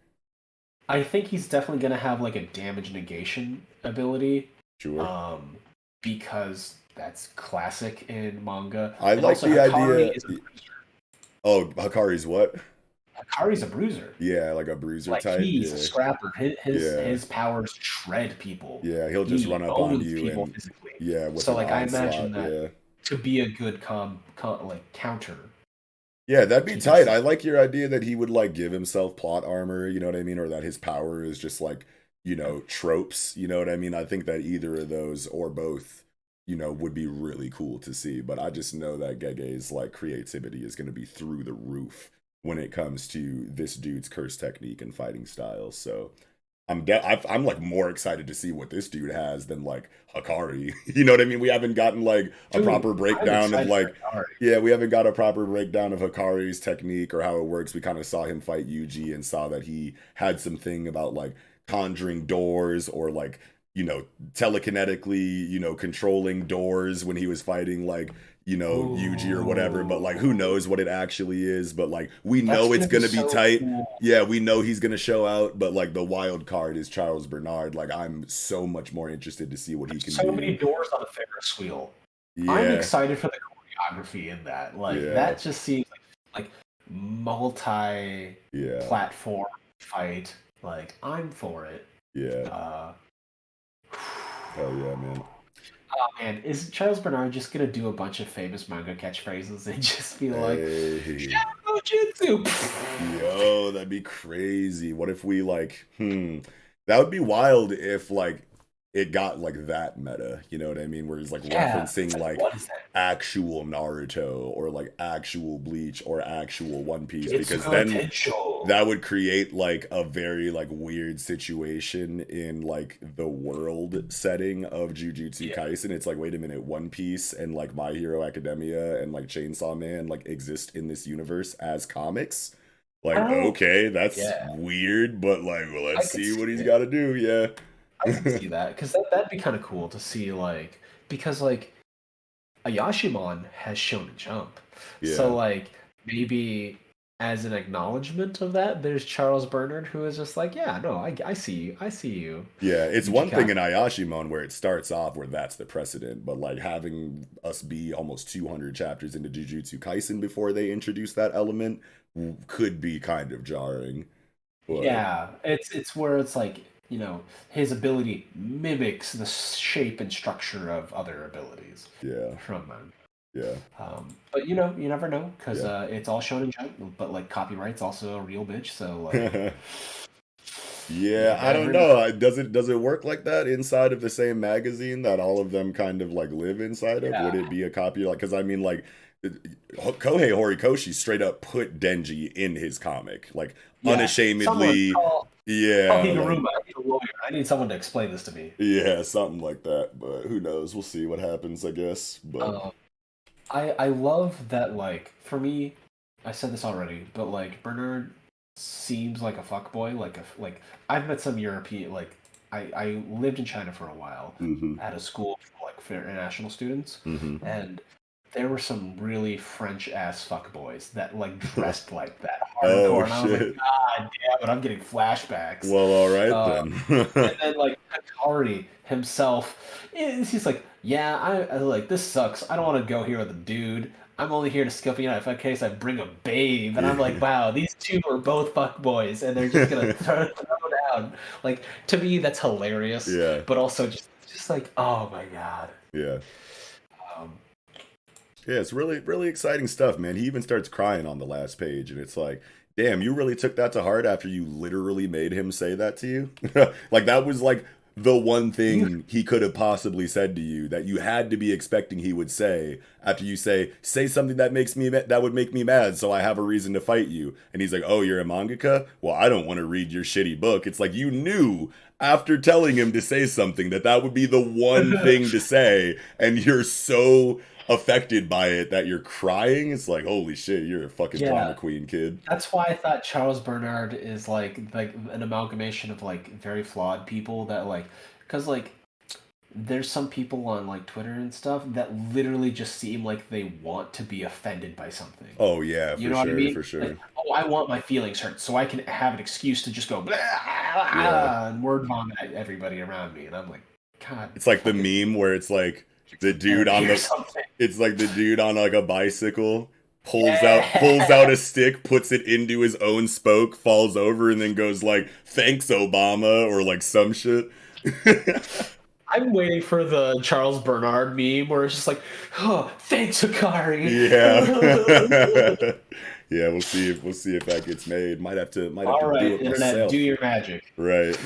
B: I think he's definitely gonna have like a damage negation ability,
A: Sure.
B: um, because that's classic in manga.
A: I
B: And
A: like
B: also,
A: the
B: Hakari
A: idea.
B: is a
A: Oh, Hakari's what?
B: Hakari's a bruiser.
A: Yeah, like a bruiser
B: Like
A: type.
B: he's a
A: Yeah,
B: scrapper.
A: yeah,
B: His powers shred people.
A: yeah. He'll just
B: He
A: run up on
B: owns
A: you
B: people
A: and
B: physically.
A: yeah, with
B: So
A: an
B: like I imagine
A: onslaught.
B: that
A: Yeah.
B: to be a good like counter
A: Yeah, that'd be
B: to
A: tight.
B: these.
A: I like your idea that he would like give himself plot armor, you know what I mean? Or that his power is just like, tropes, you know what I mean? I think that either of those or both, would be really cool to see. But I just know that Gege's like creativity is going to be through the roof when it comes to this dude's curse technique and fighting style. So I'm like more excited to see what this dude has than like Hakari. You know what I mean? We haven't gotten like a
B: Dude,
A: proper
B: I'm
A: breakdown of
B: excited for
A: like
B: Hakari.
A: yeah, we haven't got a proper breakdown of Hakari's technique or how it works. We kind of saw him fight Yuji and saw that he had something about like conjuring doors or like, telekinetically, controlling doors when he was fighting like, Yuji or whatever. But like, who
B: Ooh,
A: knows what it actually is? But like, we
B: that's
A: know it's
B: gonna be
A: gonna be
B: so
A: tight.
B: cool.
A: Yeah, we know he's gonna show out. But like, the wild card is Charles Bernard. Like, I'm so much more interested to see what he can
B: So many
A: do.
B: doors on a Ferris wheel. I'm
A: Yeah,
B: excited for the choreography in that. Like
A: yeah,
B: that just seems like
A: yeah,
B: multi-platform fight. Like I'm for it.
A: yeah.
B: Uh,
A: Hell yeah, man.
B: oh man, is Charles Bernard just gonna do a bunch of famous manga catchphrases and just be like,
A: Hey,
B: "Shadow Jutsu"?
A: yo, that'd be crazy. What if we like, that would be wild if like it got like that meta, you know what I mean? Where he's like
B: Yeah, it's
A: referencing
B: like
A: like
B: what is that?
A: actual Naruto or like actual Bleach or actual One Piece,
B: It's
A: because then
B: potential.
A: that would create like a very like weird situation in like the world setting of Jujutsu
B: Yeah.
A: Kaisen. It's like, wait a minute, One Piece and like My Hero Academia and like Chainsaw Man like exist in this universe as comics.
B: I
A: Like,
B: don't.
A: okay, that's
B: Yeah,
A: weird, but like, well,
B: I
A: let's
B: could
A: see
B: see
A: what he's
B: it.
A: got to do.
B: I could
A: Yeah.
B: see that because that'd be kind of cool to see, like, because like Ayashimon has Shonen Jump, so
A: Yeah.
B: like maybe as an acknowledgement of that, there's Charles Bernard who is just like, yeah, no, I see you, I see you,
A: Yeah, it's one thing
B: Ichika.
A: in Ayashimon where it starts off where that's the precedent, but like having us be almost 200 chapters into Jujutsu Kaisen before they introduce that element could be kind of jarring. But
B: Yeah, it's where it's like, his ability mimics the shape and structure of other abilities
A: yeah,
B: from them.
A: yeah,
B: But you never know because
A: yeah.
B: it's all Shonen Jump, but like copyright's also a real bitch, so like you
A: Yeah, I don't
B: never know.
A: know. Does it work like that inside of the same magazine that all of them kind of like live inside of?
B: Yeah,
A: Would it be a copy? Like, because I mean, like Kohei Horikoshi straight up put Denji in his comic, like
B: yeah. Someone
A: unashamedly.
B: call
A: Yeah, like
B: Higuruma. I need a lawyer. I need someone to explain this to me.
A: yeah, something like that. But who knows? We'll see what happens, I guess. But
B: Um, I love that, like, for me, I said this already, but like Bernard seems like a fuckboy. Like I've met some European, like, I lived in China for a while
A: hmm
B: at a school for like for international students,
A: hmm
B: and there were some really French ass fuckboys that like dressed like that
A: Oh
B: hardcore, and I was like,
A: shit.
B: God damn it, I'm getting flashbacks.
A: Well, all right
B: Uh,
A: then.
B: and then like Akari himself, he's like, yeah, I like this sucks. I don't want to go here with a dude. I'm only here to scope you out if in case I bring a babe. And I'm like,
A: Yeah,
B: wow, these two are both fuck boys, and they're just gonna throw down. Like to me, that's hilarious,
A: yeah,
B: but also just like, oh my god.
A: yeah.
B: Um,
A: Yeah, it's really, really exciting stuff, man. He even starts crying on the last page, and it's like, damn, you really took that to heart after you literally made him say that to you? Like, that was like the one thing he could have possibly said to you that you had to be expecting he would say after you say something that that would make me mad, so I have a reason to fight you. And he's like, oh, you're a mangaka? Well, I don't want to read your shitty book. It's like you knew after telling him to say something that would be the one thing to say, and you're so affected by it that you're crying. It's like, holy shit, you're a fucking drama queen, kid.
B: That's why I thought Charles Bernard is like an amalgamation of like very flawed people that like, because like there's some people on like Twitter and stuff that literally just seem like they want to be offended by something.
A: Oh yeah,
B: you know what I mean?
A: For sure.
B: Like, oh, I want my feelings hurt so I can have an excuse to just go blah, blah, and word vomit at everybody around me, and I'm like, God.
A: It's like the meme where it's like the dude on it's like the dude on like a bicycle pulls out a stick, puts it into his own spoke, falls over, and then goes like, thanks Obama, or like some shit.
B: I'm waiting for the Charles Bernard meme where it's just like, oh, thanks Akari.
A: Yeah. Yeah, we'll see if that gets made. Might have to
B: All right,
A: do it
B: internet,
A: myself.
B: do your magic.
A: Right.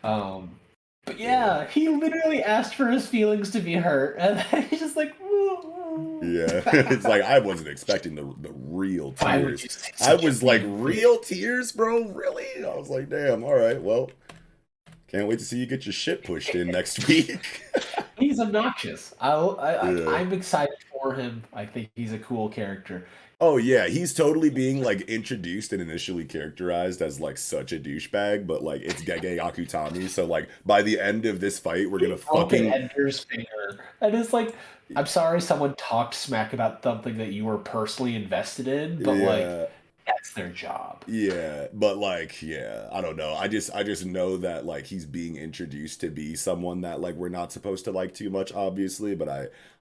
B: But yeah, he literally asked for his feelings to be hurt, and then he's just like,
A: yeah. It's like, I wasn't expecting the real tears. I was like, real tears, bro? Really? I was like, damn, all right, well, can't wait to see you get your shit pushed in next week.
B: He's obnoxious. I'm excited for him. I think he's a cool character.
A: Oh yeah, he's totally being like introduced and initially characterized as like such a douchebag, but like it's Gege Akutami, so like by the end of this fight we're gonna fucking
B: Ender's finger. And it's like, I'm sorry someone talked smack about something that you were personally invested in, but like that's their job.
A: Yeah, but like, yeah, I don't know. I just know that like he's being introduced to be someone that like we're not supposed to like too much, obviously, but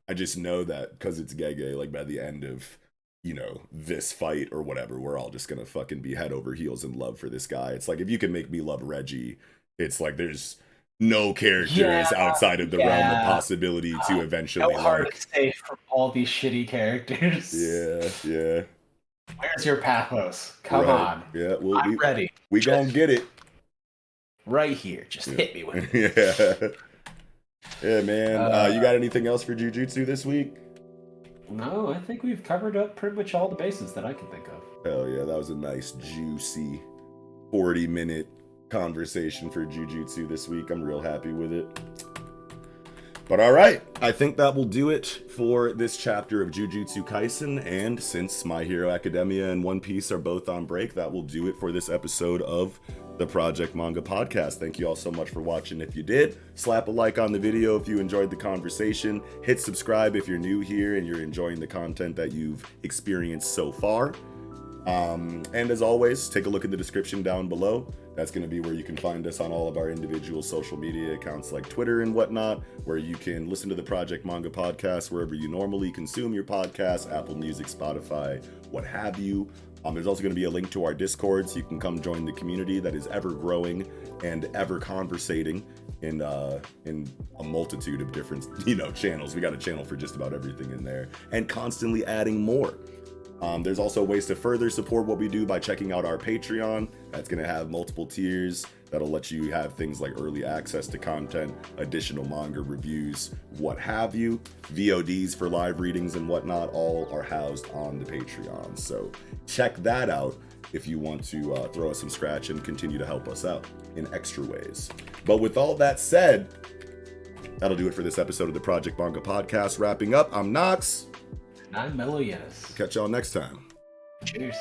A: I just know that because it's Gege, like by the end of, you know, this fight or whatever, we're all just gonna fucking be head over heels in love for this guy. It's like, if you can make me love Reggie, it's like there's no characters outside of the realm of possibility to eventually
B: hard to say from all these shitty characters.
A: Yeah.
B: Where's your pathos? Come on.
A: Yeah,
B: I'm ready.
A: We gonna get it.
B: Right here. Just hit me with it.
A: Yeah, man. You got anything else for Jujutsu this week?
B: No, I think we've covered up pretty much all the bases that I can think of.
A: Hell yeah, that was a nice, juicy 40-minute conversation for Jujutsu this week. I'm real happy with it. But all right, I think that will do it for this chapter of Jujutsu Kaisen, and since My Hero Academia and One Piece are both on break, that will do it for this episode of the Project Manga Podcast. Thank you all so much for watching. If you did, slap a like on the video if you enjoyed the conversation. Hit subscribe if you're new here and you're enjoying the content that you've experienced so far. And as always, take a look at the description down below. That's going to be where you can find us on all of our individual social media accounts like Twitter and whatnot, where you can listen to the Project Manga Podcast wherever you normally consume your podcasts, Apple Music, Spotify, what have you. There's also going to be a link to our Discord, so you can come join the community that is ever growing and ever conversating in a multitude of different, channels. We got a channel for just about everything in there, and constantly adding more. There's also ways to further support what we do by checking out our Patreon. That's going to have multiple tiers that'll let you have things like early access to content, additional manga reviews, what have you. VODs for live readings and whatnot all are housed on the Patreon. So check that out if you want to throw us some scratch and continue to help us out in extra ways. But with all that said, that'll do it for this episode of the Project Manga Podcast. Wrapping up, I'm Knox.
B: And I'm Mellow Yes.
A: Catch y'all next time.
B: Cheers.